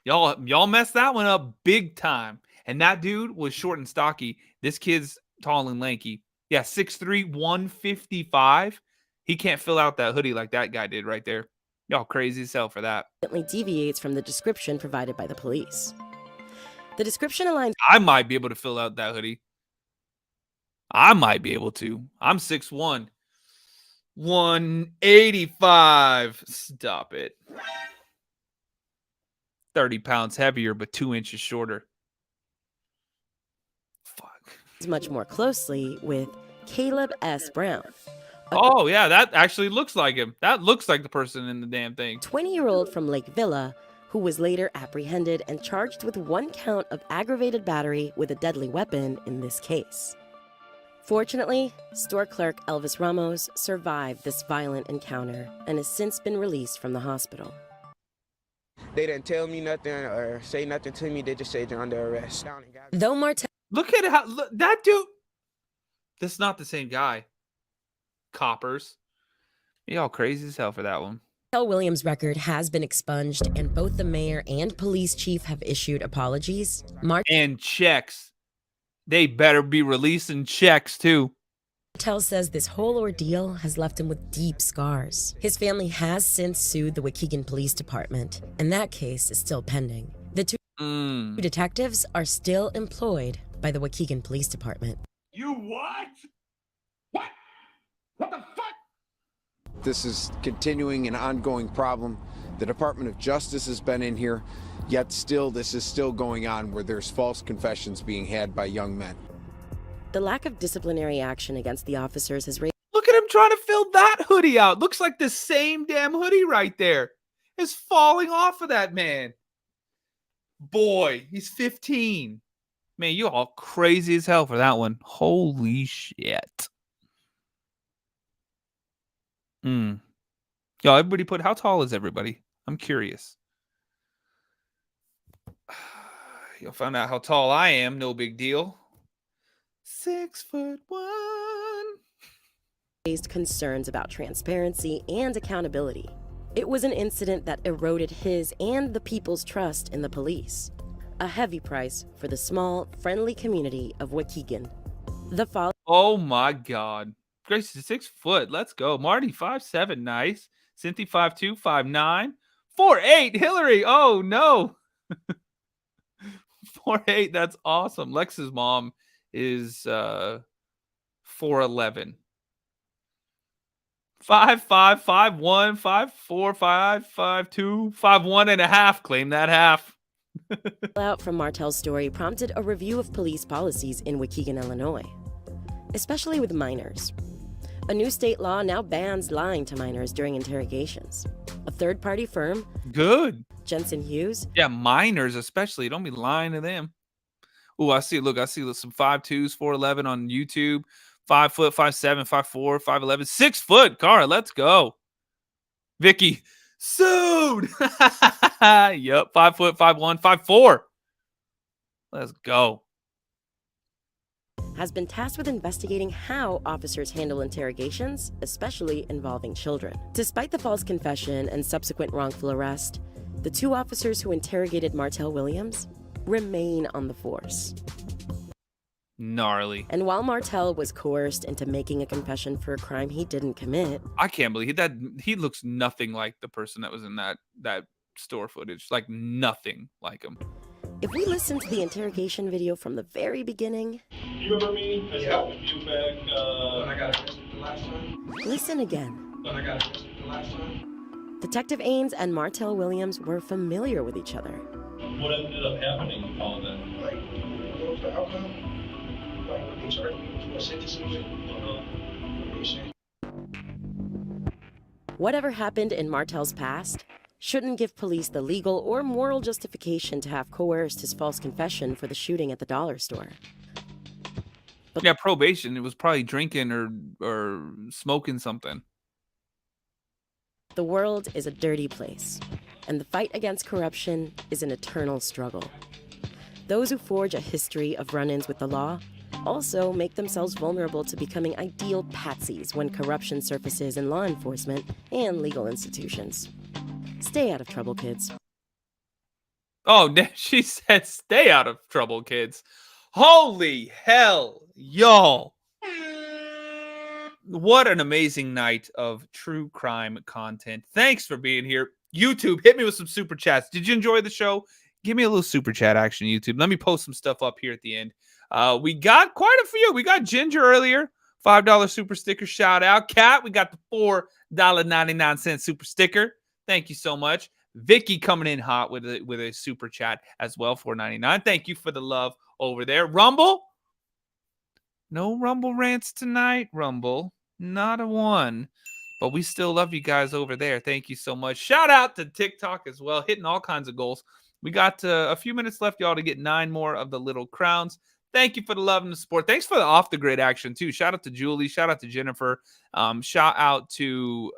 Y'all messed that one up big time. And that dude was short and stocky. This kid's tall and lanky. Yeah, 6'3", 155. He can't fill out that hoodie like that guy did right there. Y'all crazy as hell for that. Deviates from the description provided by the police. The description aligns. I might be able to fill out that hoodie. I might be able to. I'm 6'1", 185. Stop it. 30 pounds heavier, but 2 inches shorter. Much more closely with Caleb S. Brown. Oh, yeah, that actually looks like him. That looks like the person in the damn thing. 20-year-old from Lake Villa, who was later apprehended and charged with 1 count of aggravated battery with a deadly weapon in this case. Fortunately, store clerk Elvis Ramos survived this violent encounter and has since been released from the hospital. They didn't tell me nothing or say nothing to me. They just said you're under arrest. Though Martell. Look at how that dude. That's not the same guy. Coppers. Y'all crazy as hell for that one. Martell Williams' record has been expunged, and both the mayor and police chief have issued apologies. And checks. They better be releasing checks, too. Martell says this whole ordeal has left him with deep scars. His family has since sued the Waukegan Police Department, and that case is still pending. The two detectives are still employed by the Waukegan Police Department. You what? What? What the fuck? This is continuing an ongoing problem. The Department of Justice has been in here, yet still this is still going on where there's false confessions being had by young men. The lack of disciplinary action against the officers has raised... Look at him trying to fill that hoodie out. Looks like the same damn hoodie right there is falling off of that man. Boy, he's 15. Man, you all crazy as hell for that one. Holy shit. Yo, everybody put, how tall is everybody? I'm curious. You'll find out how tall I am. No big deal. 6'1". Raised concerns about transparency and accountability. It was an incident that eroded his and the people's trust in the police. A heavy price for the small, friendly community of Waukegan. Oh my God. Grace is 6 foot. Let's go. Marty, 5'7". Nice. Cynthia, 5'2", 5'9". 4'8". Hillary. Oh no. 4'8". That's awesome. Lex's mom is 4'11". 5'5", 5'1", 5'4", 5'2", 5'1.5". Claim that half. Out from Martell's story prompted a review of police policies in Waukegan, Illinois, especially with minors. A new state law now bans lying to minors during interrogations. A third-party firm, good, Jensen Hughes. Yeah, minors especially. Don't be lying to them. Oh, I see some 5'2", 4'11" on YouTube. 5 foot, 5'7", 5'4", 5'11", 6 foot. Cara, let's go. Vicky, sued. Yep, 5 foot, 5'1", 5'4". Let's go. Has been tasked with investigating how officers handle interrogations, especially involving children. Despite the false confession and subsequent wrongful arrest, the two officers who interrogated Martell Williams remain on the force. Gnarly. And while Martell was coerced into making a confession for a crime he didn't commit, I can't believe that he looks nothing like the person that was in that store footage. Like nothing like him. If we listen to the interrogation video from the very beginning... You remember me? I spoke with you back... When I got arrested the last time? Listen again. When I got arrested the last time? Detective Ains and Martell Williams were familiar with each other. What ended up happening with all of that? Like, what was the outcome? Like, what they charged me for sentencing? Whatever happened in Martell's past shouldn't give police the legal or moral justification to have coerced his false confession for the shooting at the dollar store. But yeah, probation. It was probably drinking or smoking something. The world is a dirty place, and the fight against corruption is an eternal struggle. Those who forge a history of run-ins with the law also make themselves vulnerable to becoming ideal patsies when corruption surfaces in law enforcement and legal institutions. Stay out of trouble, kids. Oh, she said stay out of trouble, kids. Holy hell, y'all. What an amazing night of true crime content. Thanks for being here. YouTube, hit me with some super chats. Did you enjoy the show? Give me a little super chat action, YouTube. Let me post some stuff up here at the end. We got quite a few. We got Ginger earlier. $5 super sticker shout out. Kat, we got the $4.99 super sticker. Thank you so much. Vicky coming in hot with a super chat as well, $4.99. Thank you for the love over there. Rumble. No Rumble rants tonight, Rumble. Not a one. But we still love you guys over there. Thank you so much. Shout out to TikTok as well. Hitting all kinds of goals. We got a few minutes left, y'all, to get 9 more of the little crowns. Thank you for the love and the support. Thanks for the off-the-grid action, too. Shout out to Julie. Shout out to Jennifer. Shout out to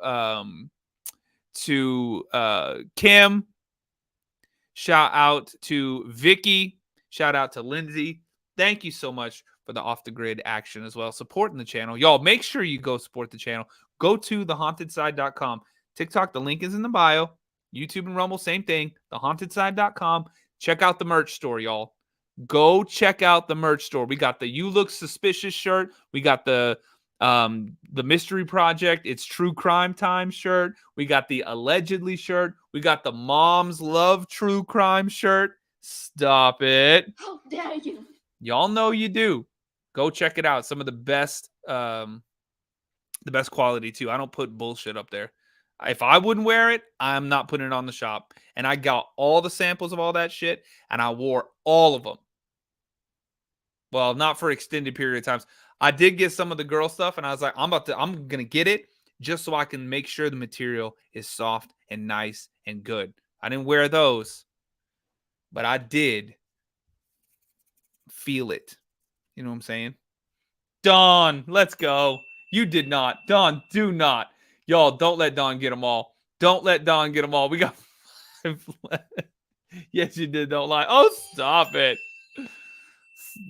Kim. Shout out to Vicky. Shout out to Lindsay. Thank you so much for the off-the-grid action as well. Supporting the channel. Y'all, make sure you go support the channel. Go to thehauntedSide.com. TikTok, the link is in the bio. YouTube and Rumble, same thing. ThehauntedSide.com. Check out the merch store, y'all. Go check out the merch store. We got the You Look Suspicious shirt. We got the Mystery Project, It's True Crime Time shirt. We got the Allegedly shirt. We got the Moms Love True Crime shirt. Stop it. How dare you? Y'all know you do. Go check it out. Some of the best quality too. I don't put bullshit up there. If I wouldn't wear it, I'm not putting it on the shop. And I got all the samples of all that shit, and I wore all of them. Well, not for extended period of times. I did get some of the girl stuff, and I was like, I'm gonna get it just so I can make sure the material is soft and nice and good. I didn't wear those, but I did feel it. You know what I'm saying? Dawn, let's go. You did not. Dawn, do not. Y'all, don't let Dawn get them all. Don't let Dawn get them all. We got 5 left. Yes, you did. Don't lie. Oh, stop it.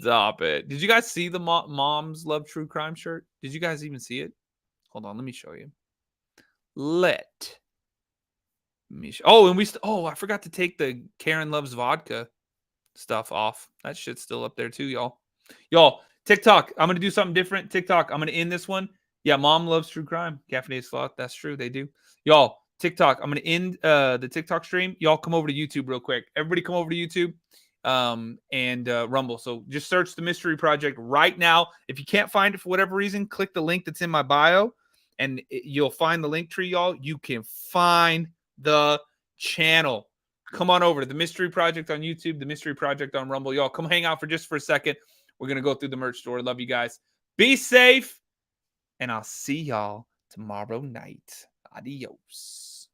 Stop it. Did you guys see the Moms Love True Crime shirt? Did you guys even see it? Hold on. Let me show you. Let me show. Oh, and I forgot to take the Karen Loves Vodka stuff off. That shit's still up there too, y'all. Y'all, TikTok. I'm going to do something different. TikTok. I'm going to end this one. Yeah, Mom Loves True Crime. Caffeinated Sloth. That's true. They do. Y'all, TikTok. I'm going to end the TikTok stream. Y'all come over to YouTube real quick. Everybody come over to YouTube and Rumble. So just search The Mystery Project right now. If you can't find it for whatever reason, click the link that's in my bio and you'll find the link tree, y'all. You can find the channel. Come on over to The Mystery Project on YouTube, The Mystery Project on Rumble. Y'all come hang out for just a second. We're going to go through the merch store. Love you guys. Be safe. And I'll see y'all tomorrow night. Adios.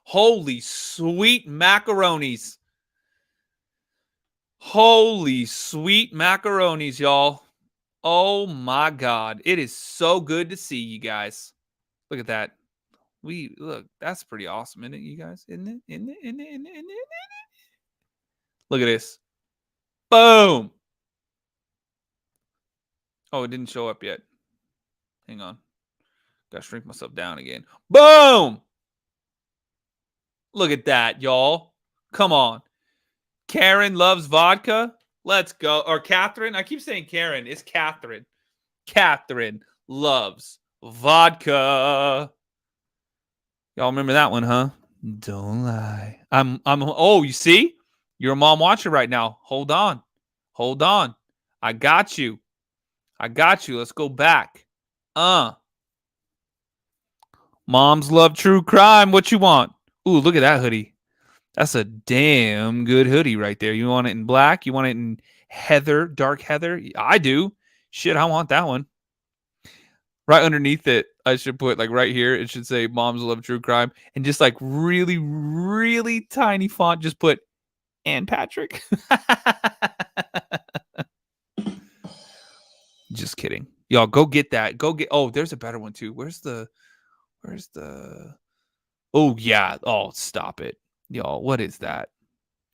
Holy sweet macaronis. Holy sweet macaronis, y'all. Oh my God. It is so good to see you guys. Look at that. Look, that's pretty awesome, isn't it, you guys? Isn't it? Look at this. Boom. Oh, it didn't show up yet. Hang on. Gotta shrink myself down again. Boom! Look at that, y'all. Come on. Karen Loves Vodka. Let's go. Or Catherine. I keep saying Karen. It's Catherine. Catherine Loves Vodka. Y'all remember that one, huh? Don't lie. Oh, you see? You're a mom watcher right now. Hold on. Hold on. I got you. I got you. Let's go back. Moms love true crime. What you want? Ooh, look at that hoodie. That's a damn good hoodie right there. You want it in black? You want it in heather, dark heather? I do. Shit, I want that one. Right underneath it, I should put like right here, it should say Moms Love True Crime. And just like really, really tiny font, just put Ann Patrick. Just kidding. Y'all go get that. Go get. Oh, there's a better one too. Where's the Oh yeah. Oh, stop it. Y'all, what is that?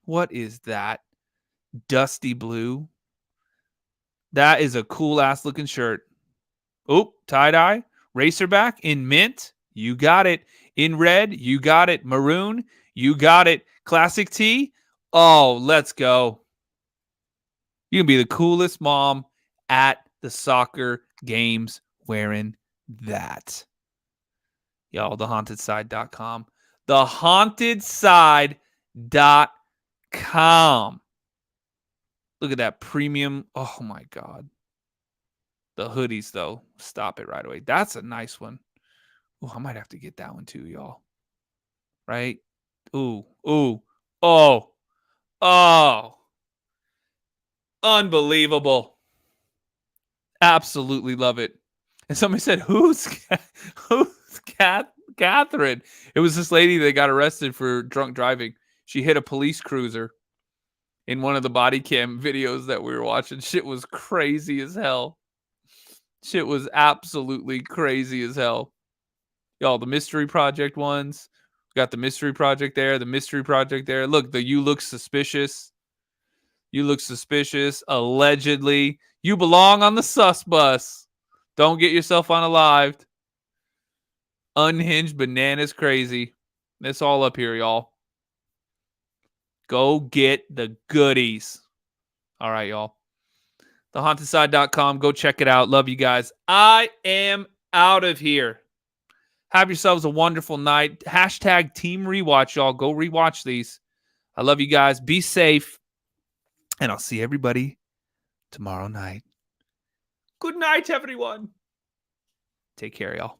What is that? Dusty blue. That is a cool ass looking shirt. Oh, tie-dye. Racerback in mint. You got it. In red. You got it. Maroon. You got it. Classic tee. Oh, let's go. You can be the coolest mom at the soccer games wearing that. Y'all, thehauntedSide.com. ThehauntedSide.com. Look at that premium. Oh my God. The hoodies, though. Stop it right away. That's a nice one. Oh, I might have to get that one too, y'all. Right? Ooh. Ooh. Oh. Oh. Unbelievable. Absolutely love it. And somebody said, who's Catherine? It was this lady that got arrested for drunk driving. She hit a police cruiser in one of the body cam videos that we were watching. Shit was crazy as hell. Shit was absolutely crazy as hell. Y'all, the Mystery Project ones. We got the Mystery Project there, the Mystery Project there. Look, the You Look Suspicious. You Look Suspicious. Allegedly. You belong on the sus bus. Don't get yourself unalived. Unhinged bananas crazy. It's all up here, y'all. Go get the goodies. All right, y'all. TheHauntedSide.com. Go check it out. Love you guys. I am out of here. Have yourselves a wonderful night. Hashtag Team Rewatch, y'all. Go rewatch these. I love you guys. Be safe. And I'll see everybody tomorrow night. Good night, everyone. Take care, y'all.